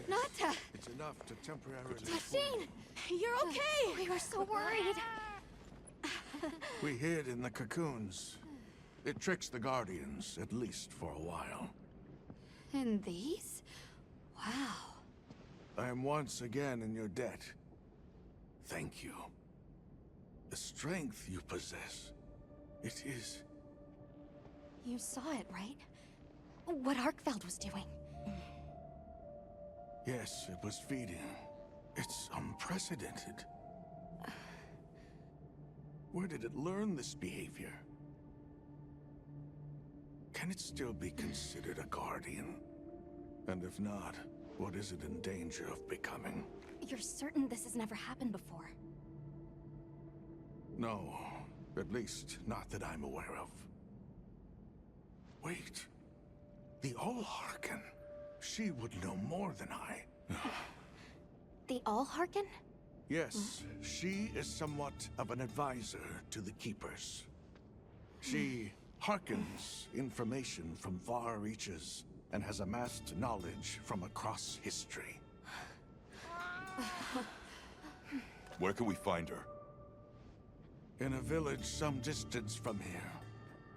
Speaker 4: Nata!
Speaker 11: It's enough to temporarily...
Speaker 8: Tashine! You're okay!
Speaker 2: We were so worried.
Speaker 11: We hid in the cocoons. It tricks the Guardians, at least for a while.
Speaker 4: And these? Wow.
Speaker 11: I am once again in your debt. Thank you. The strength you possess, it is...
Speaker 2: You saw it, right? What Arkfeld was doing.
Speaker 11: Yes, it was feeding. It's unprecedented. Where did it learn this behavior? Can it still be considered a Guardian? And if not, what is it in danger of becoming?
Speaker 2: You're certain this has never happened before?
Speaker 11: No, at least not that I'm aware of. Wait, the All-Harken. She would know more than I.
Speaker 2: The All-Harken?
Speaker 11: Yes, she is somewhat of an advisor to the Keepers. She hearkens information from far reaches and has amassed knowledge from across history.
Speaker 3: Where can we find her?
Speaker 11: In a village some distance from here.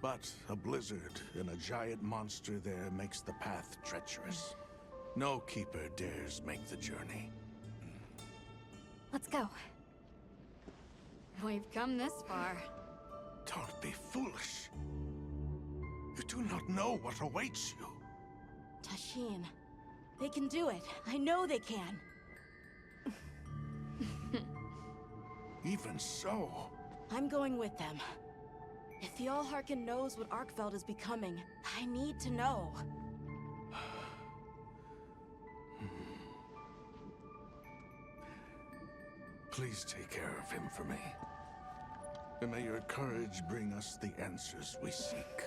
Speaker 11: But a blizzard and a giant monster there makes the path treacherous. No Keeper dares make the journey.
Speaker 2: Let's go.
Speaker 4: We've come this far.
Speaker 11: Don't be foolish. You do not know what awaits you.
Speaker 8: Tashine, they can do it. I know they can.
Speaker 11: Even so...
Speaker 8: I'm going with them. If the All-Harken knows what Arkfeld is becoming, I need to know.
Speaker 15: Please take care of him for me. And may your courage bring us the answers we seek.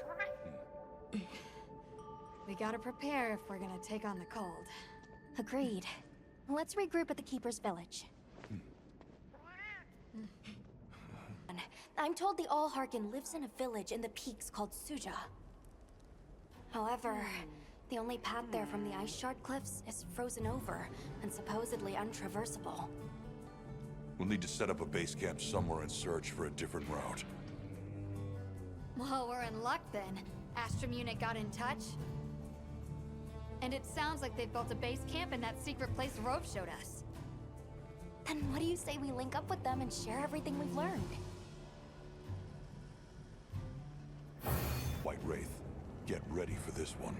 Speaker 4: We gotta prepare if we're gonna take on the cold.
Speaker 2: Agreed. Let's regroup at the Keeper's Village. I'm told the Allharkin lives in a village in the peaks called Suja. However, the only path there from the Ice Shard Cliffs is frozen over and supposedly untraversable.
Speaker 3: We'll need to set up a base camp somewhere and search for a different route.
Speaker 4: Well, we're in luck then. Astrum unit got in touch. And it sounds like they've built a base camp in that secret place Rove showed us.
Speaker 2: Then what do you say we link up with them and share everything we've learned?
Speaker 3: White Wraith, get ready for this one.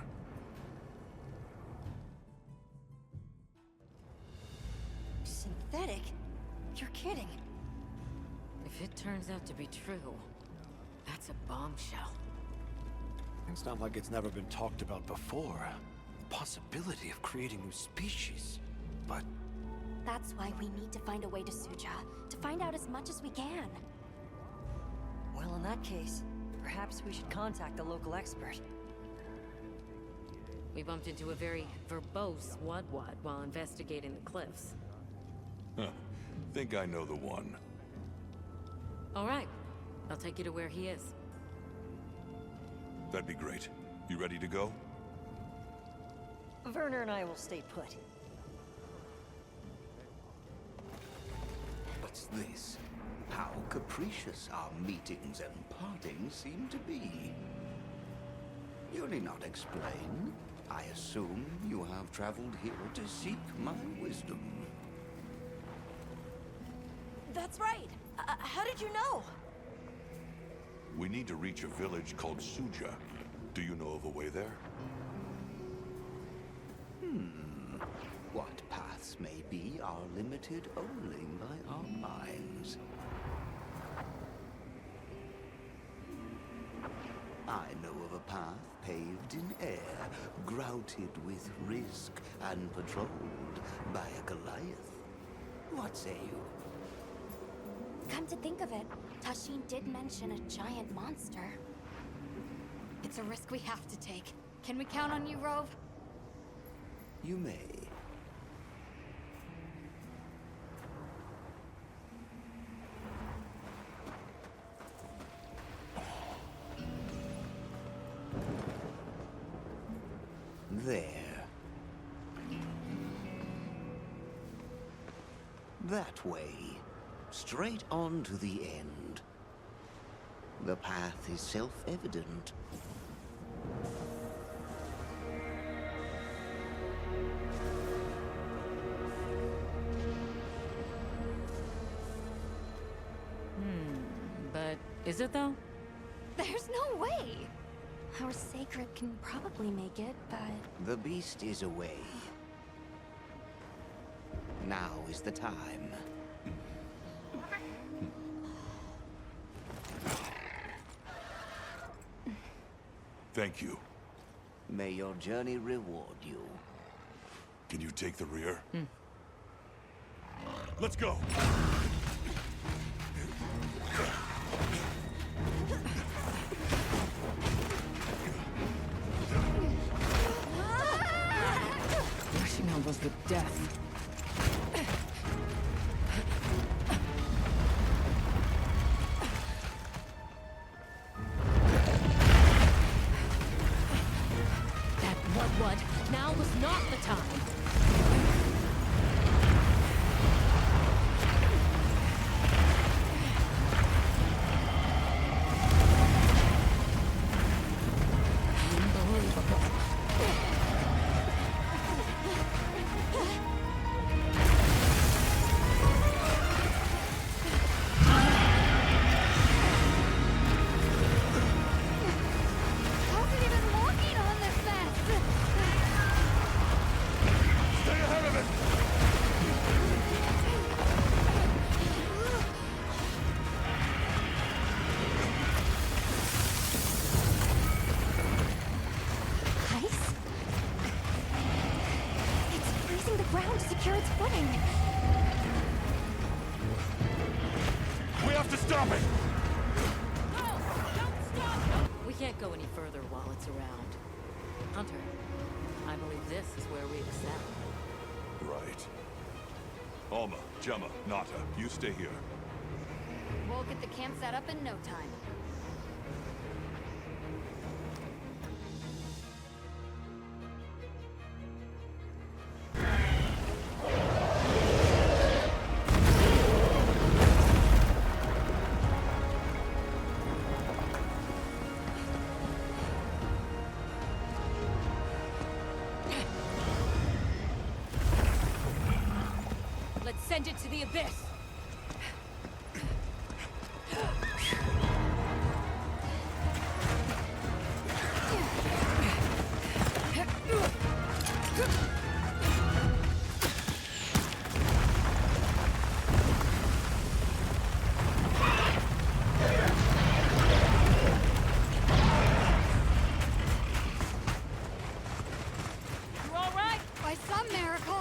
Speaker 16: Synthetic? You're kidding.
Speaker 5: If it turns out to be true, that's a bombshell.
Speaker 20: It's not like it's never been talked about before. The possibility of creating new species. But
Speaker 2: That's why we need to find a way to Suja, to find out as much as we can.
Speaker 16: Well, in that case, perhaps we should contact the local expert.
Speaker 5: We bumped into a very verbose Wadwad while investigating the cliffs.
Speaker 3: Huh. Think I know the one.
Speaker 5: All right. I'll take you to where he is.
Speaker 3: That'd be great. You ready to go?
Speaker 16: Werner and I will stay put.
Speaker 11: What's this? How capricious our meetings and partings seem to be. You need not explain. I assume you have traveled here to seek my wisdom.
Speaker 8: That's right. How did you know?
Speaker 3: We need to reach a village called Suja. Do you know of a way there?
Speaker 11: What paths may be are limited only by our minds. I know of a path paved in air, grouted with risk, and patrolled by a Goliath. What say you?
Speaker 2: Come to think of it, Tashin did mention a giant monster.
Speaker 4: It's a risk we have to take. Can we count on you, Rove?
Speaker 11: You may. There. That way. Straight on to the end. The path is self-evident.
Speaker 5: But is it though?
Speaker 2: There's no way! Our sacred can probably make it, but...
Speaker 11: The beast is away. Now is the time.
Speaker 3: Thank you.
Speaker 11: May your journey reward you.
Speaker 3: Can you take the rear? Let's go!
Speaker 5: Rushing almost with death. What? Now was not the time. Unbelievable.
Speaker 3: Stop it!
Speaker 5: We can't go any further while it's around. Hunter, I believe this is where we excel.
Speaker 3: Right. Alma, Gemma, Nata, you stay here.
Speaker 4: We'll get the camp set up in no time.
Speaker 5: Let's send it to the abyss!
Speaker 4: You all right? By some miracle.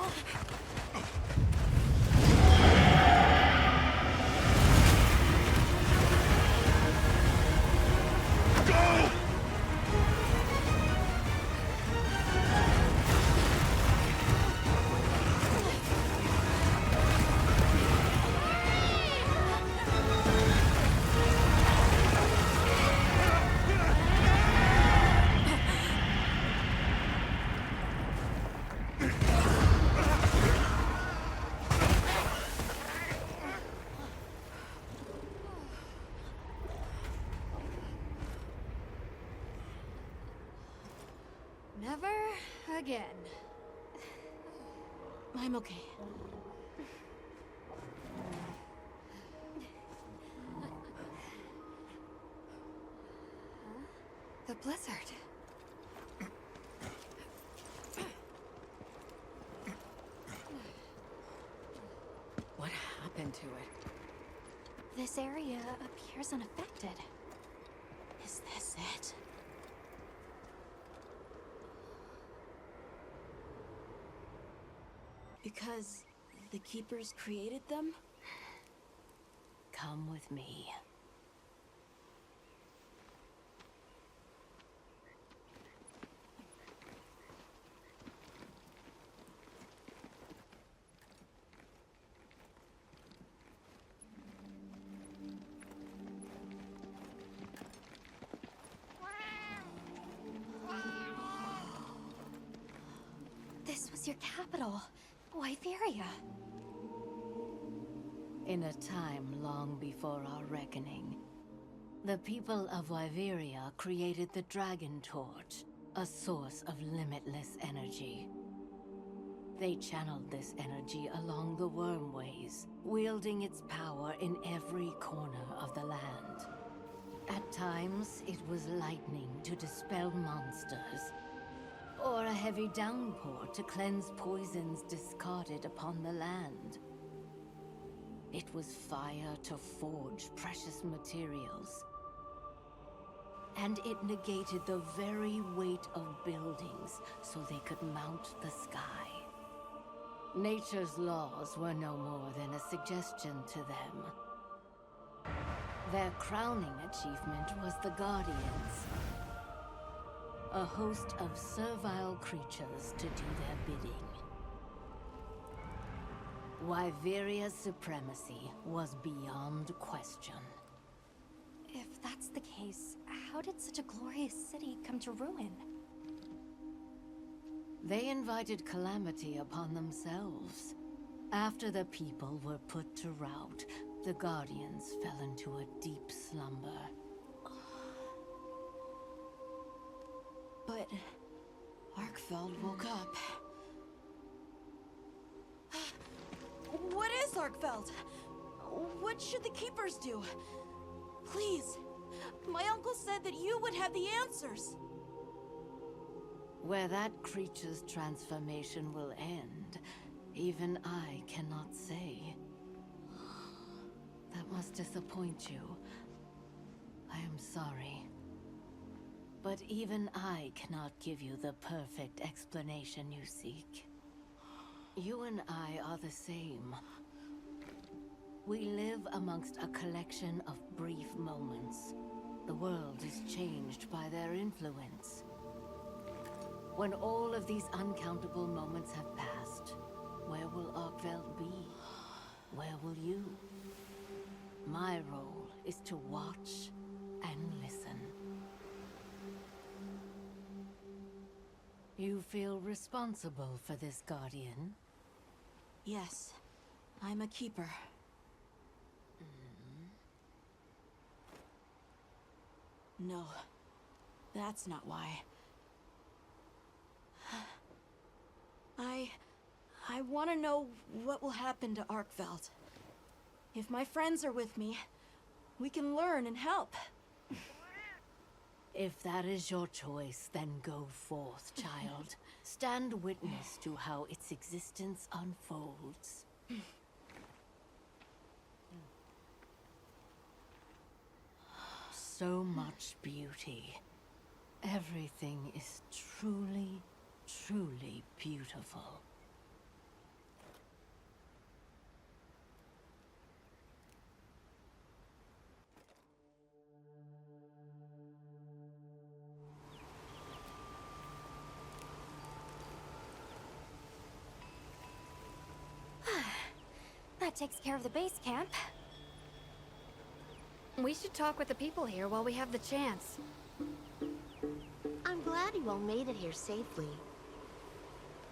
Speaker 4: Never again.
Speaker 19: I'm okay.
Speaker 4: The blizzard.
Speaker 5: What happened to it?
Speaker 2: This area appears unaffected. Is this it?
Speaker 8: Because the Keepers created them?
Speaker 14: Come with me.
Speaker 2: This was your capital, Wyveria.
Speaker 14: In a time long before our reckoning, the people of Wyveria created the Dragon Torch, a source of limitless energy. They channeled this energy along the wormways, wielding its power in every corner of the land. At times, it was lightning to dispel monsters, or a heavy downpour to cleanse poisons discarded upon the land. It was fire to forge precious materials. And it negated the very weight of buildings so they could mount the sky. Nature's laws were no more than a suggestion to them. Their crowning achievement was the Guardians, a host of servile creatures to do their bidding. Wyveria's supremacy was beyond question.
Speaker 2: If that's the case, how did such a glorious city come to ruin?
Speaker 14: They invited calamity upon themselves. After the people were put to rout, the Guardians fell into a deep slumber.
Speaker 8: But Arkfeld woke up. What is Arkfeld? What should the Keepers do? Please, my uncle said that you would have the answers.
Speaker 14: Where that creature's transformation will end, even I cannot say. That must disappoint you. I am sorry. But even I cannot give you the perfect explanation you seek. You and I are the same. We live amongst a collection of brief moments. The world is changed by their influence. When all of these uncountable moments have passed, where will Arkveld be? Where will you? My role is to watch and listen. You feel responsible for this Guardian?
Speaker 8: Yes, I'm a keeper. No, that's not why. I want to know what will happen to Arkveld. If my friends are with me, we can learn and help.
Speaker 14: If that is your choice, then go forth, child. Stand witness to how its existence unfolds. So much beauty. Everything is truly, truly beautiful.
Speaker 2: That takes care of the base camp.
Speaker 4: We should talk with the people here while we have the chance.
Speaker 13: I'm glad you all made it here safely.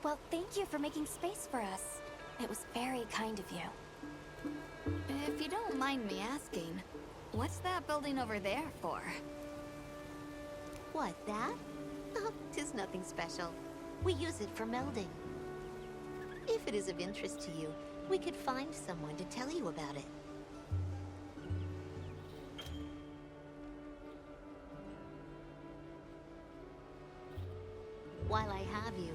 Speaker 2: Well, thank you for making space for us. It was very kind of you.
Speaker 4: If you don't mind me asking, what's that building over there for?
Speaker 13: What, that? Oh, 'tis nothing special. We use it for melding. If it is of interest to you, we could find someone to tell you about it. While I have you,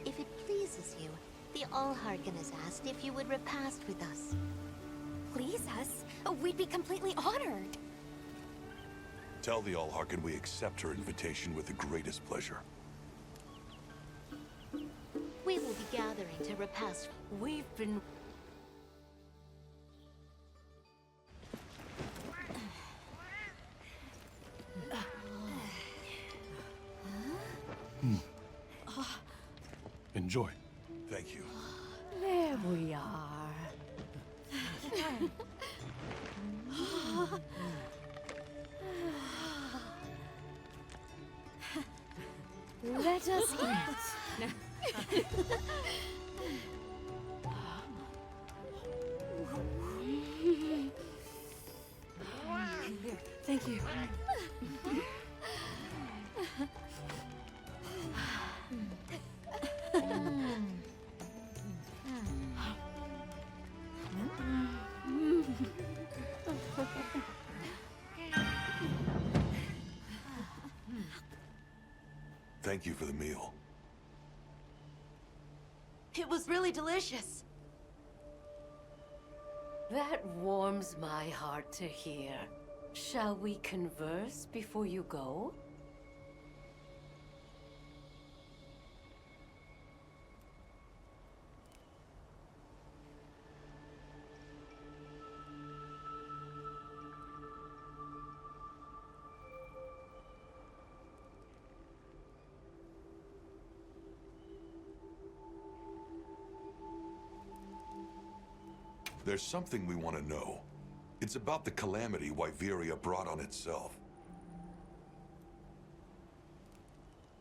Speaker 13: if it pleases you, the Allharkin has asked if you would repast with us.
Speaker 2: Please us? We'd be completely honored.
Speaker 3: Tell the Allharkin we accept her invitation with the greatest pleasure.
Speaker 13: We will be gathering to repast.
Speaker 14: We've been...
Speaker 15: Enjoy.
Speaker 3: Thank you.
Speaker 14: There we are. Let us eat.
Speaker 8: Thank you.
Speaker 3: Thank you for the meal.
Speaker 8: It was really delicious.
Speaker 14: That warms my heart to hear. Shall we converse before you go?
Speaker 3: There's something we want to know. It's about the calamity Wyveria brought on itself.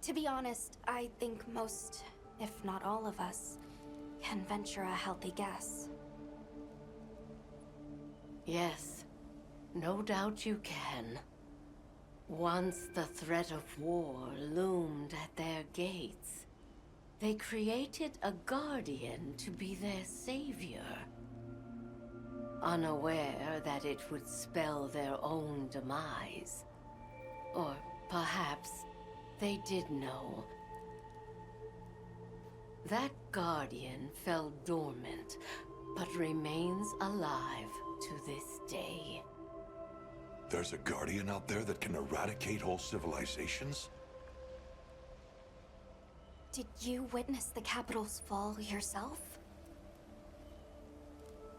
Speaker 2: To be honest, I think most, if not all of us, can venture a healthy guess.
Speaker 14: Yes, no doubt you can. Once the threat of war loomed at their gates, they created a guardian to be their savior. Unaware that it would spell their own demise. Or perhaps they did know. That guardian fell dormant, but remains alive to this day.
Speaker 3: There's a guardian out there that can eradicate whole civilizations?
Speaker 2: Did you witness the capital's fall yourself?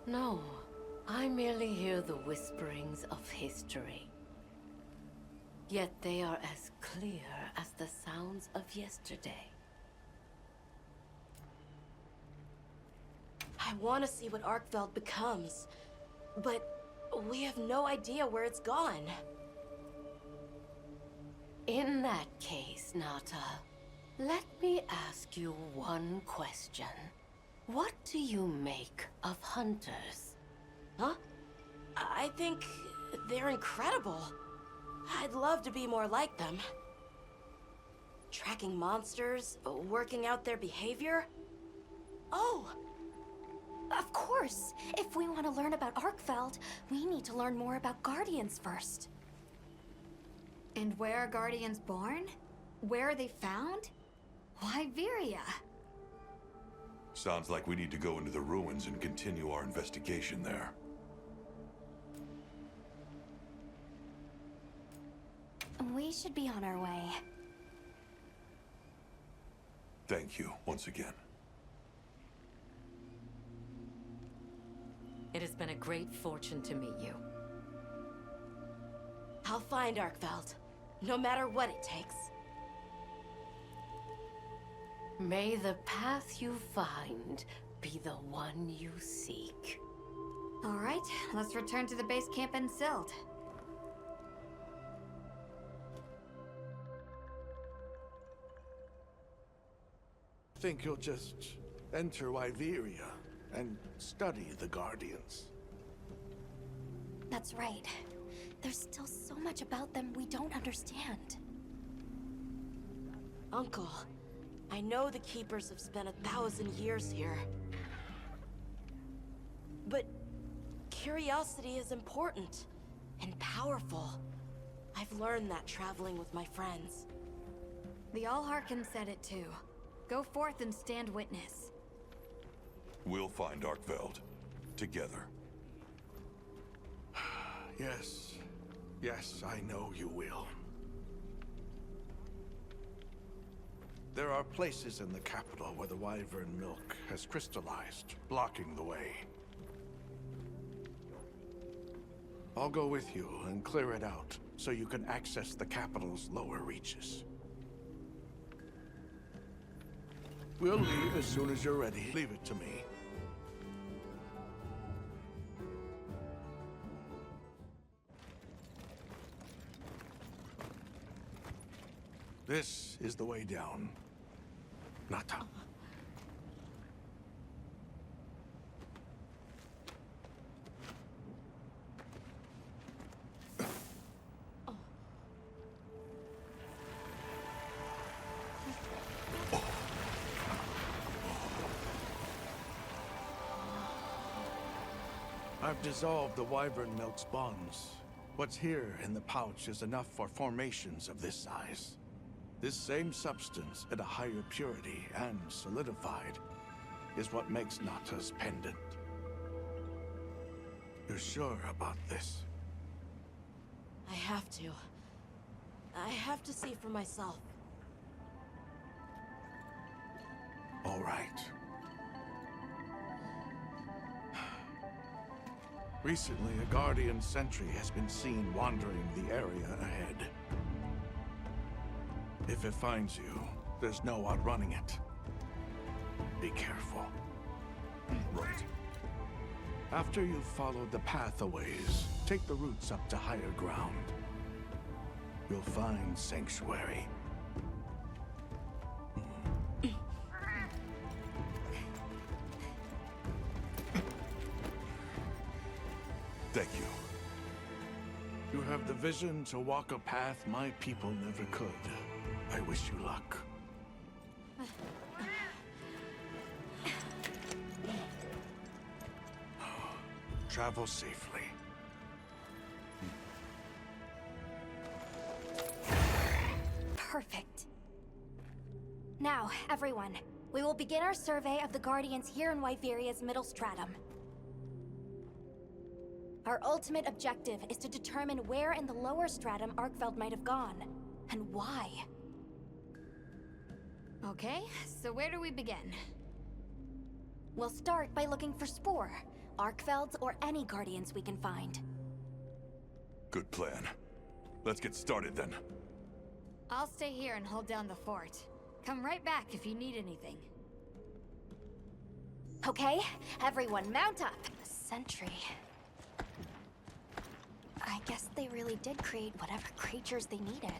Speaker 14: No, I merely hear the whisperings of history. Yet they are as clear as the sounds of yesterday.
Speaker 8: I want to see what Arkveld becomes, but we have no idea where it's gone.
Speaker 14: In that case, Nata, let me ask you one question. What do you make of hunters?
Speaker 8: Huh? I think they're incredible. I'd love to be more like them. Tracking monsters, working out their behavior.
Speaker 2: Oh! Of course! If we want to learn about Arkveld, we need to learn more about Guardians first.
Speaker 4: And where are Guardians born? Where are they found? Why Viria?
Speaker 3: Sounds like we need to go into the ruins and continue our investigation there.
Speaker 2: We should be on our way.
Speaker 3: Thank you once again.
Speaker 5: It has been a great fortune to meet you.
Speaker 8: I'll find Arkveld, no matter what it takes.
Speaker 14: May the path you find be the one you seek.
Speaker 4: All right, let's return to the base camp in Silt.
Speaker 21: Think you'll just enter Wyveria and study the Guardians?
Speaker 2: That's right. There's still so much about them we don't understand.
Speaker 8: Uncle, I know the Keepers have spent 1,000 years here. But curiosity is important and powerful. I've learned that traveling with my friends.
Speaker 4: The Allharkin said it too. Go forth and stand witness.
Speaker 3: We'll find Arkveld. Together.
Speaker 21: Yes. Yes, I know you will. There are places in the capital where the Wyvern milk has crystallized, blocking the way. I'll go with you and clear it out, so you can access the capital's lower reaches. We'll leave as soon as you're ready. Leave it to me. This is the way down. Nata. I've dissolved the Wyvern milk's bonds. What's here in the pouch is enough for formations of this size. This same substance at a higher purity and solidified is what makes Nata's pendant. You're sure about this?
Speaker 8: I have to. I have to see for myself.
Speaker 21: All right. Recently, a Guardian sentry has been seen wandering the area ahead. If it finds you, there's no outrunning it. Be careful.
Speaker 3: Right.
Speaker 21: After you've followed the path a ways, take the routes up to higher ground. You'll find sanctuary.
Speaker 3: Thank you.
Speaker 21: You have the vision to walk a path my people never could. I wish you luck. Travel safely.
Speaker 2: Perfect. Now, everyone, we will begin our survey of the Guardians here in Wyveria's middle stratum. Our ultimate objective is to determine where in the lower stratum Arkveld might have gone, and why.
Speaker 4: Okay, so where do we begin?
Speaker 2: We'll start by looking for Spore. Arkfelds or any Guardians we can find.
Speaker 3: Good plan. Let's get started then.
Speaker 4: I'll stay here and hold down the fort. Come right back if you need anything.
Speaker 2: Okay, everyone mount up. A sentry. I guess they really did create whatever creatures they needed.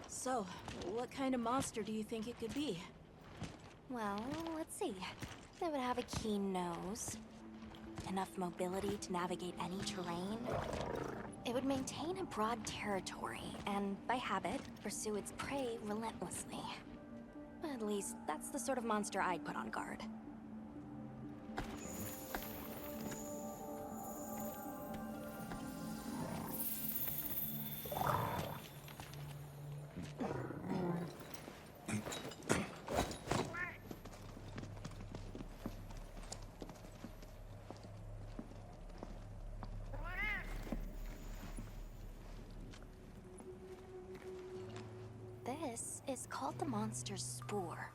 Speaker 8: So, what kind of monster do you think it could be?
Speaker 2: Well, let's see. They would have a keen nose, enough mobility to navigate any terrain. It would maintain a broad territory, and by habit, pursue its prey relentlessly. At least, that's the sort of monster I'd put on guard. This is called the monster's spore.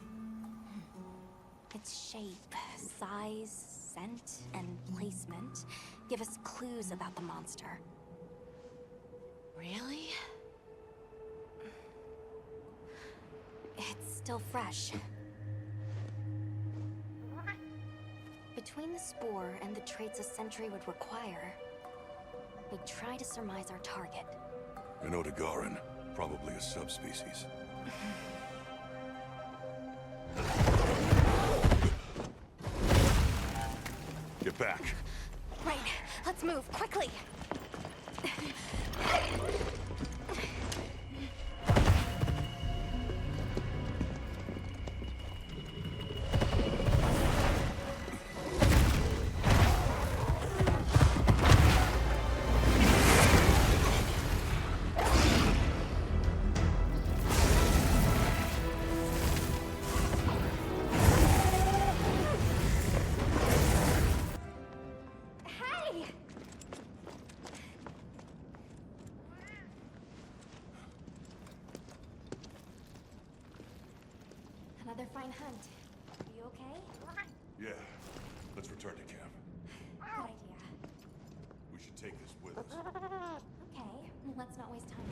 Speaker 2: Its shape, size, scent, and placement give us clues about the monster.
Speaker 13: Really?
Speaker 2: It's still fresh. Between the spore and the traits a sentry would require, we'd try to surmise our target.
Speaker 3: An Odegaran, probably a subspecies. Get back.
Speaker 2: Right, let's move, quickly! Another fine hunt. You okay?
Speaker 3: Yeah. Let's return to camp.
Speaker 2: Good idea.
Speaker 3: We should take this with us.
Speaker 2: Okay, let's not waste time.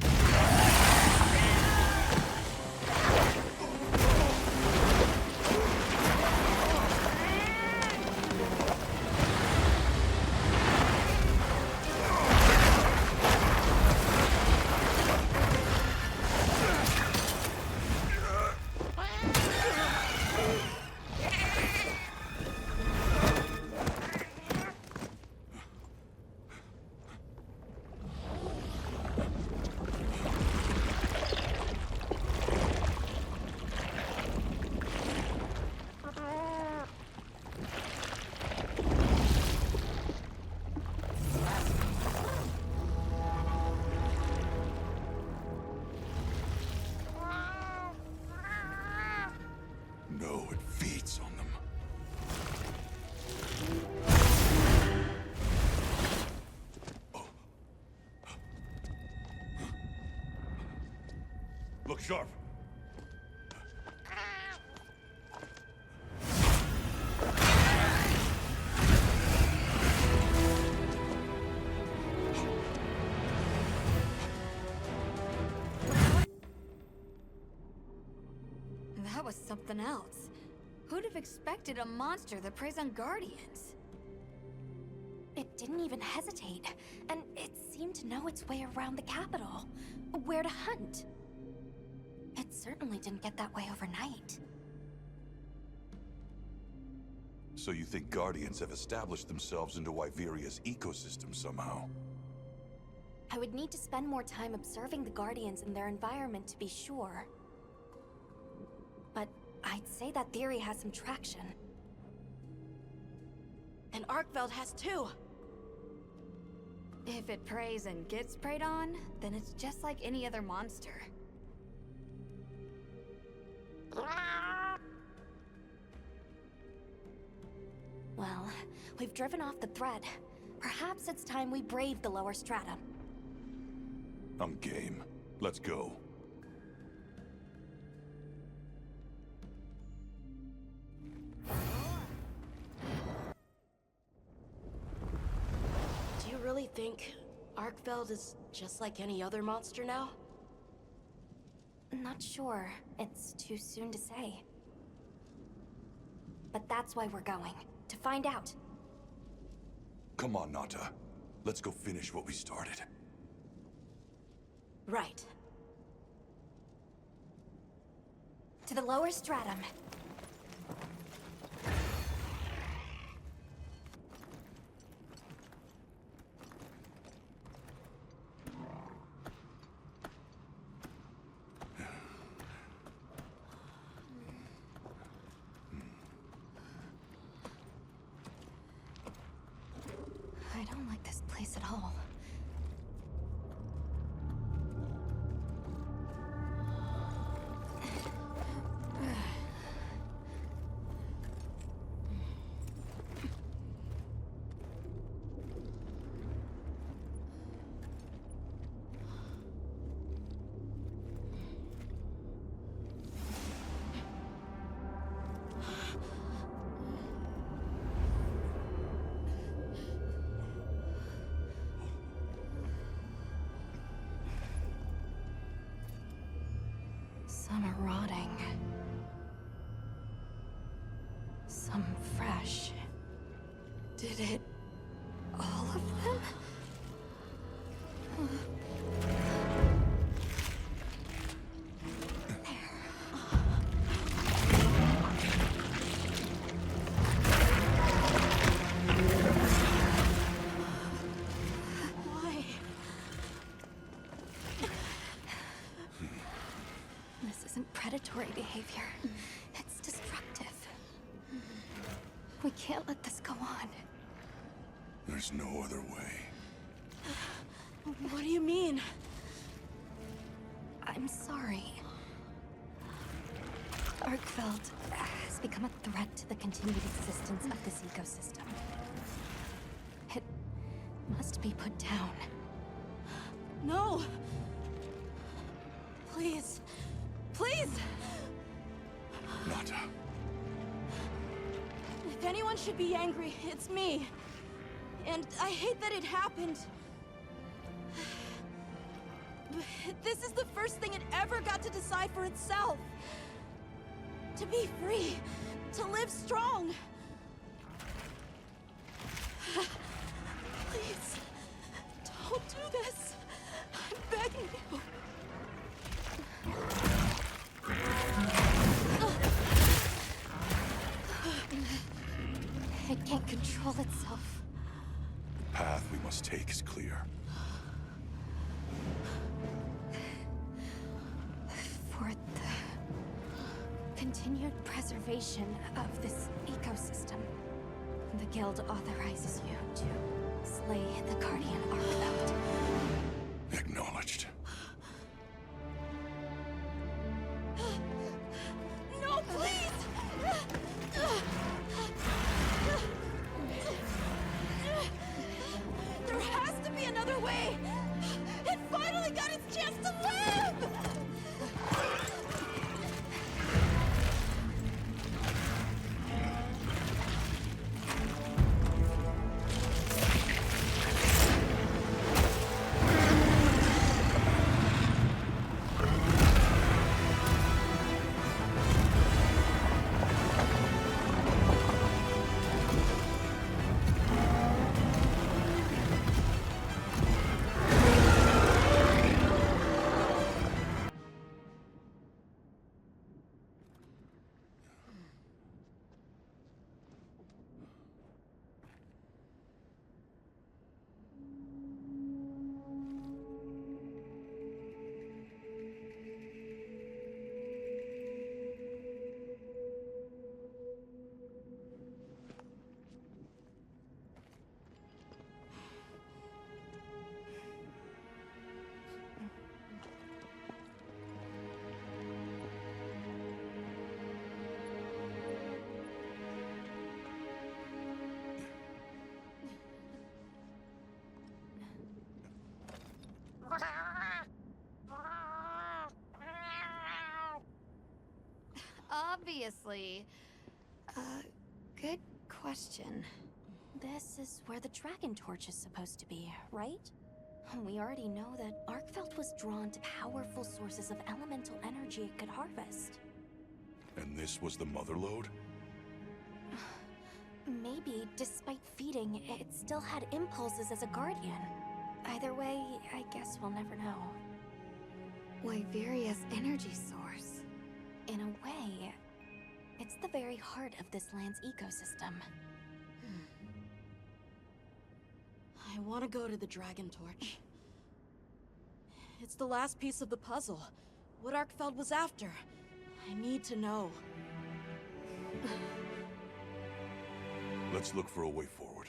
Speaker 3: No, it feeds on them. Look sharp.
Speaker 4: That was something else. Who'd have expected a monster that preys on Guardians?
Speaker 2: It didn't even hesitate, and it seemed to know its way around the capital, where to hunt. It certainly didn't get that way overnight.
Speaker 3: So you think Guardians have established themselves into Wyveria's ecosystem somehow?
Speaker 2: I would need to spend more time observing the Guardians and their environment to be sure. But I'd say that theory has some traction.
Speaker 8: And Arkveld has too!
Speaker 4: If it preys and gets preyed on, then it's just like any other monster.
Speaker 2: Well, we've driven off the threat. Perhaps it's time we brave the lower strata.
Speaker 3: I'm game. Let's go.
Speaker 8: really think Arkfeld is just like any other monster now?
Speaker 2: Not sure. It's too soon to say. But that's why we're going. To find out.
Speaker 3: Come on, Nata. Let's go finish what we started.
Speaker 8: Right.
Speaker 2: To the lower stratum. I don't like this place at all. Some are rotting. Some fresh.
Speaker 8: Did it... all of them? Why?
Speaker 2: This isn't predatory behavior. It's destructive. We can't let this go on.
Speaker 3: There's no other way.
Speaker 8: What do you mean?
Speaker 2: I'm sorry. Arkfeld has become a threat to the continued existence of this ecosystem. It must be put down.
Speaker 8: No! Please. Please!
Speaker 3: Nata.
Speaker 8: If anyone should be angry, it's me. And I hate that it happened. This is the first thing it ever got to decide for itself. To be free. To live strong. Please. Don't do this. I'm begging you.
Speaker 2: It can't control itself.
Speaker 3: The path we must take is clear.
Speaker 2: For the continued preservation of this ecosystem, the Guild authorizes you to slay the Guardian Arkfeld.
Speaker 3: Acknowledged.
Speaker 8: No, please! There has to be another way! It finally got its chance to live!
Speaker 4: Obviously. Good question.
Speaker 2: This is where the Dragon Torch is supposed to be, right? We already know that Arkfeld was drawn to powerful sources of elemental energy it could harvest.
Speaker 3: And this was the mother lode?
Speaker 2: Maybe, despite feeding, it still had impulses as a guardian. Either way, I guess we'll never know.
Speaker 4: Wyveria's energy source.
Speaker 2: In a way, it's the very heart of this land's ecosystem.
Speaker 8: I want to go to the Dragon Torch. It's the last piece of the puzzle. What Arkfeld was after. I need to know.
Speaker 3: Let's look for a way forward.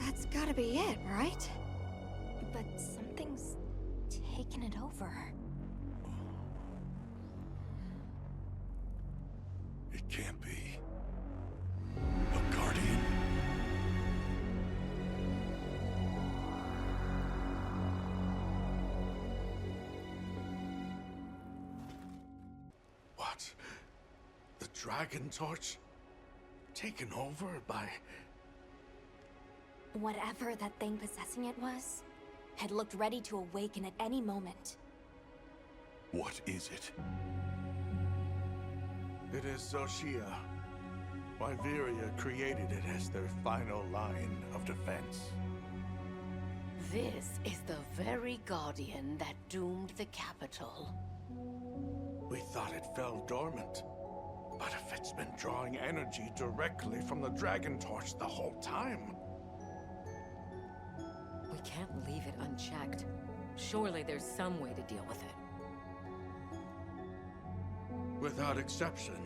Speaker 4: That's gotta be it, right?
Speaker 2: But something's taken it over.
Speaker 3: It can't be. A guardian?
Speaker 21: What? The Dragon Torch? Taken over by...
Speaker 2: Whatever that thing possessing it was, had looked ready to awaken at any moment.
Speaker 3: What is it?
Speaker 21: It is Xochitl. Wyveria created it as their final line of defense.
Speaker 14: This is the very guardian that doomed the capital.
Speaker 21: We thought it fell dormant. But if it's been drawing energy directly from the Dragon Torch the whole time...
Speaker 5: We can't leave it unchecked. Surely there's some way to deal with it.
Speaker 21: Without exception,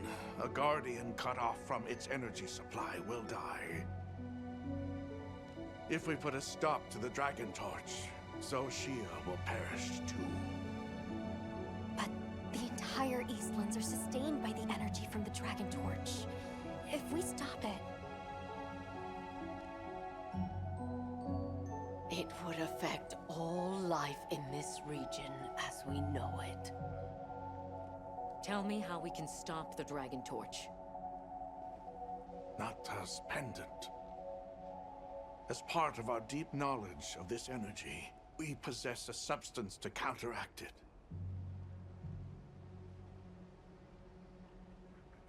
Speaker 21: a Guardian cut off from its energy supply will die. If we put a stop to the Dragon Torch, Xochitl will perish too.
Speaker 2: But the entire Eastlands are sustained by the energy from the Dragon Torch. If we stop it...
Speaker 14: It would affect all life in this region as we know it.
Speaker 5: Tell me how we can stop the Dragon Torch.
Speaker 21: Nata's pendant. As part of our deep knowledge of this energy, we possess a substance to counteract it.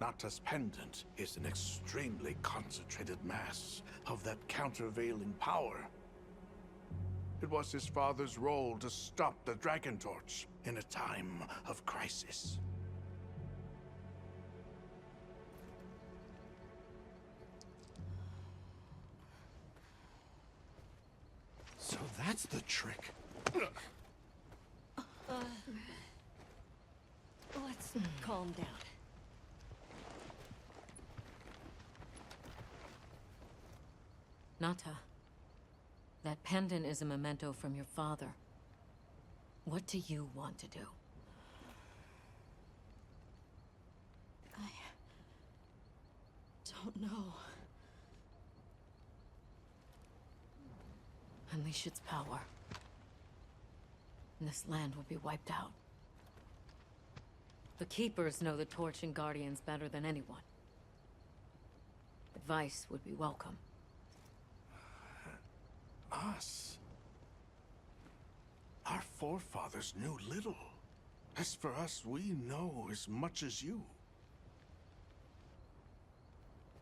Speaker 21: Nata's pendant is an extremely concentrated mass of that countervailing power. It was his father's role to stop the Dragon Torch in a time of crisis.
Speaker 11: So that's the trick.
Speaker 16: Let's calm down.
Speaker 5: Nata, that pendant is a memento from your father. What do you want to do?
Speaker 8: I don't know.
Speaker 5: Unleash its power. And this land will be wiped out. The Keepers know the Torch and Guardians better than anyone. Advice would be welcome.
Speaker 21: Us? Our forefathers knew little. As for us, we know as much as you.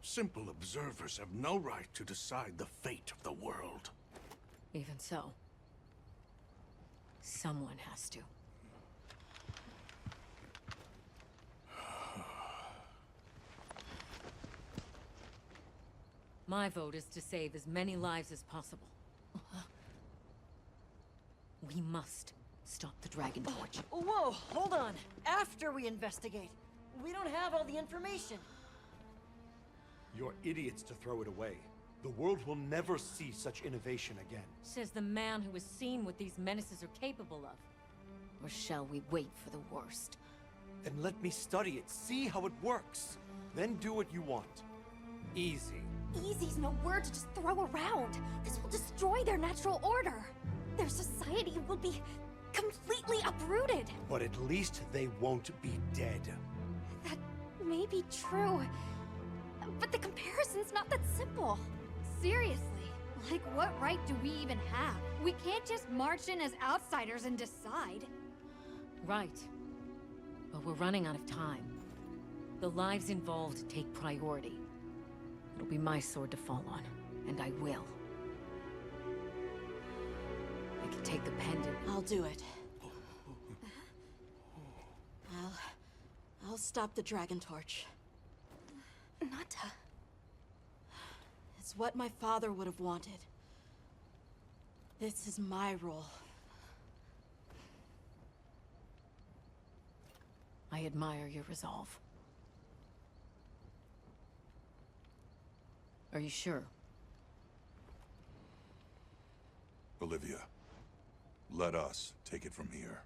Speaker 21: Simple observers have no right to decide the fate of the world.
Speaker 5: Even so, someone has to. My vote is to save as many lives as possible. We must stop the Dragon Torch.
Speaker 16: Whoa, hold on. After we investigate. We don't have all the information.
Speaker 18: You're idiots to throw it away. The world will never see such innovation again.
Speaker 5: Says the man who has seen what these menaces are capable of. Or shall we wait for the worst?
Speaker 18: Then let me study it, see how it works. Then do what you want. Easy.
Speaker 2: Easy's no word to just throw around. This will destroy their natural order. Their society will be completely uprooted.
Speaker 18: But at least they won't be dead.
Speaker 2: That may be true, but the comparison's not that simple.
Speaker 4: Seriously, like what right do we even have? We can't just march in as outsiders and decide.
Speaker 5: Right. But we're running out of time. The lives involved take priority. It'll be my sword to fall on, and I will. I can take the pendant.
Speaker 8: I'll do it. I'll stop the Dragon Torch.
Speaker 2: Nata.
Speaker 8: It's what my father would have wanted. This is my role.
Speaker 5: I admire your resolve. Are you sure?
Speaker 3: Olivia, let us take it from here.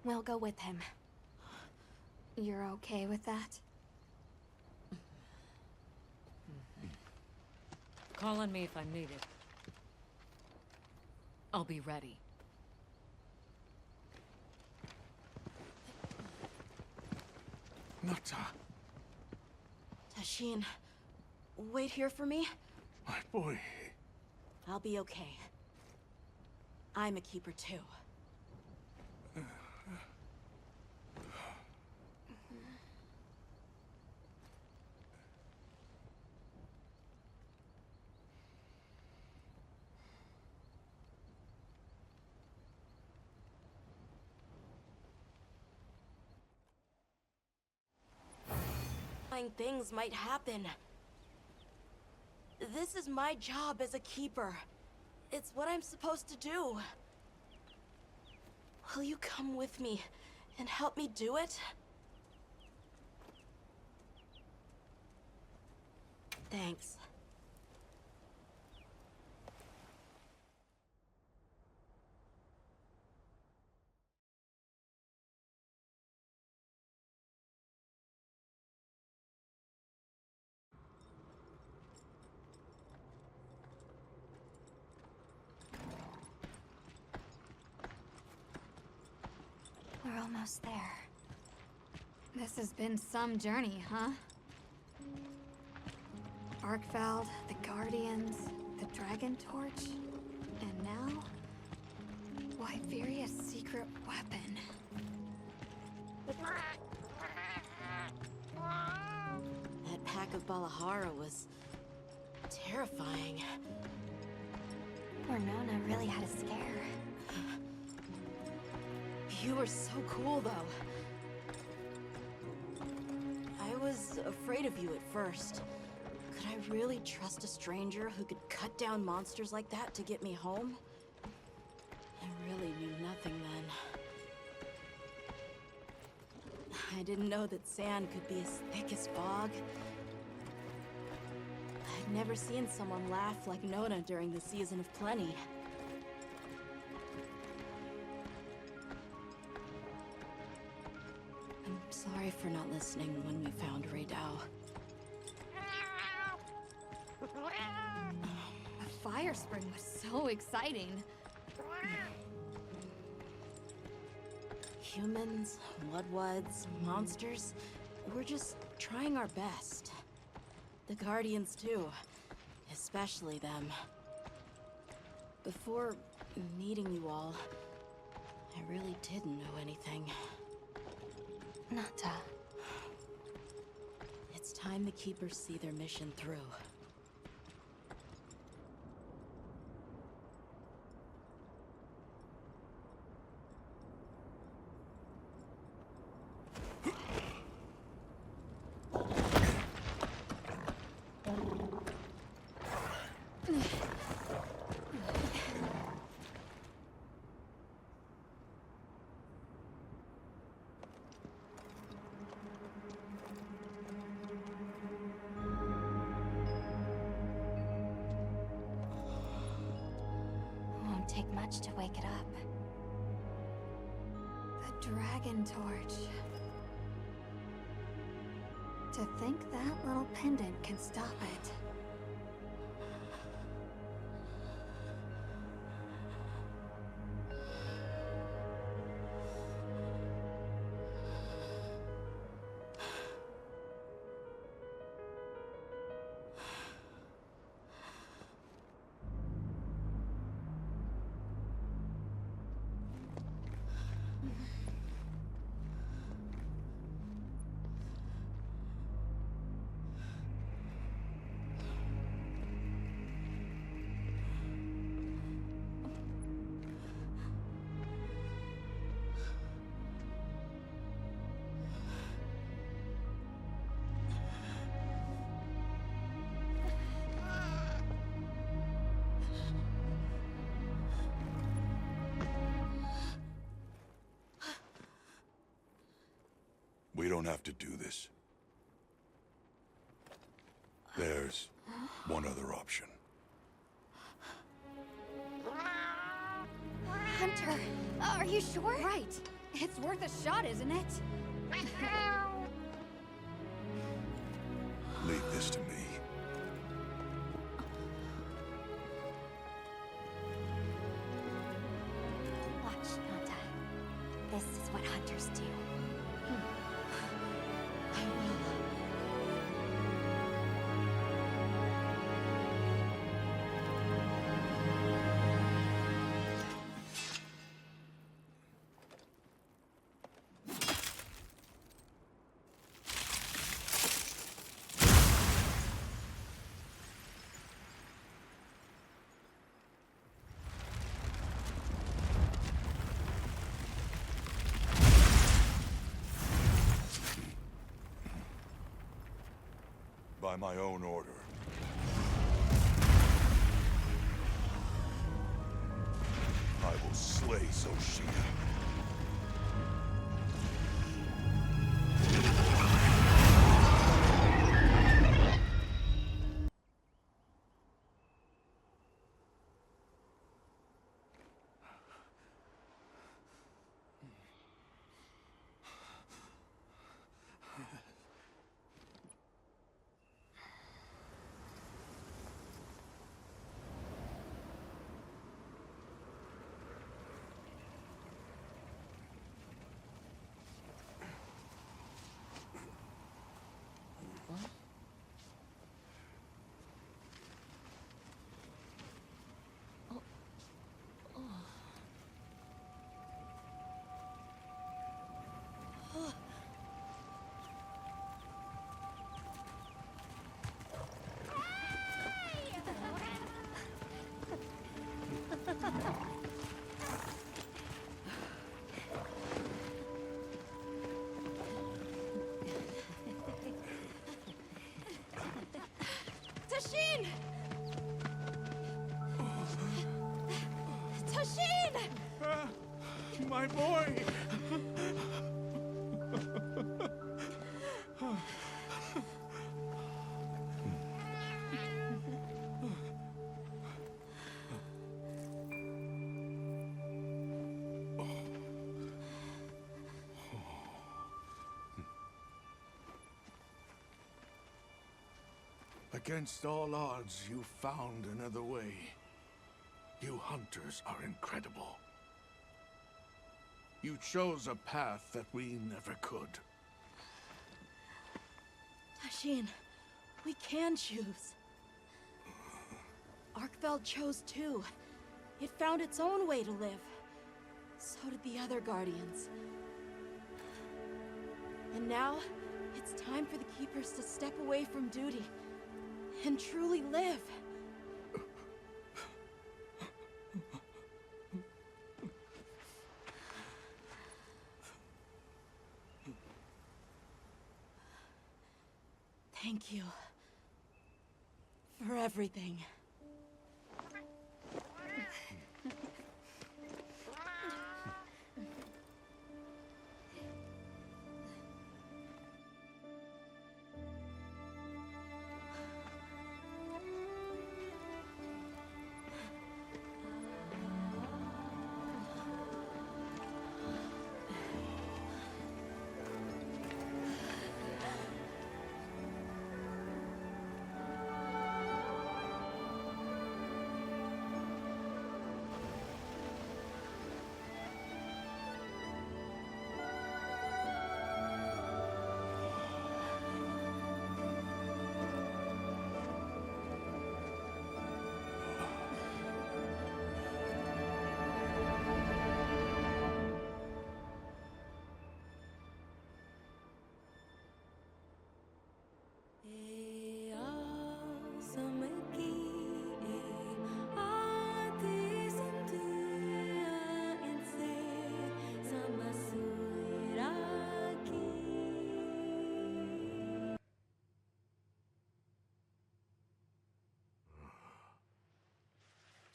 Speaker 2: We'll go with him.
Speaker 4: You're okay with that?
Speaker 5: Call on me if I'm needed. I'll be ready.
Speaker 15: Nata,
Speaker 8: Tashin, wait here for me.
Speaker 15: my boy.
Speaker 8: I'll be okay. I'm a keeper too. Things might happen. This is my job as a keeper. It's what I'm supposed to do. Will you come with me and help me do it? Thanks.
Speaker 2: We're almost there.
Speaker 4: This has been some journey, huh? Arkveld, the Guardians, the Dragon Torch, and now... Wyveria's secret weapon.
Speaker 8: That pack of Balahara was... terrifying.
Speaker 2: Poor Nona really had a scare.
Speaker 8: You were so cool, though. I was afraid of you at first. Could I really trust a stranger who could cut down monsters like that to get me home? I really knew nothing then. I didn't know that sand could be as thick as fog. I'd never seen someone laugh like Nona during the season of plenty. I'm sorry for not listening when we found Raydao.
Speaker 4: The fire spring was so exciting.
Speaker 8: Humans, Mudwoods, monsters, we're just trying our best. The Guardians too, especially them. Before meeting you all, I really didn't know anything.
Speaker 2: Nata.
Speaker 8: It's time the Keepers see their mission through.
Speaker 2: much to wake it up.
Speaker 4: The Dragon Torch. To think that little pendant can stop it.
Speaker 3: We don't have to do this. There's one other option.
Speaker 4: Hunter, are you sure? Right. It's worth a shot, isn't it?
Speaker 3: Leave this to me.
Speaker 2: Watch, Nanta. This is what hunters do.
Speaker 4: I will.
Speaker 3: By my own order. I will slay Xochitl.
Speaker 8: Tashin! Tashin!
Speaker 6: My boy! Against all odds, you found another way. You hunters are incredible. You chose a path that we never could.
Speaker 8: Tashin, we can choose. Arkfeld chose too. It found its own way to live. So did the other Guardians. And now, it's time for the Keepers to step away from duty and truly live. Thank you for everything.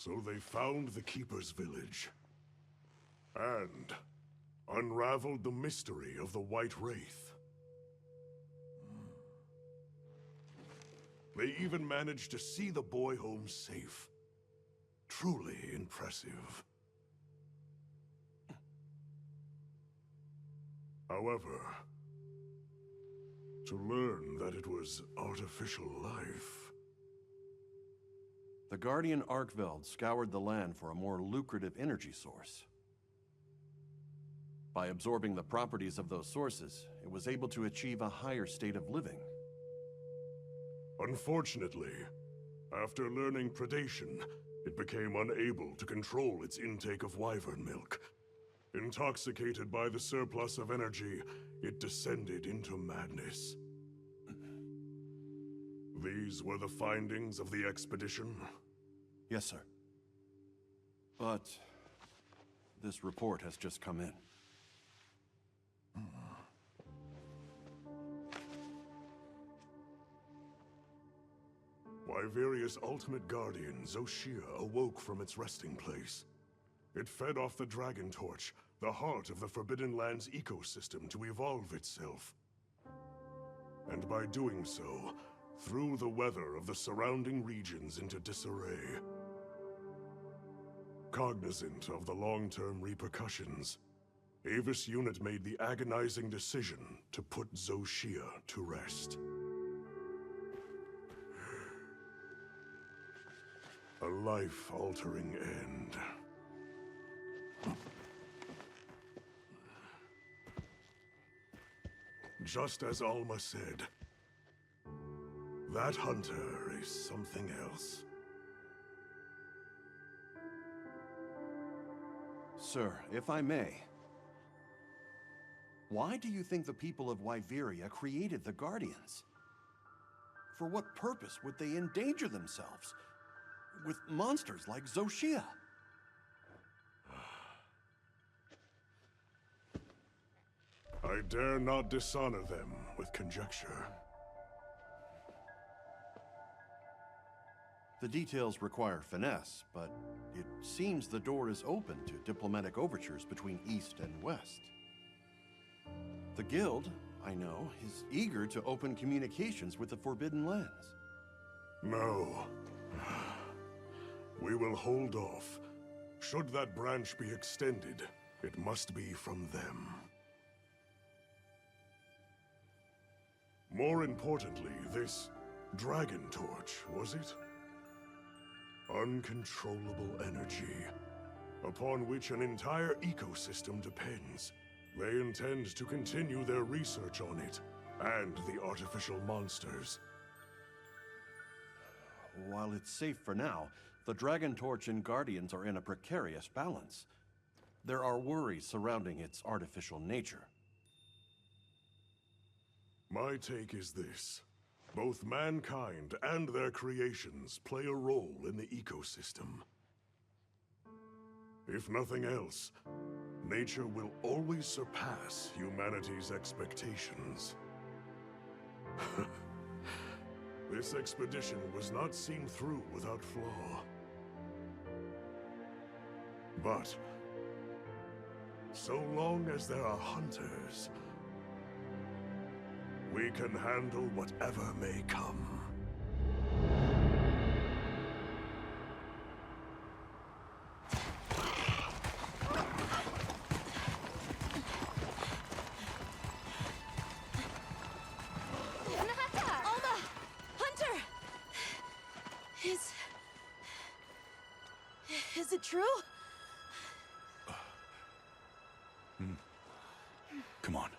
Speaker 3: So they found the Keeper's village. And unraveled the mystery of the White Wraith. They even managed to see the boy home safe. Truly impressive. However, to learn that it was artificial life...
Speaker 12: The Guardian Arkveld scoured the land for a more lucrative energy source. By absorbing the properties of those sources, it was able to achieve a higher state of living.
Speaker 3: Unfortunately, after learning predation, it became unable to control its intake of wyvern milk. Intoxicated by the surplus of energy, it descended into madness. These were the findings of the expedition?
Speaker 12: Yes, sir. But this report has just come in.
Speaker 3: Wyveria's ultimate guardian, Zoshia, awoke from its resting place. It fed off the Dragon Torch, the heart of the Forbidden Lands ecosystem, to evolve itself. And by doing so, threw the weather of the surrounding regions into disarray. Cognizant of the long-term repercussions, Avis Unit made the agonizing decision to put Zoshia to rest. A life-altering end. Just as Alma said, that hunter is something else.
Speaker 12: Sir, if I may, why do you think the people of Wyveria created the Guardians? For what purpose would they endanger themselves with monsters like Zoshia?
Speaker 3: I dare not dishonor them with conjecture.
Speaker 12: The details require finesse, but it seems the door is open to diplomatic overtures between East and West. The Guild, I know, is eager to open communications with the Forbidden Lands.
Speaker 3: No. We will hold off. Should that branch be extended, it must be from them. More importantly, this Dragon Torch, was it? Uncontrollable energy, upon which an entire ecosystem depends. They intend to continue their research on it, and the artificial monsters.
Speaker 12: While it's safe for now, the Dragon Torch and Guardians are in a precarious balance. There are worries surrounding its artificial nature.
Speaker 3: My take is this. Both mankind and their creations play a role in the ecosystem. If nothing else, nature will always surpass humanity's expectations. This expedition was not seen through without flaw. But so long as there are hunters, we can handle whatever may come.
Speaker 8: Alma! Hunter! Is it true?
Speaker 3: Come on.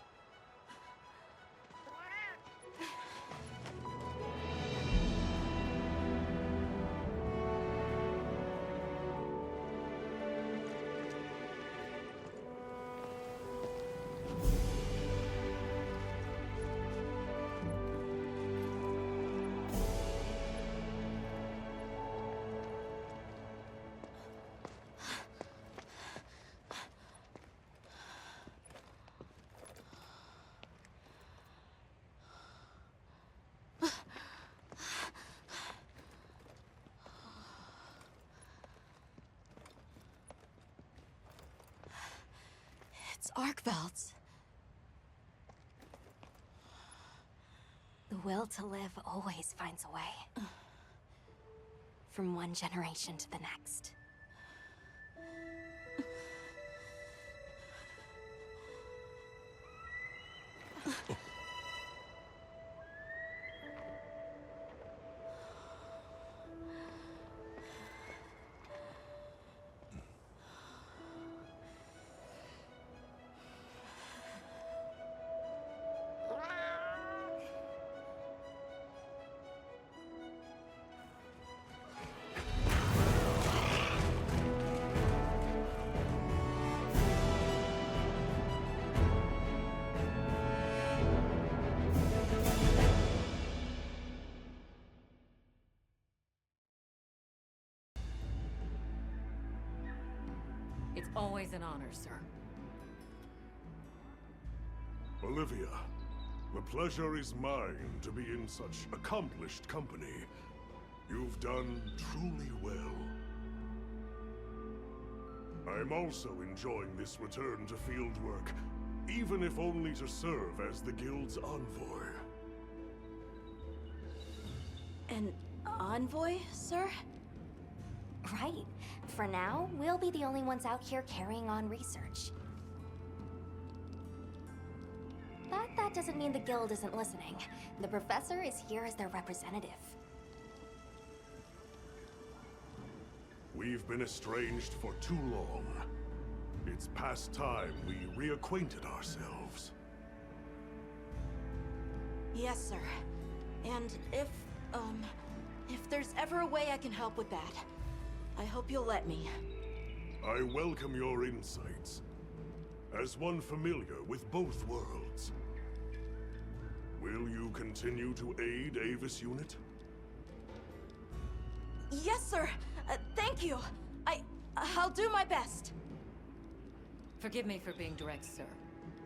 Speaker 8: arc belts.
Speaker 2: The will to live always finds a way. From one generation to the next.
Speaker 5: It's always an honor, sir.
Speaker 3: Olivia, the pleasure is mine to be in such accomplished company. You've done truly well. I'm also enjoying this return to field work, even if only to serve as the Guild's envoy.
Speaker 8: An envoy, sir?
Speaker 2: Right. For now, we'll be the only ones out here carrying on research. But that doesn't mean the Guild isn't listening. The Professor is here as their representative.
Speaker 3: We've been estranged for too long. It's past time we reacquainted ourselves.
Speaker 8: Yes, sir. And if there's ever a way I can help with that, I hope you'll let me.
Speaker 3: I welcome your insights. As one familiar with both worlds, will you continue to aid Avis Unit?
Speaker 8: Yes, sir. Thank you. I'll do my best.
Speaker 5: Forgive me for being direct, sir.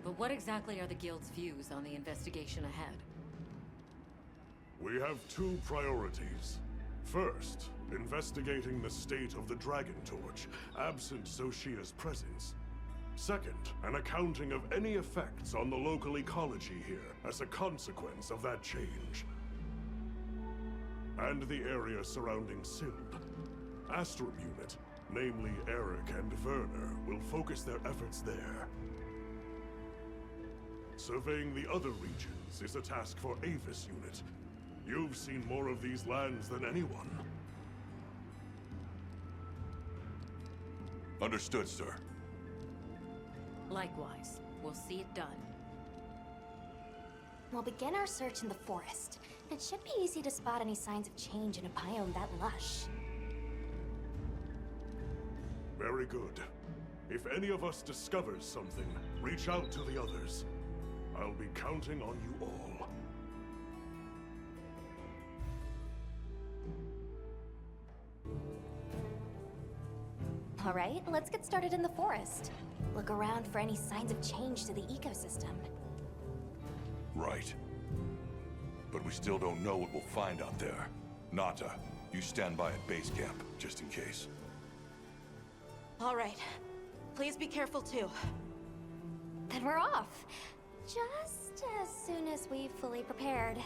Speaker 5: But what exactly are the Guild's views on the investigation ahead?
Speaker 3: We have two priorities. First, investigating the state of the Dragon Torch, absent Soshia's presence. Second, an accounting of any effects on the local ecology here as a consequence of that change. And the area surrounding Sild. Astrum Unit, namely Eric and Werner, will focus their efforts there. Surveying the other regions is a task for Avis Unit. You've seen more of these lands than anyone.
Speaker 17: Understood, sir.
Speaker 5: Likewise. We'll see it done.
Speaker 2: We'll begin our search in the forest. It should be easy to spot any signs of change in a biome that lush.
Speaker 3: Very good. If any of us discovers something, reach out to the others. I'll be counting on you all.
Speaker 2: All right, let's get started in the forest. Look around for any signs of change to the ecosystem.
Speaker 17: Right. But we still don't know what we'll find out there. Nata, you stand by at base camp, just in case.
Speaker 8: All right. Please be careful, too.
Speaker 2: Then we're off. Just as soon as we've fully prepared.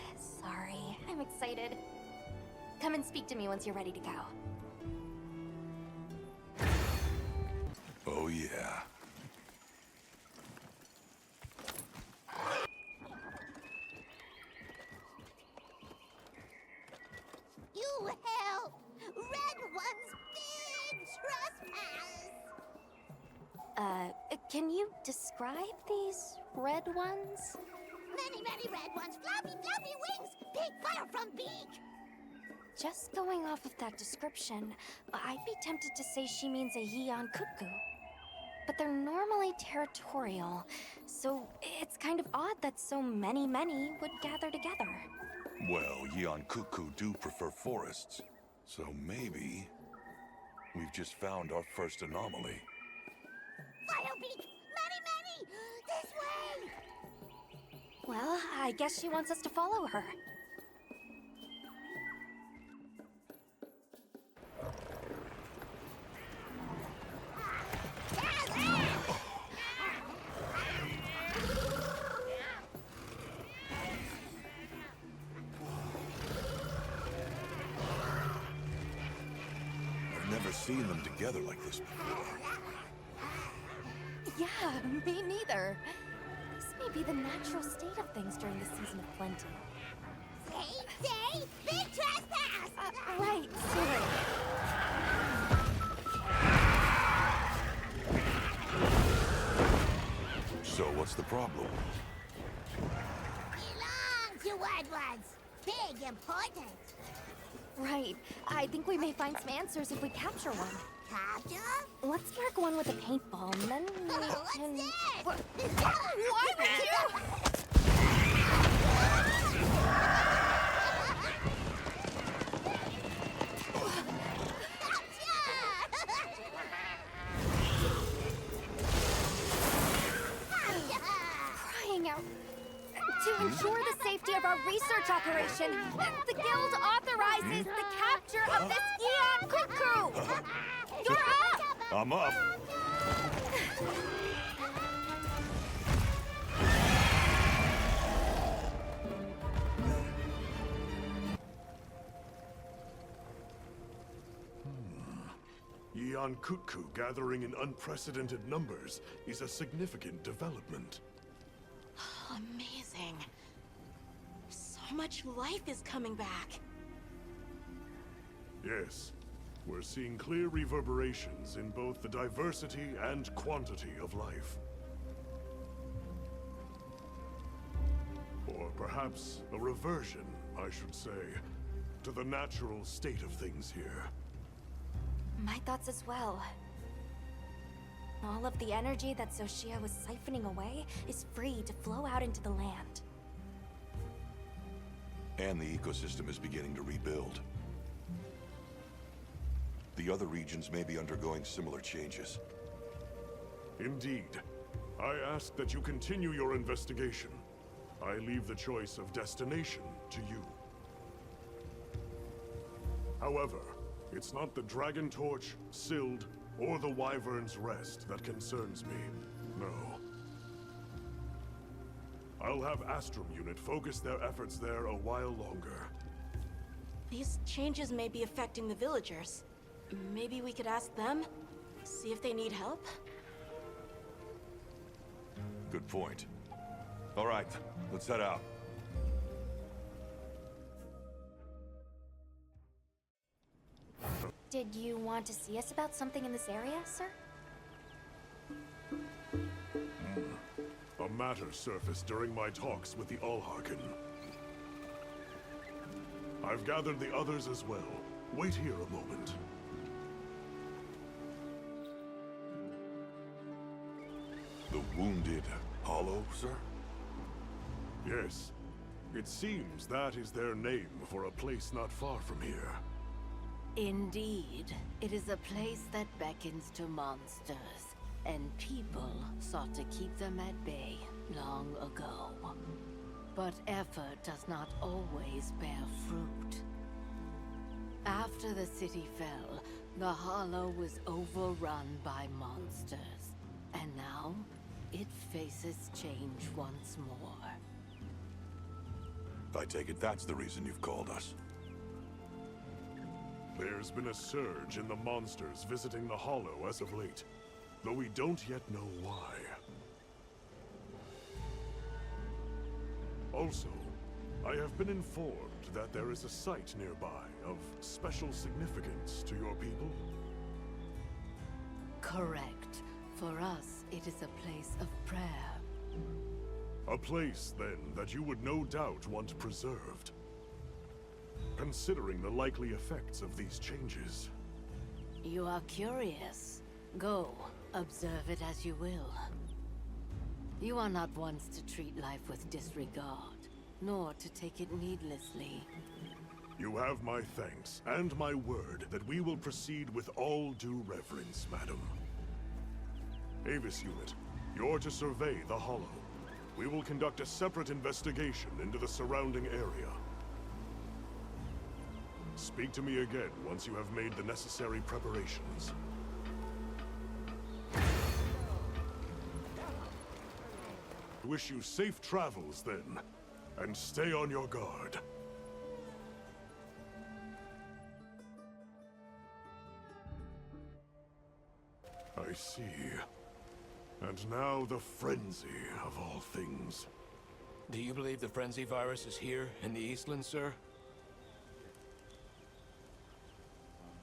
Speaker 2: Sorry, I'm excited. Come and speak to me once you're ready to go.
Speaker 17: Oh, yeah.
Speaker 13: You help! Red One's big trespass!
Speaker 2: Can you describe these red ones?
Speaker 13: Many, many red ones! Floppy, floppy wings! Big fire from beak!
Speaker 2: Just going off of that description, I'd be tempted to say she means a Yeon Cuckoo. But they're normally territorial, so it's kind of odd that so many would gather together.
Speaker 17: Well, Yeon Cuckoo do prefer forests, so maybe we've just found our first anomaly.
Speaker 13: Firebeak! Many! This way!
Speaker 2: Well, I guess she wants us to follow her.
Speaker 17: never seen them together like this before.
Speaker 2: Yeah, me neither. This may be the natural state of things during the season of plenty.
Speaker 1: Say, big trespass!
Speaker 2: Right, sorry.
Speaker 17: So what's the problem?
Speaker 1: Belong to White Ones. Big important.
Speaker 2: Right. I think we may find some answers if we capture one.
Speaker 1: Capture?
Speaker 2: Let's mark one with a paintball, and then we can...
Speaker 1: What's this?
Speaker 2: Why would you? Crying out. To ensure the safety of our research operation, the Guild authorizes the capture of this Eon Cuckoo! You're up!
Speaker 17: I'm up.
Speaker 3: Eon Cuckoo gathering in unprecedented numbers is a significant development.
Speaker 8: Amazing. So much life is coming back.
Speaker 3: Yes, we're seeing clear reverberations in both the diversity and quantity of life. Or perhaps a reversion, I should say, to the natural state of things here.
Speaker 2: My thoughts as well. All of the energy that Xochitl was siphoning away is free to flow out into the land.
Speaker 17: And the ecosystem is beginning to rebuild. The other regions may be undergoing similar changes.
Speaker 3: Indeed. I ask that you continue your investigation. I leave the choice of destination to you. However, it's not the Dragon Torch, Sild, or the Wyvern's Rest that concerns me. No. I'll have Astrum Unit focus their efforts there a while longer.
Speaker 8: These changes may be affecting the villagers. Maybe we could ask them? See if they need help?
Speaker 17: Good point. All right, let's head out.
Speaker 2: Did you want to see us about something in this area, sir?
Speaker 3: A matter surfaced during my talks with the Allharkin. I've gathered the others as well. Wait here a moment.
Speaker 17: The Wounded Hollow, sir?
Speaker 3: Yes. It seems that is their name for a place not far from here.
Speaker 5: Indeed, it is a place that beckons to monsters, and people sought to keep them at bay long ago. But effort does not always bear fruit. After the city fell, the Hollow was overrun by monsters, and now it faces change once more.
Speaker 17: I take it that's the reason you've called us.
Speaker 3: There's been a surge in the monsters visiting the Hollow as of late, though we don't yet know why. Also, I have been informed that there is a site nearby of special significance to your people.
Speaker 5: Correct. For us, it is a place of prayer.
Speaker 3: A place, then, that you would no doubt want preserved. Considering the likely effects of these changes.
Speaker 5: You are curious. Go, observe it as you will. You are not ones to treat life with disregard, nor to take it needlessly.
Speaker 3: You have my thanks, and my word that we will proceed with all due reverence, madam. Avis Unit, you're to survey the Hollow. We will conduct a separate investigation into the surrounding area. Speak to me again once you have made the necessary preparations. Wish you safe travels, then, and stay on your guard. I see. And now the frenzy of all things.
Speaker 20: Do you believe the frenzy virus is here in the Eastlands, sir?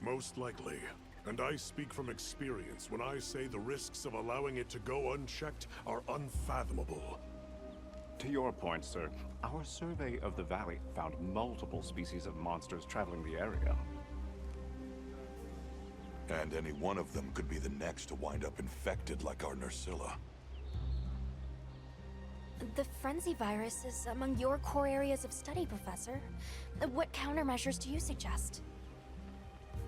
Speaker 3: Most likely. And I speak from experience when I say the risks of allowing it to go unchecked are unfathomable.
Speaker 9: To your point, sir, our survey of the valley found multiple species of monsters traveling the area.
Speaker 17: And any one of them could be the next to wind up infected like our Nursilla.
Speaker 2: The frenzy virus is among your core areas of study, Professor. What countermeasures do you suggest?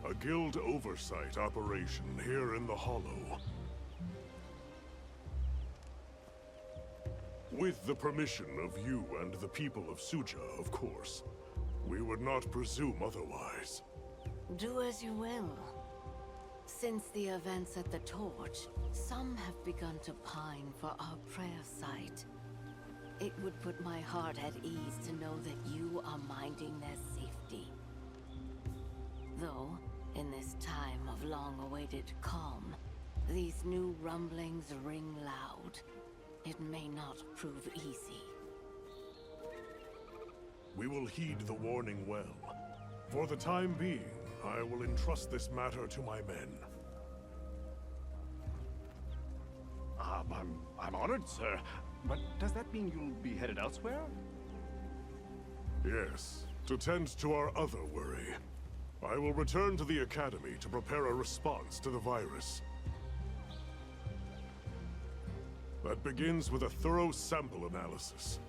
Speaker 3: A guild oversight operation here in the Hollow. With the permission of you and the people of Suja, of course. We would not presume otherwise.
Speaker 14: Do as you will. Since the events at the Torch, some have begun to pine for our prayer site. It would put my heart at ease to know that you are minding their safety. Though, in this time of long-awaited calm, these new rumblings ring loud. It may not prove easy.
Speaker 3: We will heed the warning well. For the time being, I will entrust this matter to my men.
Speaker 9: I'm honored, sir. But does that mean you'll be headed elsewhere?
Speaker 3: Yes, to tend to our other worry. I will return to the Academy to prepare a response to the virus. That begins with a thorough sample analysis.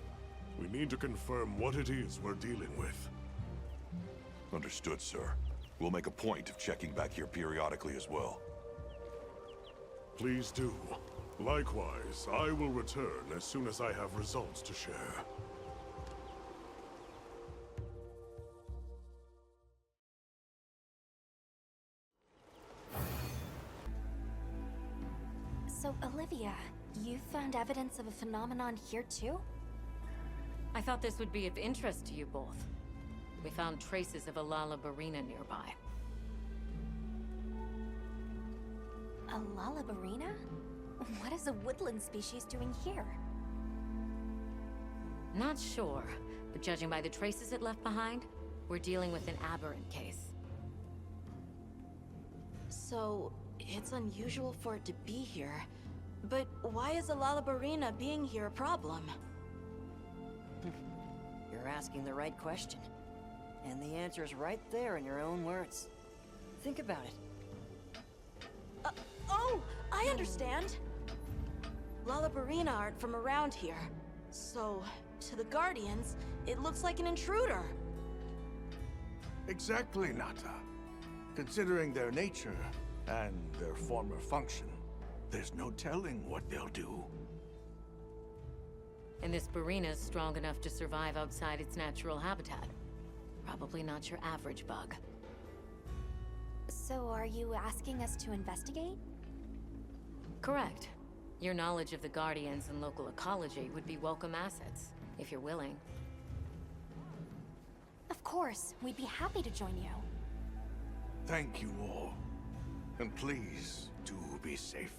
Speaker 3: We need to confirm what it is we're dealing with.
Speaker 17: Understood, sir. We'll make a point of checking back here periodically as well.
Speaker 3: Please do. Likewise, I will return as soon as I have results to share.
Speaker 2: So, Olivia, you found evidence of a phenomenon here too?
Speaker 5: I thought this would be of interest to you both. We found traces of a Lalabarina nearby.
Speaker 2: A Lalabarina? What is a woodland species doing here?
Speaker 5: Not sure, but judging by the traces it left behind, we're dealing with an aberrant case.
Speaker 8: So, it's unusual for it to be here. But why is a Lalabarina being here a problem?
Speaker 16: You're asking the right question. And the answer is right there in your own words. Think about it.
Speaker 8: Oh! I understand! Lalabarina aren't from around here. So, to the Guardians, it looks like an intruder.
Speaker 11: Exactly, Nata. Considering their nature and their former function, there's no telling what they'll do.
Speaker 5: And this Barina's strong enough to survive outside its natural habitat. Probably not your average bug.
Speaker 2: So are you asking us to investigate?
Speaker 5: Correct. Your knowledge of the Guardians and local ecology would be welcome assets, if you're willing.
Speaker 2: Of course, we'd be happy to join you.
Speaker 11: Thank you all. And please, do be safe.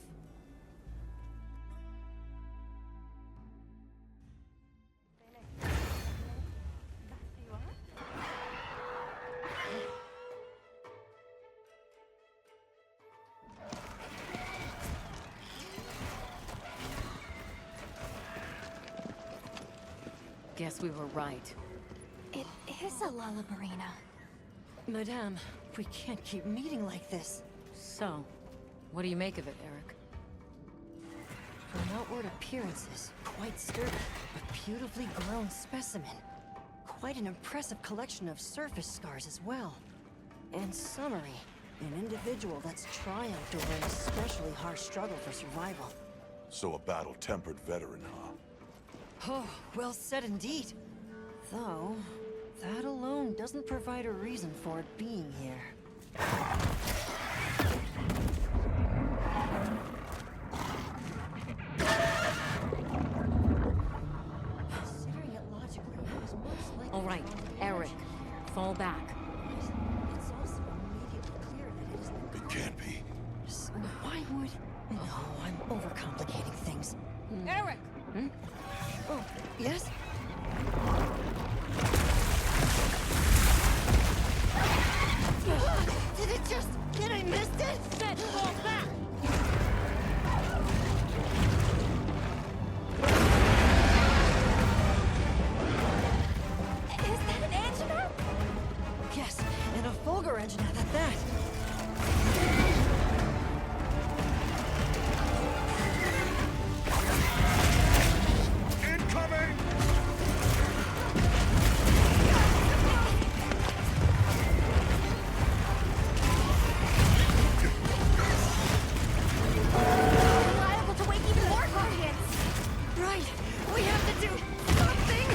Speaker 5: Guess we were right.
Speaker 2: It is a Lalabarina.
Speaker 16: Madame, we can't keep meeting like this.
Speaker 5: So, what do you make of it, Eric?
Speaker 16: From outward appearances, quite sturdy, a beautifully grown specimen. Quite an impressive collection of surface scars as well. And summary, an individual that's triumphed over an especially harsh struggle for survival.
Speaker 17: So a battle-tempered veteran, huh?
Speaker 16: Oh, well said indeed. Though, that alone doesn't provide a reason for it being here. Considering it logically, it was most likely...
Speaker 5: All right, Eric, fall back.
Speaker 16: It's also immediately clear that it is the...
Speaker 17: It can't be.
Speaker 16: So why would it? No, I'm overcomplicating things.
Speaker 19: Eric!
Speaker 16: Oh, yes?
Speaker 13: Did it just... Did I miss it?
Speaker 19: Set, fall back!
Speaker 2: Is that an engine?
Speaker 16: Yes, and a Fulgur engine at that.
Speaker 6: Incoming!
Speaker 2: Liable to wake even more guardians!
Speaker 16: Right! We have to do something!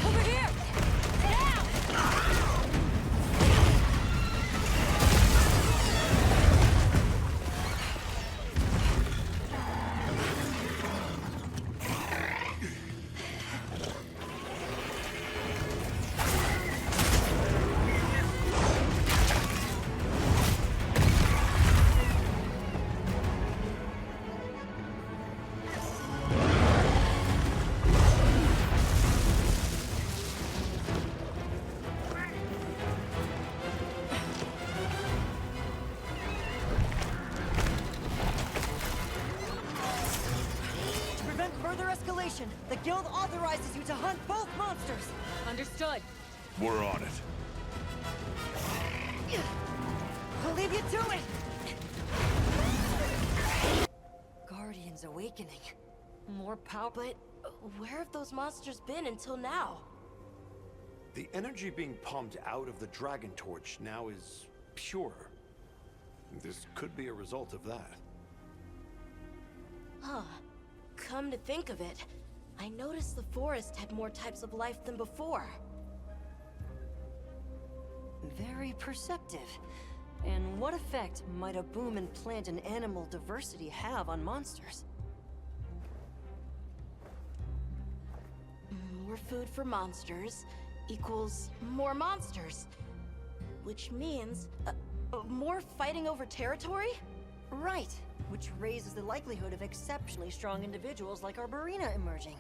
Speaker 19: Over here! Now!
Speaker 16: To prevent further escalation, the Guild authorizes you to hunt both monsters!
Speaker 5: Understood.
Speaker 17: We're on it.
Speaker 16: I'll leave you to it! Guardian's awakening. More power,
Speaker 8: But where have those monsters been until now?
Speaker 18: The energy being pumped out of the Dragon Torch now is pure. This could be a result of that.
Speaker 8: Huh. Come to think of it, I noticed the forest had more types of life than before.
Speaker 16: Very perceptive. And what effect might a boom in plant and animal diversity have on monsters?
Speaker 8: More food for monsters equals more monsters. Which means more fighting over territory?
Speaker 16: Right, which raises the likelihood of exceptionally strong individuals like Arborina emerging.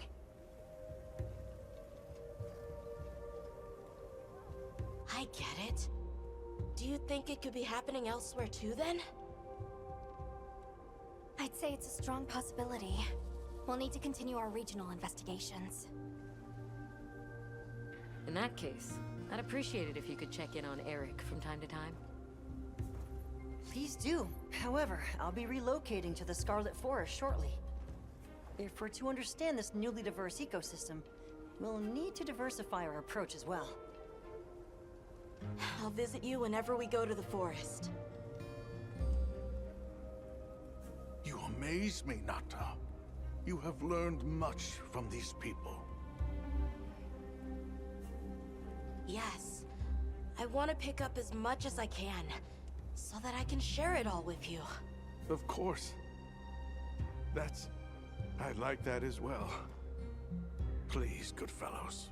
Speaker 8: I get it. Do you think it could be happening elsewhere too, then?
Speaker 2: I'd say it's a strong possibility. We'll need to continue our regional investigations.
Speaker 5: In that case, I'd appreciate it if you could check in on Eric from time to time.
Speaker 16: Please do. However, I'll be relocating to the Scarlet Forest shortly. If we're to understand this newly diverse ecosystem, we'll need to diversify our approach as well.
Speaker 8: I'll visit you whenever we go to the forest.
Speaker 6: You amaze me, Nata. You have learned much from these people.
Speaker 8: Yes. I want to pick up as much as I can, so that I can share it all with you.
Speaker 6: Of course. I like that as well. Please, good fellows,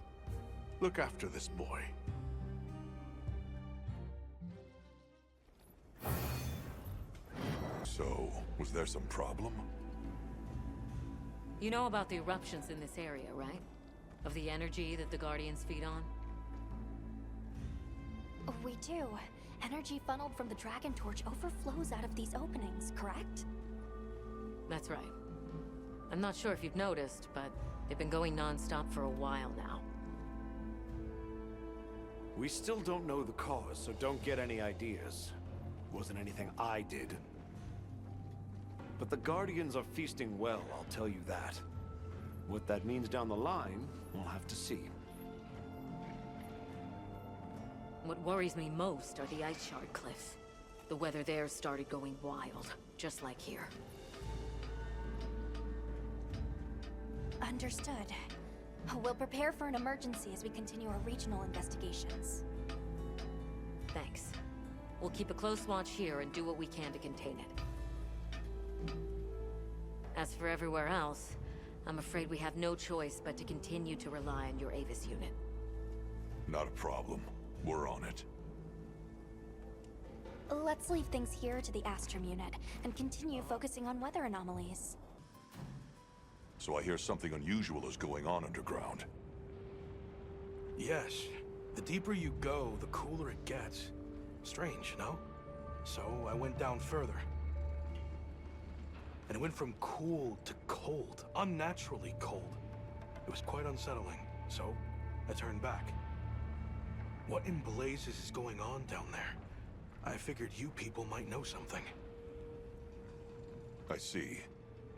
Speaker 6: look after this boy.
Speaker 17: So, was there some problem?
Speaker 5: You know about the eruptions in this area, right? Of the energy that the Guardians feed on?
Speaker 2: We do. Energy funneled from the Dragon Torch overflows out of these openings, correct?
Speaker 5: That's right. I'm not sure if you've noticed, but they've been going non-stop for a while now.
Speaker 18: We still don't know the cause, so don't get any ideas. Wasn't anything I did. But the Guardians are feasting well, I'll tell you that. What that means down the line, we'll have to see.
Speaker 5: What worries me most are the Ice Shard cliffs. The weather there started going wild, just like here.
Speaker 2: Understood. We'll prepare for an emergency as we continue our regional investigations.
Speaker 5: Thanks. We'll keep a close watch here and do what we can to contain it. As for everywhere else, I'm afraid we have no choice but to continue to rely on your Avis unit.
Speaker 17: Not a problem. We're on it.
Speaker 2: Let's leave things here to the Astrum unit and continue focusing on weather anomalies.
Speaker 17: So I hear something unusual is going on underground.
Speaker 21: Yes. The deeper you go, the cooler it gets. Strange, no? So I went down further. And it went from cool to cold, unnaturally cold. It was quite unsettling, so I turned back. What in blazes is going on down there? I figured you people might know something.
Speaker 17: I see.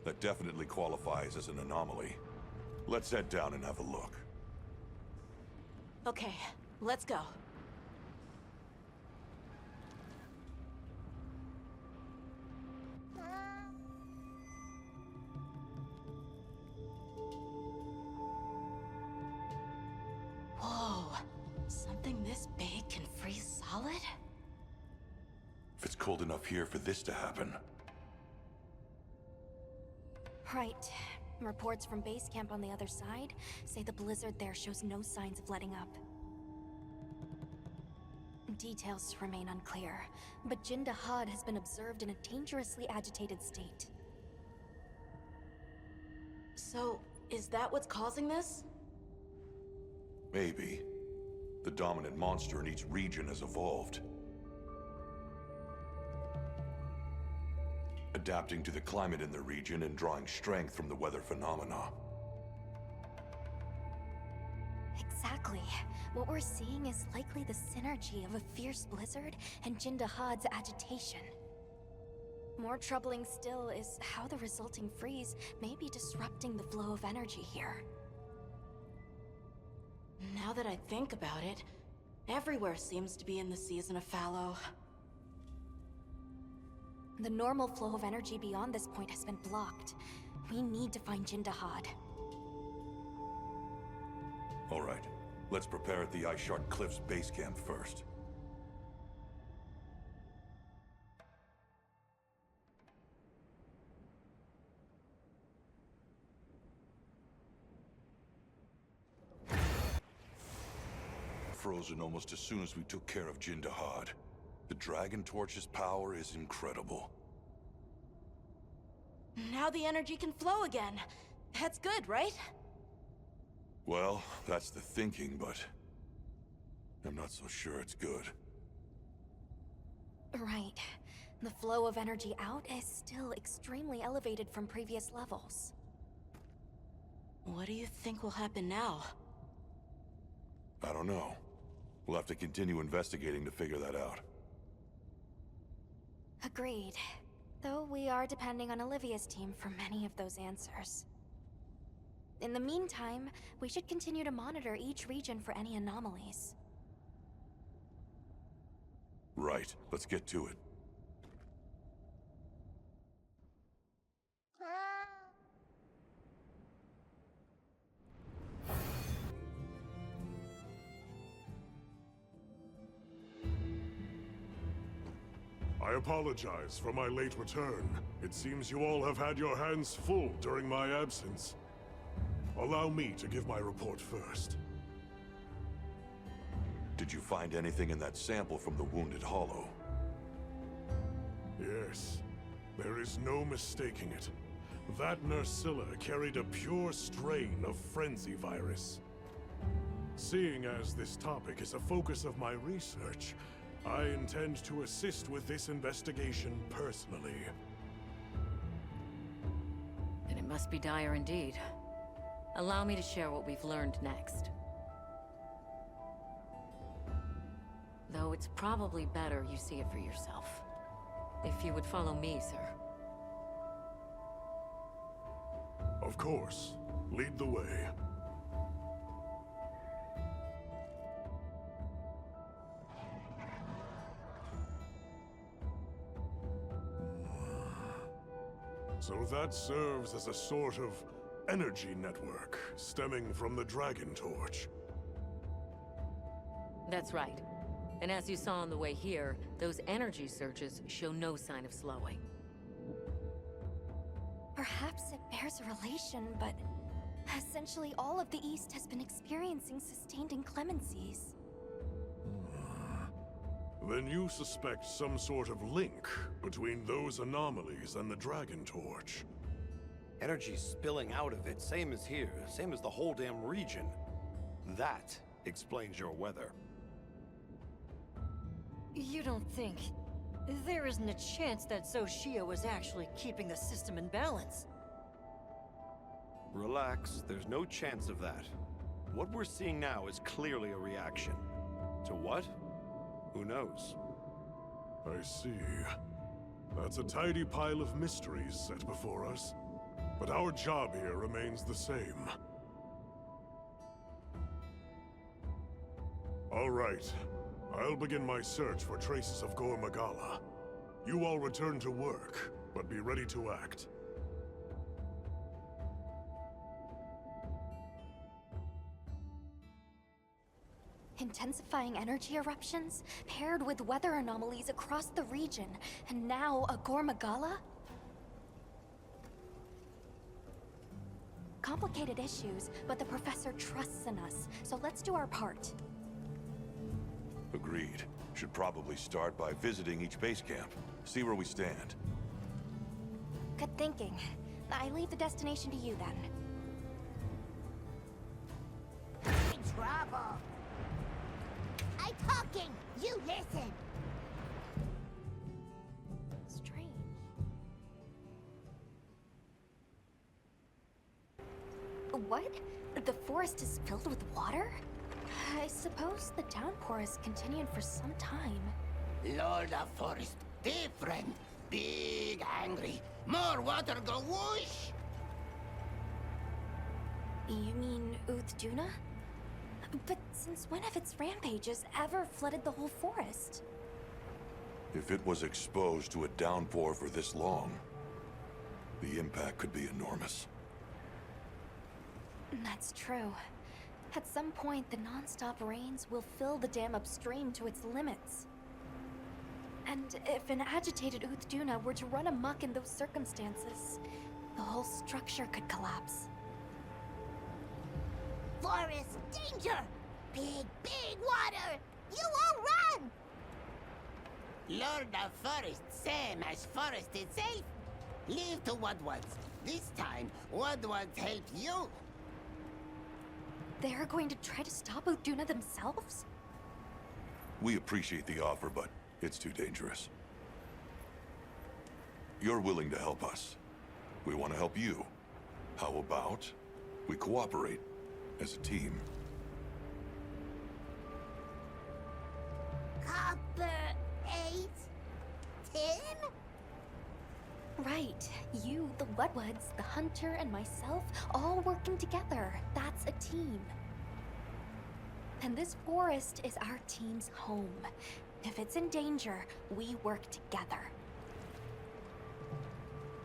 Speaker 17: That definitely qualifies as an anomaly. Let's head down and have a look.
Speaker 8: Okay, let's go. Whoa, something this big can freeze solid?
Speaker 17: If it's cold enough here for this to happen.
Speaker 2: Right. Reports from base camp on the other side say the blizzard there shows no signs of letting up. Details remain unclear, but Jindahad has been observed in a dangerously agitated state.
Speaker 8: So, is that what's causing this?
Speaker 17: Maybe. The dominant monster in each region has evolved. Adapting to the climate in the region and drawing strength from the weather phenomena.
Speaker 2: Exactly. What we're seeing is likely the synergy of a fierce blizzard and Jindahad's agitation. More troubling still is how the resulting freeze may be disrupting the flow of energy here.
Speaker 8: Now that I think about it, everywhere seems to be in the season of fallow.
Speaker 2: The normal flow of energy beyond this point has been blocked. We need to find Jindahad.
Speaker 17: All right. Let's prepare at the Ice Shard Cliffs base camp first. Frozen almost as soon as we took care of Jindahad. The Dragon Torch's power is incredible.
Speaker 8: Now the energy can flow again. That's good, right?
Speaker 17: Well, that's the thinking, but I'm not so sure it's good.
Speaker 2: Right. The flow of energy out is still extremely elevated from previous levels.
Speaker 8: What do you think will happen now?
Speaker 17: I don't know. We'll have to continue investigating to figure that out.
Speaker 2: Agreed. Though we are depending on Olivia's team for many of those answers. In the meantime, we should continue to monitor each region for any anomalies.
Speaker 17: Right. Let's get to it.
Speaker 3: I apologize for my late return. It seems you all have had your hands full during my absence. Allow me to give my report first.
Speaker 17: Did you find anything in that sample from the Wounded Hollow?
Speaker 3: Yes. There is no mistaking it. That Nursilla carried a pure strain of Frenzy virus. Seeing as this topic is a focus of my research, I intend to assist with this investigation personally.
Speaker 5: Then it must be dire indeed. Allow me to share what we've learned next. Though it's probably better you see it for yourself. If you would follow me, sir.
Speaker 3: Of course. Lead the way. So that serves as a sort of energy network stemming from the Dragon Torch.
Speaker 5: That's right. And as you saw on the way here, those energy surges show no sign of slowing.
Speaker 2: Perhaps it bears a relation, but essentially all of the East has been experiencing sustained inclemencies.
Speaker 3: Then you suspect some sort of link between those anomalies and the Dragon Torch.
Speaker 20: Energy spilling out of it, same as here, same as the whole damn region. That explains your weather.
Speaker 16: You don't think there isn't a chance that Xochitl was actually keeping the system in balance?
Speaker 18: Relax, there's no chance of that. What we're seeing now is clearly a reaction. To what? Who knows?
Speaker 3: I see. That's a tidy pile of mysteries set before us. But our job here remains the same. All right. I'll begin my search for traces of Gore Magala. You all return to work, but be ready to act.
Speaker 2: Intensifying energy eruptions, paired with weather anomalies across the region, and now a Gore Magala? Complicated issues, but the professor trusts in us, so let's do our part.
Speaker 17: Agreed. Should probably start by visiting each base camp. See where we stand.
Speaker 2: Good thinking. I leave the destination to you then.
Speaker 1: In trouble. I'm talking, you listen.
Speaker 2: Strange. What? The forest is filled with water? I suppose the downpour has continued for some time.
Speaker 11: Lord of Forest, different. Big, angry. More water go whoosh!
Speaker 2: You mean Uthduna? But since when have its rampages ever flooded the whole forest?
Speaker 17: If it was exposed to a downpour for this long, the impact could be enormous.
Speaker 2: That's true. At some point, the non-stop rains will fill the dam upstream to its limits. And if an agitated Uthduna were to run amok in those circumstances, the whole structure could collapse.
Speaker 1: Forest danger! Big, big water! You all run!
Speaker 11: Lord of Forest, same as Forest itself. Leave to Woodwards. This time, Woodwards help you.
Speaker 2: They're going to try to stop Uthduna themselves?
Speaker 17: We appreciate the offer, but it's too dangerous. You're willing to help us. We want to help you. How about we cooperate as a team?
Speaker 1: Copper 8? Tim?
Speaker 2: Right. You, the Woodwards, the Hunter, and myself, all working together. That's a team. And this forest is our team's home. If it's in danger, we work together.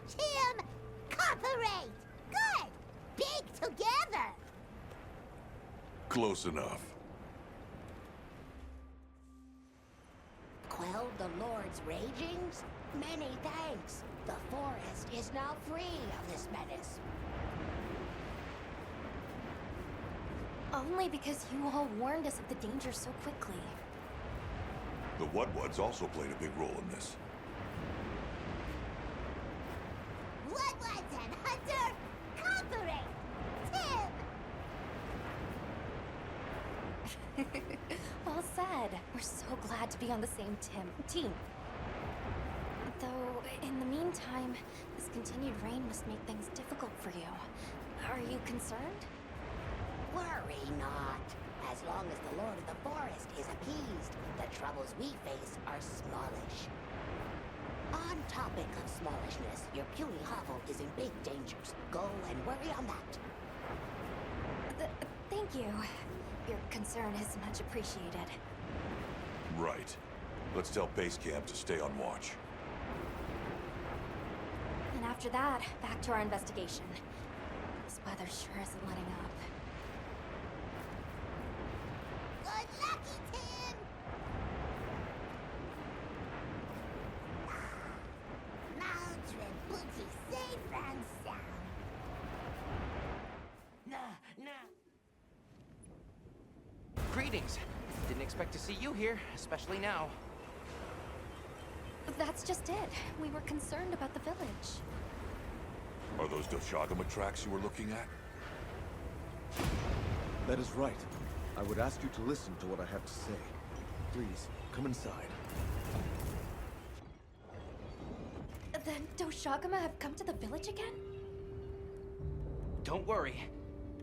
Speaker 1: Tim! Copper 8! Good! Big together!
Speaker 17: Close enough.
Speaker 1: Quelled the Lord's ragings? Many thanks. The forest is now free of this menace.
Speaker 2: Only because you all warned us of the danger so quickly.
Speaker 17: The Woodwards also played a big role in this.
Speaker 1: Woodlands and Hunter, cooperate! Tim!
Speaker 2: Well said. We're so glad to be on the same team. Though, in the meantime, this continued rain must make things difficult for you. Are you concerned?
Speaker 1: Worry not. As long as the Lord of the Forest is appeased, the troubles we face are smallish. On topic of smallishness, your puny hovel is in big dangers. Go and worry on that.
Speaker 2: Thank you. Your concern is much appreciated.
Speaker 17: Right. Let's tell base camp to stay on watch.
Speaker 2: And after that, back to our investigation. This weather sure isn't letting up.
Speaker 1: Good lucky, Tim! Mount Booty safe and sound.
Speaker 7: Greetings. Didn't expect to see you here, especially now.
Speaker 2: That's just it. We were concerned about the village.
Speaker 17: Are those Doshagama tracks you were looking at?
Speaker 7: That is right. I would ask you to listen to what I have to say. Please, come inside.
Speaker 2: Then Doshagama have come to the village again?
Speaker 22: Don't worry.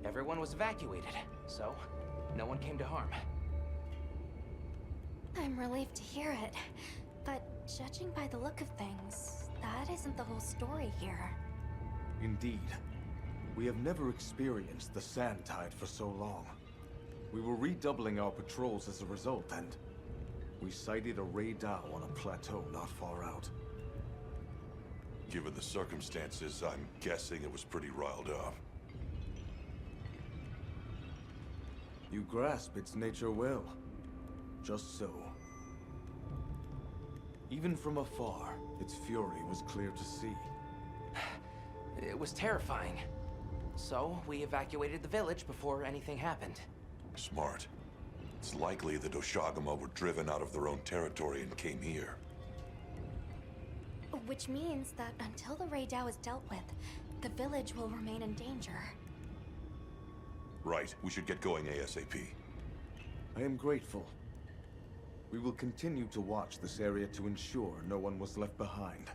Speaker 22: Everyone was evacuated, so no one came to harm.
Speaker 2: I'm relieved to hear it. But judging by the look of things, that isn't the whole story here.
Speaker 7: Indeed. We have never experienced the Sand Tide for so long. We were redoubling our patrols as a result, and we sighted a radar on a plateau not far out.
Speaker 17: Given the circumstances, I'm guessing it was pretty riled up.
Speaker 7: You grasp its nature well. Just so. Even from afar, its fury was clear to see.
Speaker 22: It was terrifying. So, we evacuated the village before anything happened.
Speaker 17: Smart. It's likely the Doshagama were driven out of their own territory and came here.
Speaker 2: Which means that until the Raidao is dealt with, the village will remain in danger.
Speaker 17: Right. We should get going ASAP.
Speaker 7: I am grateful. We will continue to watch this area to ensure no one was left behind.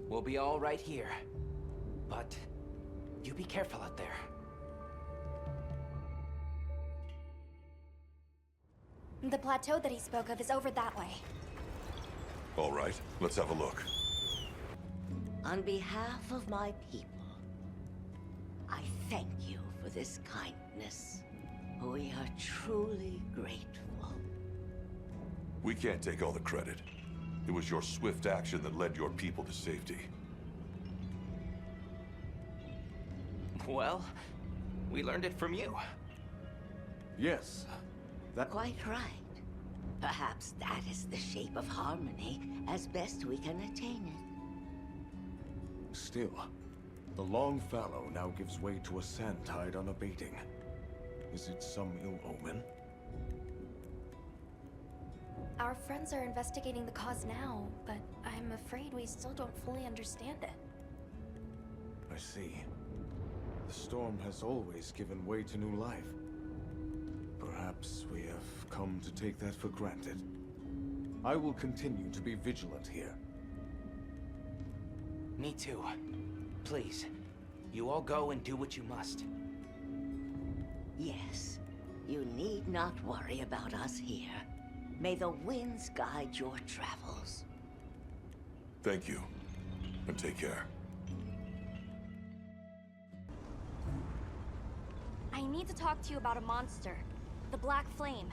Speaker 22: We'll be all right here. But you be careful out there.
Speaker 2: The plateau that he spoke of is over that way.
Speaker 17: All right, let's have a look.
Speaker 14: On behalf of my people, I thank you for this kindness. We are truly grateful.
Speaker 17: We can't take all the credit. It was your swift action that led your people to safety.
Speaker 22: Well, we learned it from you.
Speaker 7: Yes, that...
Speaker 14: Quite right. Perhaps that is the shape of harmony, as best we can attain it.
Speaker 7: Still, the Long Fallow now gives way to a sand tide unabating. Is it some ill omen?
Speaker 2: Our friends are investigating the cause now, but I'm afraid we still don't fully understand it.
Speaker 7: I see. The storm has always given way to new life. Perhaps we have come to take that for granted. I will continue to be vigilant here.
Speaker 22: Me too. Please, you all go and do what you must.
Speaker 14: Yes, you need not worry about us here. May the winds guide your travels.
Speaker 17: Thank you, and take care.
Speaker 2: I need to talk to you about a monster. The Black Flame.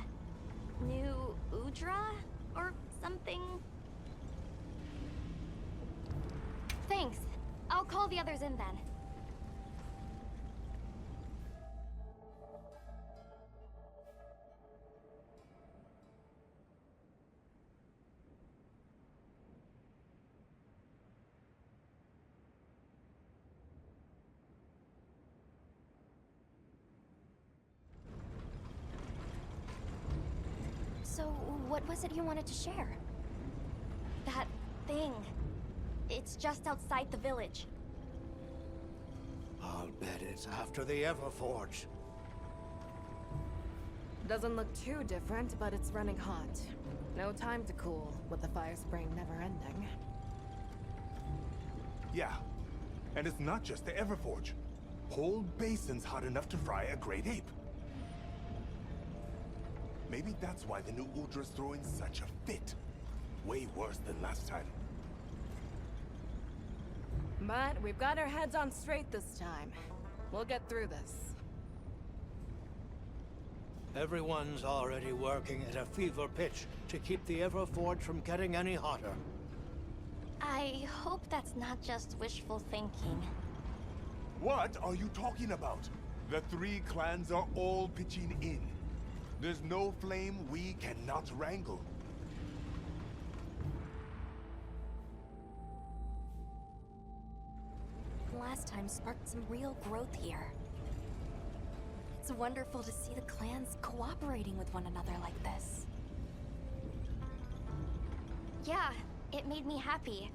Speaker 2: New Udra? Or something? Thanks. I'll call the others in then. So, what was it you wanted to share? That thing. It's just outside the village.
Speaker 11: I'll bet it's after the Everforge.
Speaker 19: Doesn't look too different, but it's running hot. No time to cool, with the fire spring never ending.
Speaker 6: Yeah, and it's not just the Everforge. Whole basin's hot enough to fry a great ape. Maybe that's why the new Udra's throwing such a fit. Way worse than last time.
Speaker 19: But we've got our heads on straight this time. We'll get through this.
Speaker 11: Everyone's already working at a fever pitch to keep the Everforge from getting any hotter.
Speaker 2: I hope that's not just wishful thinking.
Speaker 6: What are you talking about? The three clans are all pitching in. There's no flame we cannot wrangle.
Speaker 2: Last time sparked some real growth here. It's wonderful to see the clans cooperating with one another like this. Yeah, it made me happy.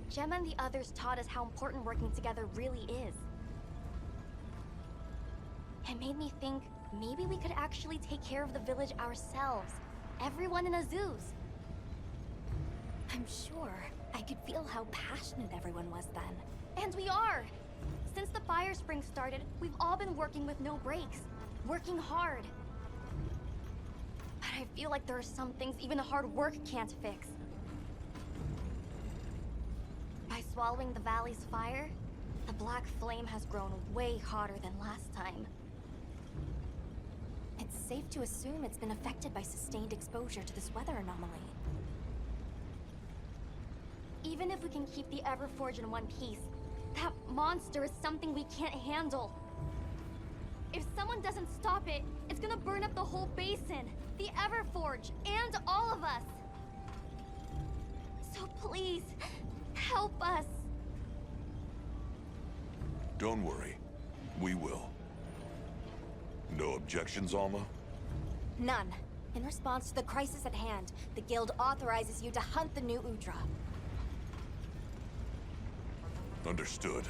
Speaker 2: Gemma and the others taught us how important working together really is. It made me think maybe we could actually take care of the village ourselves. Everyone in Azuz. I'm sure I could feel how passionate everyone was then. And we are! Since the fire spring started, we've all been working with no breaks. Working hard. But I feel like there are some things even hard work can't fix. By swallowing the valley's fire, the black flame has grown way hotter than last time. It's safe to assume it's been affected by sustained exposure to this weather anomaly. Even if we can keep the Everforge in one piece, that monster is something we can't handle. If someone doesn't stop it, it's gonna burn up the whole basin, the Everforge, and all of us. So please, help us.
Speaker 17: Don't worry. We will. No objections, Alma?
Speaker 2: None. In response to the crisis at hand, the Guild authorizes you to hunt the new Udra.
Speaker 17: Understood.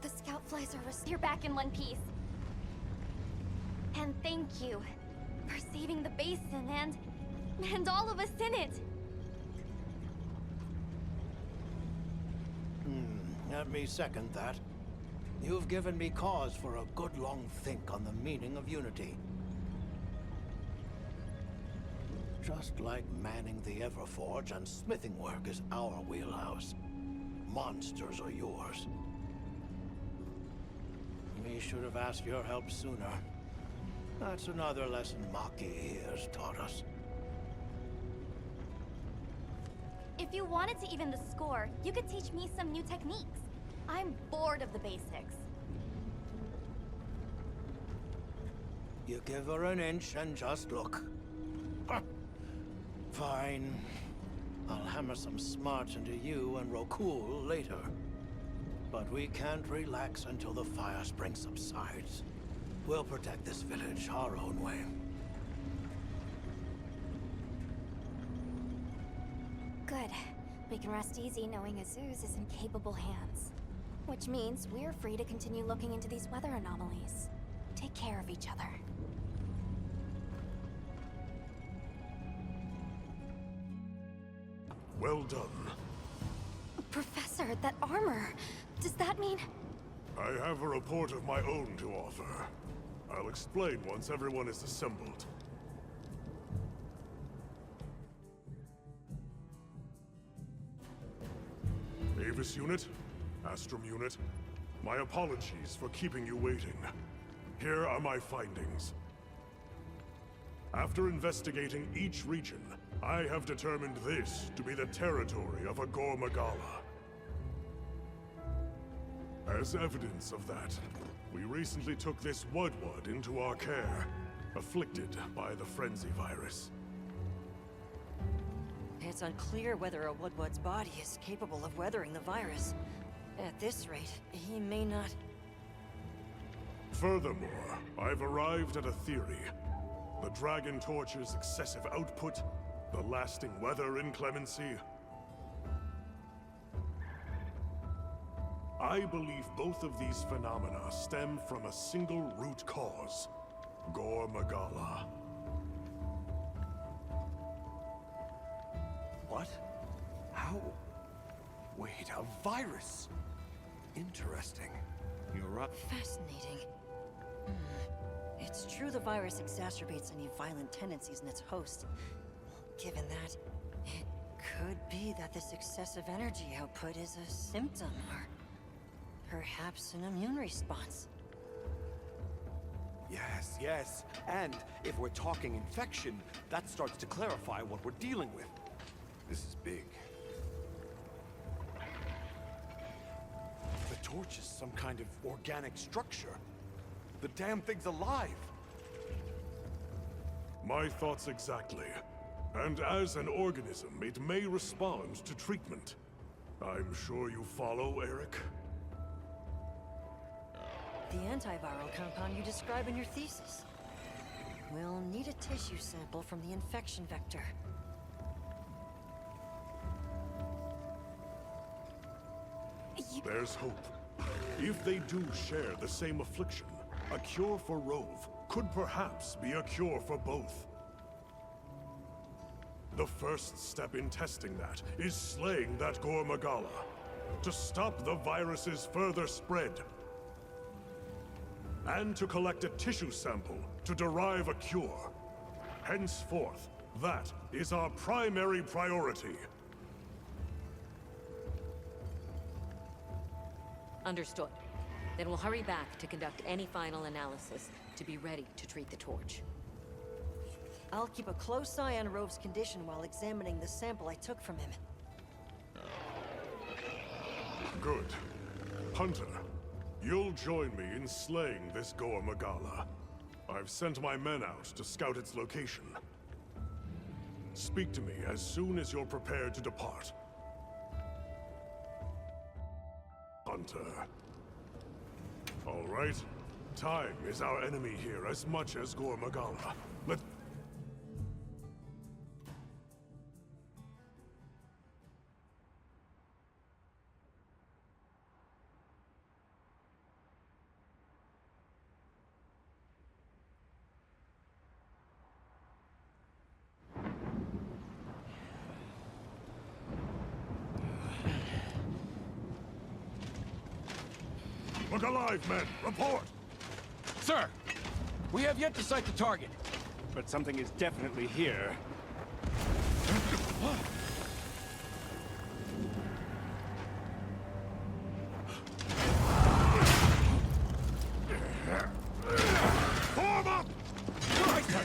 Speaker 2: The scout flies are you're back in one piece. And thank you for saving the basin and all of us in it.
Speaker 11: Let me second that. You've given me cause for a good long think on the meaning of unity. Just like manning the Everforge and smithing work is our wheelhouse, monsters are yours. We should have asked your help sooner. That's another lesson Maki has taught us.
Speaker 2: If you wanted to even the score, you could teach me some new techniques. I'm bored of the basics.
Speaker 11: You give her an inch and just look. Fine. I'll hammer some smarts into you and Rokul later. But we can't relax until the fire spring subsides. We'll protect this village our own way.
Speaker 2: Good. We can rest easy knowing Azuz is in capable hands. Which means we're free to continue looking into these weather anomalies. Take care of each other.
Speaker 3: Well done.
Speaker 2: Professor, that armor... Does that mean...
Speaker 3: I have a report of my own to offer. I'll explain once everyone is assembled. Avis Unit, Astrum Unit, my apologies for keeping you waiting. Here are my findings. After investigating each region, I have determined this to be the territory of Agor Magala. As evidence of that, we recently took this Wudwud into our care, afflicted by the Frenzy virus.
Speaker 16: It's unclear whether a Wudwud's body is capable of weathering the virus. At this rate, he may not...
Speaker 3: Furthermore, I've arrived at a theory. The Dragon Torch's excessive output, the lasting weather inclemency. I believe both of these phenomena stem from a single root cause, Agor Magala.
Speaker 7: What? How? Wait, a virus? Interesting.
Speaker 18: You're right.
Speaker 16: Fascinating. It's true the virus exacerbates any violent tendencies in its host. Given that, it could be that this excessive energy output is a symptom, or perhaps an immune response.
Speaker 7: Yes, yes. And if we're talking infection, that starts to clarify what we're dealing with. This is big. The torch is some kind of organic structure. The damn thing's alive.
Speaker 3: My thoughts exactly. And as an organism, it may respond to treatment. I'm sure you follow, Eric?
Speaker 16: The antiviral compound you describe in your thesis. We'll need a tissue sample from the infection vector.
Speaker 3: There's hope. If they do share the same affliction, a cure for Rove could perhaps be a cure for both. The first step in testing that is slaying that Gormagala, to stop the virus's further spread. And to collect a tissue sample to derive a cure. Henceforth, that is our primary priority.
Speaker 5: Understood. Then we'll hurry back to conduct any final analysis to be ready to treat the torch.
Speaker 16: I'll keep a close eye on Rove's condition while examining the sample I took from him.
Speaker 3: Good. Hunter, you'll join me in slaying this Gormagala. I've sent my men out to scout its location. Speak to me as soon as you're prepared to depart. Hunter. All right. Time is our enemy here as much as Gormagala. Let... Look alive, men! Report!
Speaker 10: Sir! We have yet to sight the target, but something is definitely here.
Speaker 3: Form up!
Speaker 10: Right, sir!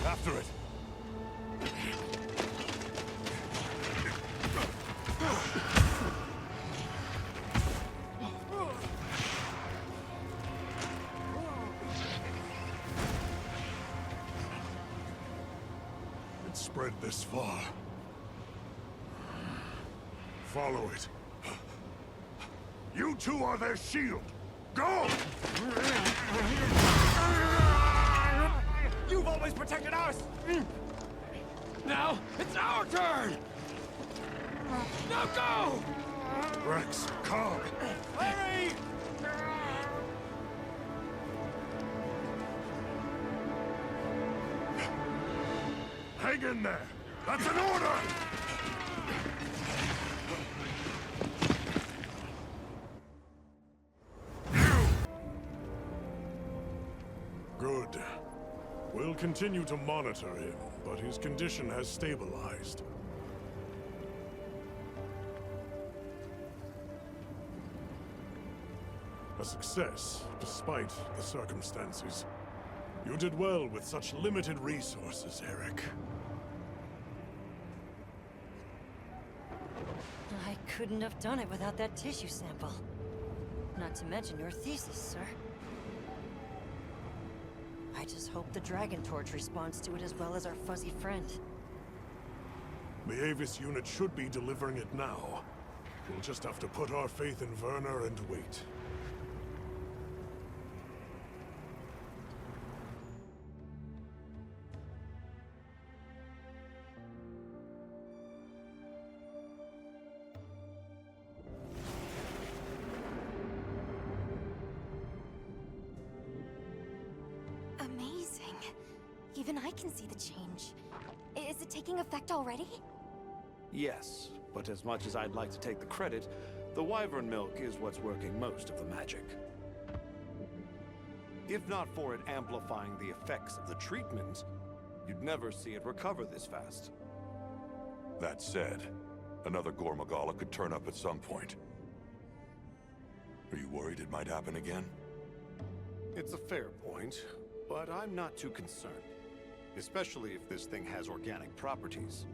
Speaker 3: After it! It spread this far. Follow it. You two are their shield! Go!
Speaker 10: You've always protected us! Now, it's our turn! Now go!
Speaker 3: Rex, calm!
Speaker 10: Larry!
Speaker 3: Hang in there! That's an order! Good. We'll continue to monitor him, but his condition has stabilized. A success, despite the circumstances. You did well with such limited resources, Eric.
Speaker 16: I couldn't have done it without that tissue sample. Not to mention your thesis, sir. I just hope the Dragon Torch responds to it as well as our fuzzy friend.
Speaker 3: The Avis unit should be delivering it now. We'll just have to put our faith in Werner and wait.
Speaker 2: Amazing. Even I can see the change. Is it taking effect already?
Speaker 20: Yes, but as much as I'd like to take the credit, the wyvern milk is what's working most of the magic.
Speaker 18: If not for it amplifying the effects of the treatment, you'd never see it recover this fast.
Speaker 17: That said, another Gormagala could turn up at some point. Are you worried it might happen again?
Speaker 18: It's a fair point, but I'm not too concerned. Especially if this thing has organic properties.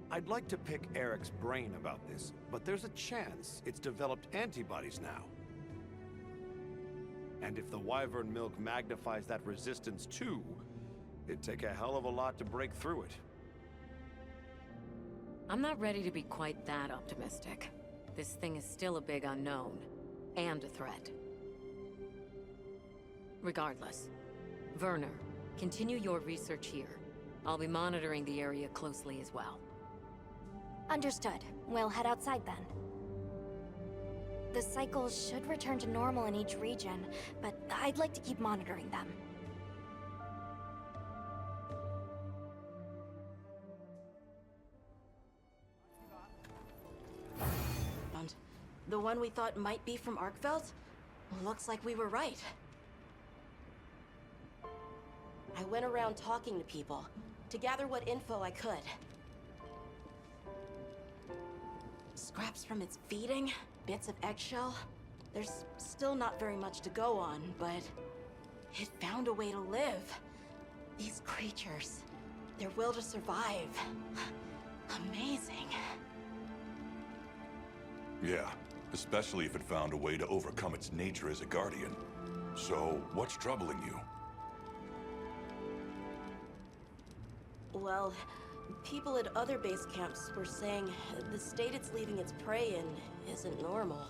Speaker 18: I'd like to pick Eric's brain about this, but there's a chance it's developed antibodies now. And if the wyvern milk magnifies that resistance too, it'd take a hell of a lot to break through it.
Speaker 5: I'm not ready to be quite that optimistic. This thing is still a big unknown, and a threat. Regardless, Werner, continue your research here. I'll be monitoring the area closely as well.
Speaker 2: Understood. We'll head outside then. The cycles should return to normal in each region, but I'd like to keep monitoring them.
Speaker 8: And the one we thought might be from Arkveld? Looks like we were right. I went around talking to people to gather what info I could. Scraps from its feeding, bits of eggshell. There's still not very much to go on, but it found a way to live. These creatures, their will to survive. Amazing.
Speaker 17: Yeah, especially if it found a way to overcome its nature as a guardian. So, what's troubling you?
Speaker 8: Well, people at other base camps were saying the state it's leaving its prey in isn't normal.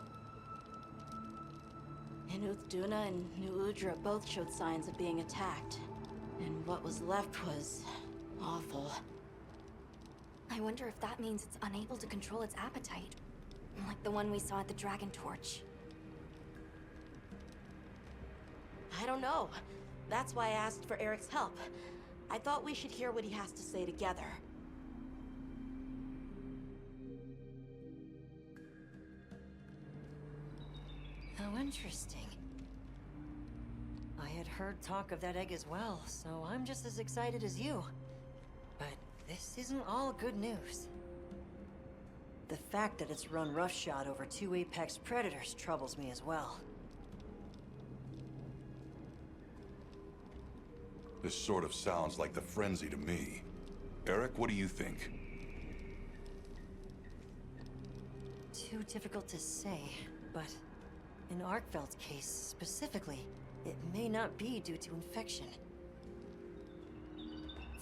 Speaker 8: Inuth-Duna and New Udra both showed signs of being attacked. And what was left was awful.
Speaker 2: I wonder if that means it's unable to control its appetite. Like the one we saw at the Dragon Torch.
Speaker 8: I don't know. That's why I asked for Eric's help. I thought we should hear what he has to say together.
Speaker 16: How interesting. I had heard talk of that egg as well, so I'm just as excited as you. But this isn't all good news. The fact that it's run roughshod over 2 apex predators troubles me as well.
Speaker 17: This sort of sounds like the frenzy to me. Eric, what do you think?
Speaker 16: Too difficult to say, but in Arkveld's case specifically, it may not be due to infection.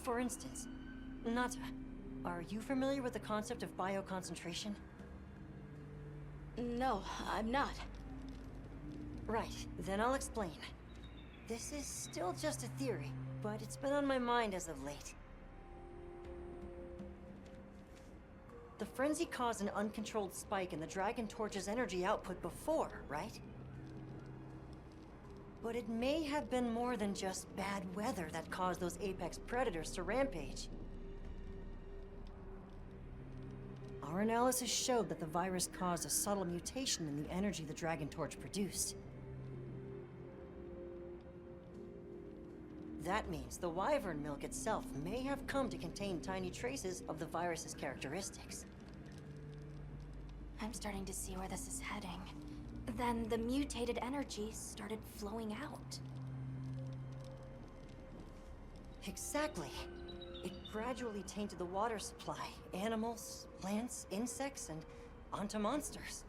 Speaker 16: For instance, Nata, are you familiar with the concept of bioconcentration?
Speaker 8: No, I'm not.
Speaker 16: Right, then I'll explain. This is still just a theory, but it's been on my mind as of late. The frenzy caused an uncontrolled spike in the Dragon Torch's energy output before, right? But it may have been more than just bad weather that caused those apex predators to rampage. Our analysis showed that the virus caused a subtle mutation in the energy the Dragon Torch produced. That means the wyvern milk itself may have come to contain tiny traces of the virus's characteristics.
Speaker 2: I'm starting to see where this is heading. Then the mutated energy started flowing out.
Speaker 16: Exactly. It gradually tainted the water supply, animals, plants, insects, and onto monsters.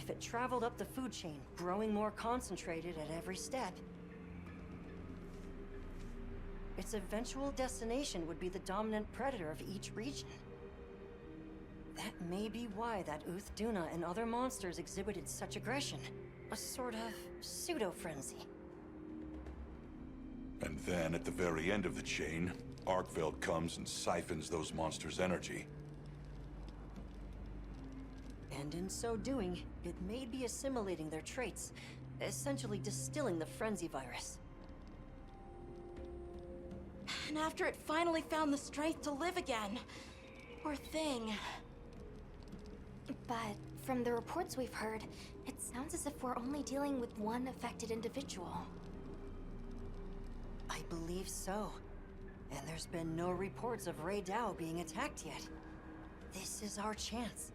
Speaker 16: If it traveled up the food chain, growing more concentrated at every step, its eventual destination would be the dominant predator of each region. That may be why that Duna and other monsters exhibited such aggression. A sort of pseudo-frenzy.
Speaker 17: And then, at the very end of the chain, Arkveld comes and siphons those monsters' energy.
Speaker 16: And in so doing, it may be assimilating their traits, essentially distilling the frenzy virus.
Speaker 8: And after it finally found the strength to live again, poor thing.
Speaker 2: But from the reports we've heard, it sounds as if we're only dealing with one affected individual.
Speaker 16: I believe so. And there's been no reports of Rey Dao being attacked yet. This is our chance.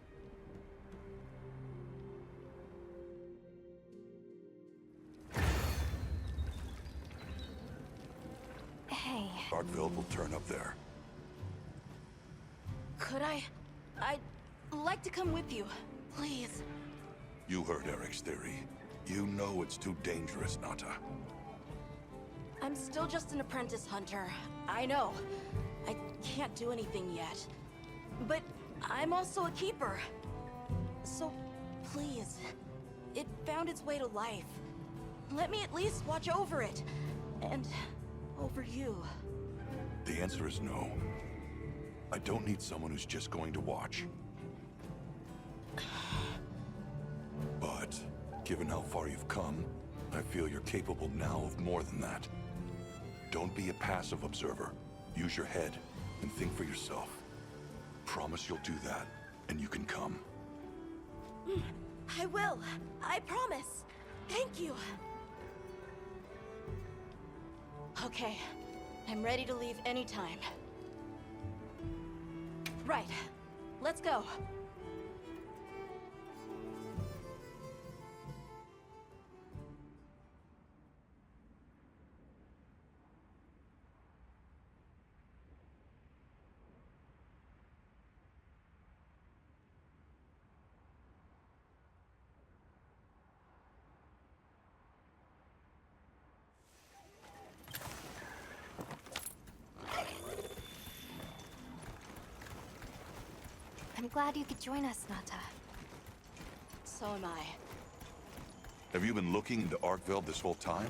Speaker 2: Hey.
Speaker 17: Arkveld will turn up there.
Speaker 8: Could I'd like to come with you, please.
Speaker 17: You heard Eric's theory. You know it's too dangerous, Nata.
Speaker 8: I'm still just an apprentice hunter. I know. I can't do anything yet. But I'm also a keeper. So, please. It found its way to life. Let me at least watch over it. And over you.
Speaker 17: The answer is no. I don't need someone who's just going to watch. But, given how far you've come, I feel you're capable now of more than that. Don't be a passive observer. Use your head and think for yourself. Promise you'll do that, and you can come.
Speaker 8: I will. I promise. Thank you. Okay. I'm ready to leave anytime. Right. Let's go.
Speaker 2: I'm glad you could join us, Nata.
Speaker 8: So am I.
Speaker 17: Have you been looking into Arkveld this whole time?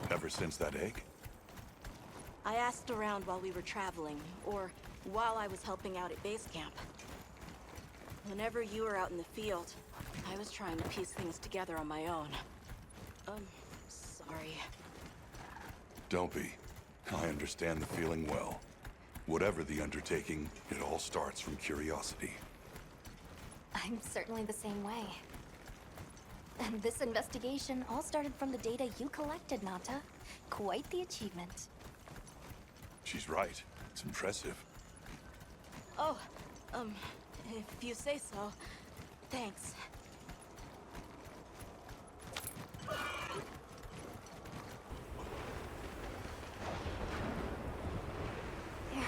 Speaker 17: Ever since that egg?
Speaker 8: I asked around while we were traveling, or while I was helping out at base camp. Whenever you were out in the field, I was trying to piece things together on my own. Sorry.
Speaker 17: Don't be. I understand the feeling well. Whatever the undertaking, it all starts from curiosity.
Speaker 2: I'm certainly the same way. And this investigation all started from the data you collected, Nata. Quite the achievement.
Speaker 17: She's right. It's impressive.
Speaker 8: Oh, if you say so. Thanks.
Speaker 2: There.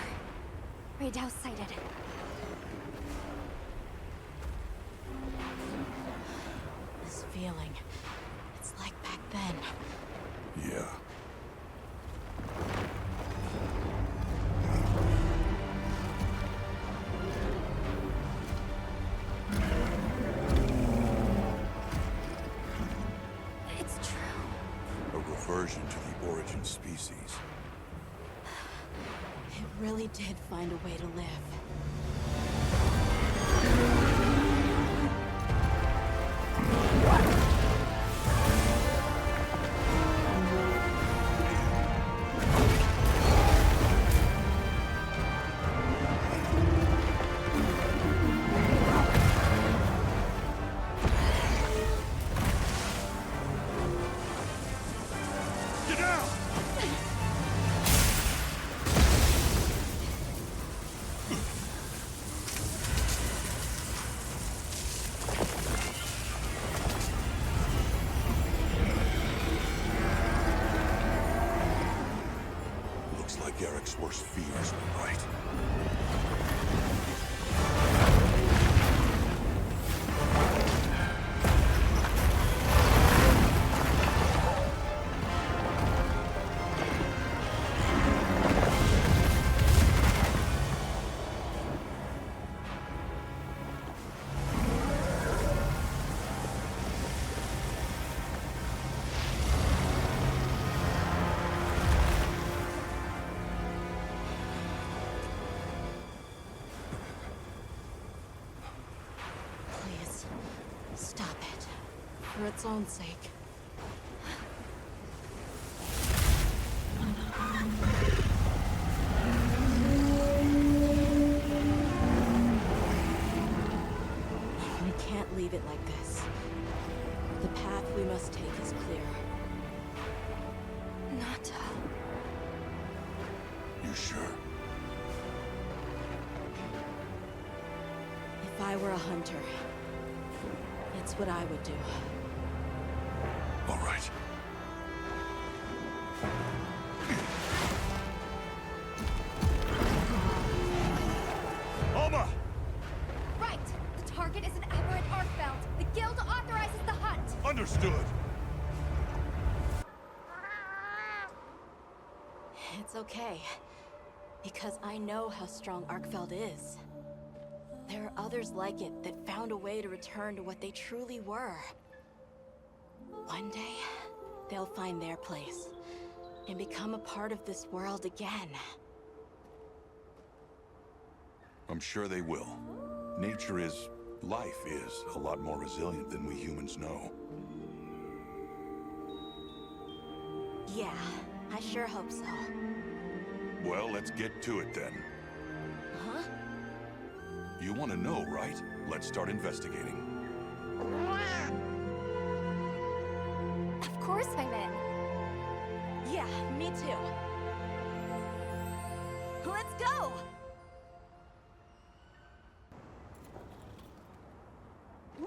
Speaker 2: Rey Dao sighted.
Speaker 8: This feeling. It's like back then.
Speaker 17: Yeah.
Speaker 2: It's true.
Speaker 17: A reversion to the origin species.
Speaker 8: It really did find a way to live.
Speaker 17: Get down! Looks like Eric's worst fears were right.
Speaker 8: for its own sake. We can't leave it like this. The path we must take is clear.
Speaker 16: Nata.
Speaker 17: You sure?
Speaker 8: If I were a hunter, it's what I would do.
Speaker 17: All right. Alma!
Speaker 2: Right! The target is an aberrant Arkfeld. The guild authorizes the hunt!
Speaker 17: Understood.
Speaker 8: It's okay. Because I know how strong Arkfeld is. There are others like it that found a way to return to what they truly were. One day, they'll find their place and become a part of this world again.
Speaker 17: I'm sure they will. Nature is, life is, a lot more resilient than we humans know.
Speaker 8: Yeah, I sure hope so.
Speaker 17: Well, let's get to it then.
Speaker 8: Huh?
Speaker 17: You want to know, right? Let's start investigating.
Speaker 2: Of course I'm in.
Speaker 8: Yeah, me too. Let's go!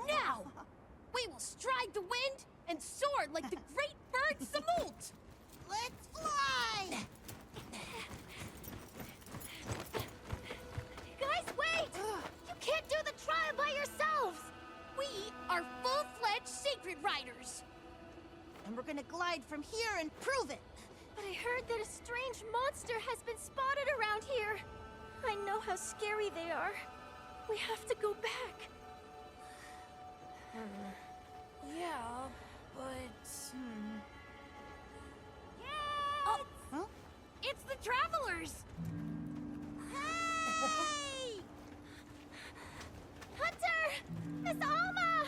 Speaker 4: Now! We will stride the wind and soar like the great bird Samult!
Speaker 1: Let's fly!
Speaker 4: Guys, wait! You can't do the trial by yourselves! We are full-fledged Sacred Riders!
Speaker 1: And we're gonna glide from here and prove it!
Speaker 4: But I heard that a strange monster has been spotted around here. I know how scary they are. We have to go back.
Speaker 2: Yeah, but...
Speaker 4: Oh, huh? It's the Travelers! Hey! Hunter! Miss Alma!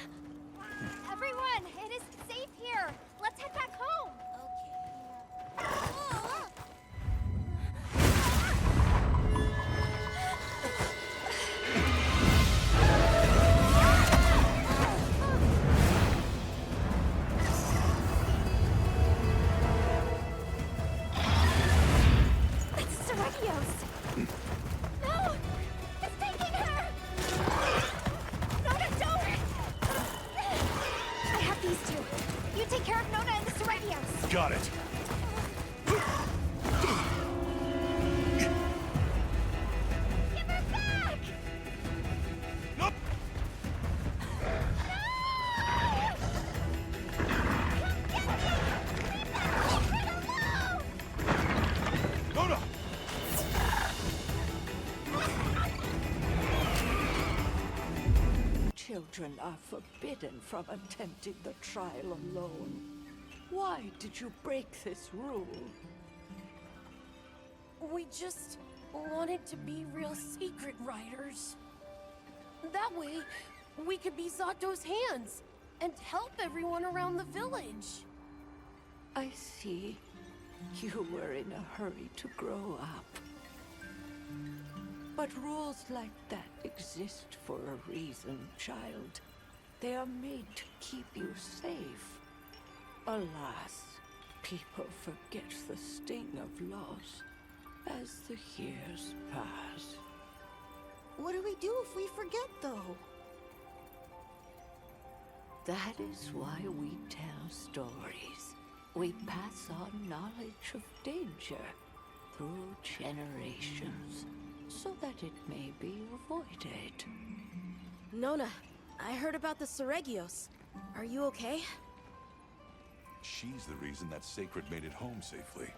Speaker 2: Everyone, it is safe here. Let's head back home.
Speaker 4: It's Seregios! No! It's taking her! Nona, don't!
Speaker 2: I have these two. You take care of Nona and the Seregios.
Speaker 17: Got it.
Speaker 4: Give her back!
Speaker 17: Nope. Nona!
Speaker 15: Children are forbidden from attempting the trial alone. Why did you break this rule?
Speaker 4: We just wanted to be real secret riders. That way, we could be Zato's hands and help everyone around the village.
Speaker 15: I see. You were in a hurry to grow up. But rules like that exist for a reason, child. They are made to keep you safe. Alas, people forget the sting of loss as the years pass.
Speaker 1: What do we do if we forget, though?
Speaker 15: That is why we tell stories. We pass on knowledge of danger through generations, so that it may be avoided.
Speaker 8: Nona, I heard about the Seregios. Are you okay?
Speaker 17: She's the reason that Sacred made it home safely.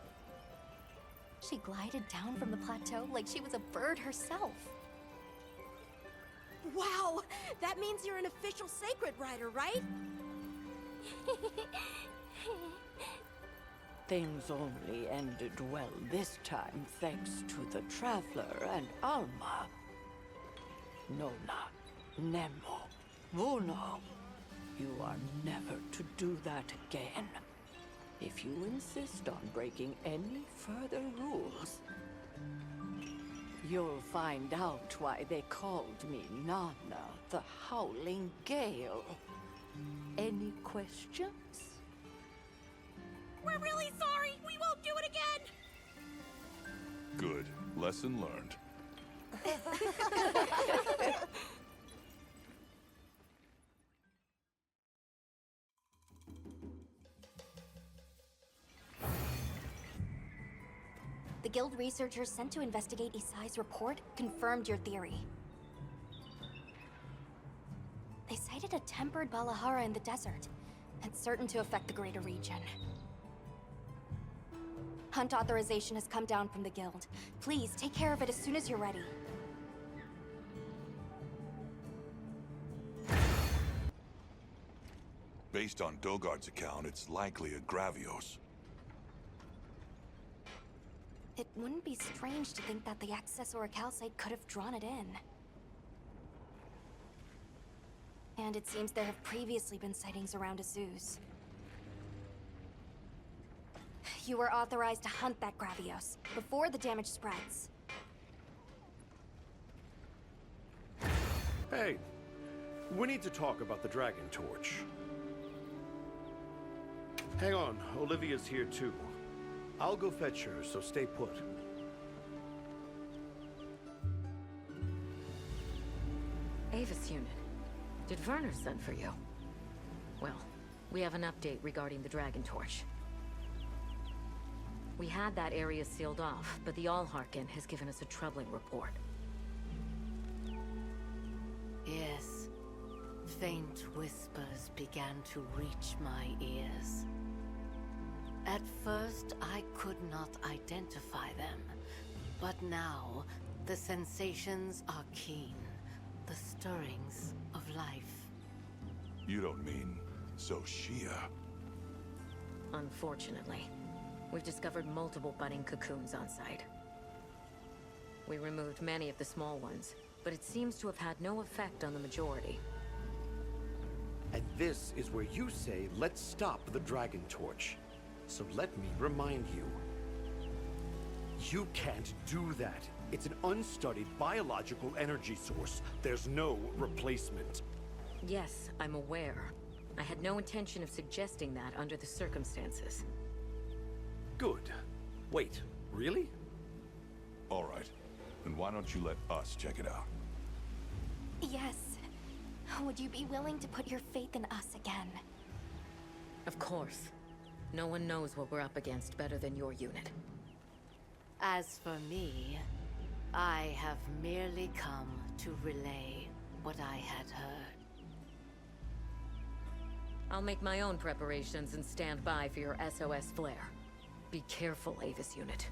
Speaker 2: She glided down from the plateau like she was a bird herself.
Speaker 8: Wow! That means you're an official Sacred Rider, right?
Speaker 15: Things only ended well this time thanks to the Traveler and Alma. Nona, Nemo, Vuno. You are never to do that again. If you insist on breaking any further rules, you'll find out why they called me Nana, the Howling Gale. Any questions?
Speaker 4: We're really sorry! We won't do it again!
Speaker 17: Good. Lesson learned.
Speaker 2: The Guild researchers sent to investigate Isai's report confirmed your theory. They cited a tempered Balahara in the desert. It's certain to affect the greater region. Hunt authorization has come down from the Guild. Please, take care of it as soon as you're ready.
Speaker 17: Based on Dogard's account, it's likely a Gravios.
Speaker 2: It wouldn't be strange to think that the Access or a calcite could have drawn it in. And it seems there have previously been sightings around Azuz. You were authorized to hunt that Gravios before the damage spreads.
Speaker 18: Hey, we need to talk about the Dragon Torch. Hang on, Olivia's here too. I'll go fetch her, so stay put.
Speaker 5: Avis unit. Did Werner send for you? Well, we have an update regarding the Dragon Torch. We had that area sealed off, but the Allharkin has given us a troubling report.
Speaker 9: Yes. Faint whispers began to reach my ears. At first, I could not identify them, but now the sensations are keen, the stirrings of life.
Speaker 17: You don't mean Zoshia?
Speaker 5: Unfortunately, we've discovered multiple budding cocoons on site. We removed many of the small ones, but it seems to have had no effect on the majority.
Speaker 18: And this is where you say, let's stop the Dragon Torch. So let me remind you. You can't do that. It's an unstudied biological energy source. There's no replacement.
Speaker 5: Yes, I'm aware. I had no intention of suggesting that under the circumstances.
Speaker 18: Good. Wait, really?
Speaker 17: All right. Then why don't you let us check it out?
Speaker 2: Yes. Would you be willing to put your faith in us again?
Speaker 5: Of course. No one knows what we're up against better than your unit.
Speaker 9: As for me, I have merely come to relay what I had heard.
Speaker 5: I'll make my own preparations and stand by for your SOS flare. Be careful, Avis unit.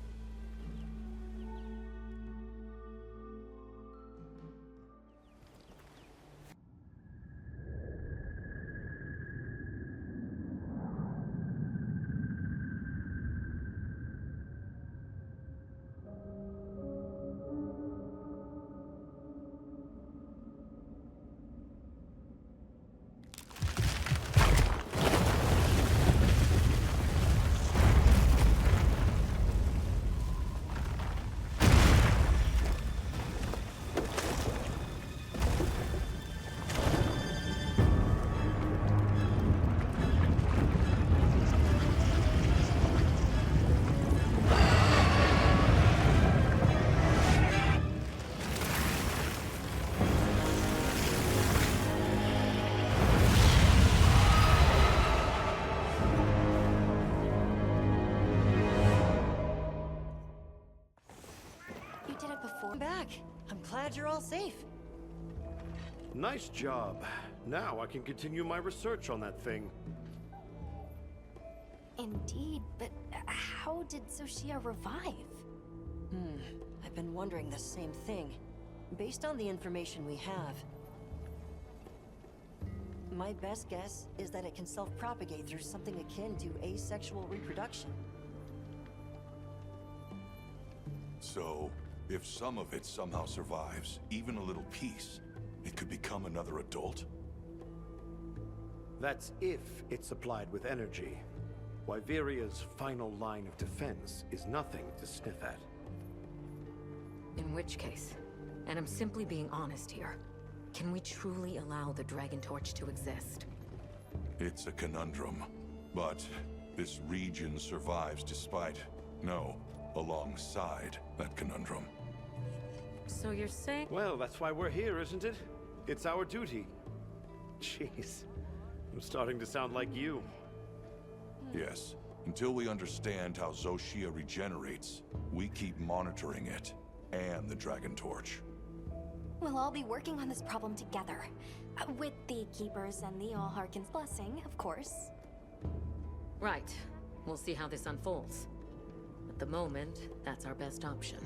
Speaker 16: Glad you're all safe.
Speaker 18: Nice job. Now I can continue my research on that thing.
Speaker 2: Indeed, but how did Zoshia revive?
Speaker 16: I've been wondering the same thing. Based on the information we have, my best guess is that it can self-propagate through something akin to asexual reproduction.
Speaker 17: So, if some of it somehow survives, even a little piece, it could become another adult?
Speaker 18: That's if it's supplied with energy. Wyveria's final line of defense is nothing to sniff at.
Speaker 5: In which case, and I'm simply being honest here, can we truly allow the Dragon Torch to exist?
Speaker 17: It's a conundrum, but this region survives despite, no, alongside that conundrum.
Speaker 5: So you're saying?
Speaker 18: Well, that's why we're here, isn't it? It's our duty. Jeez, I'm starting to sound like you.
Speaker 17: Yes. Until we understand how Xochitl regenerates, we keep monitoring it, and the Dragon Torch.
Speaker 2: We'll all be working on this problem together. With the Keepers and the All-Harkin's blessing, of course.
Speaker 5: Right. We'll see how this unfolds. At the moment, that's our best option.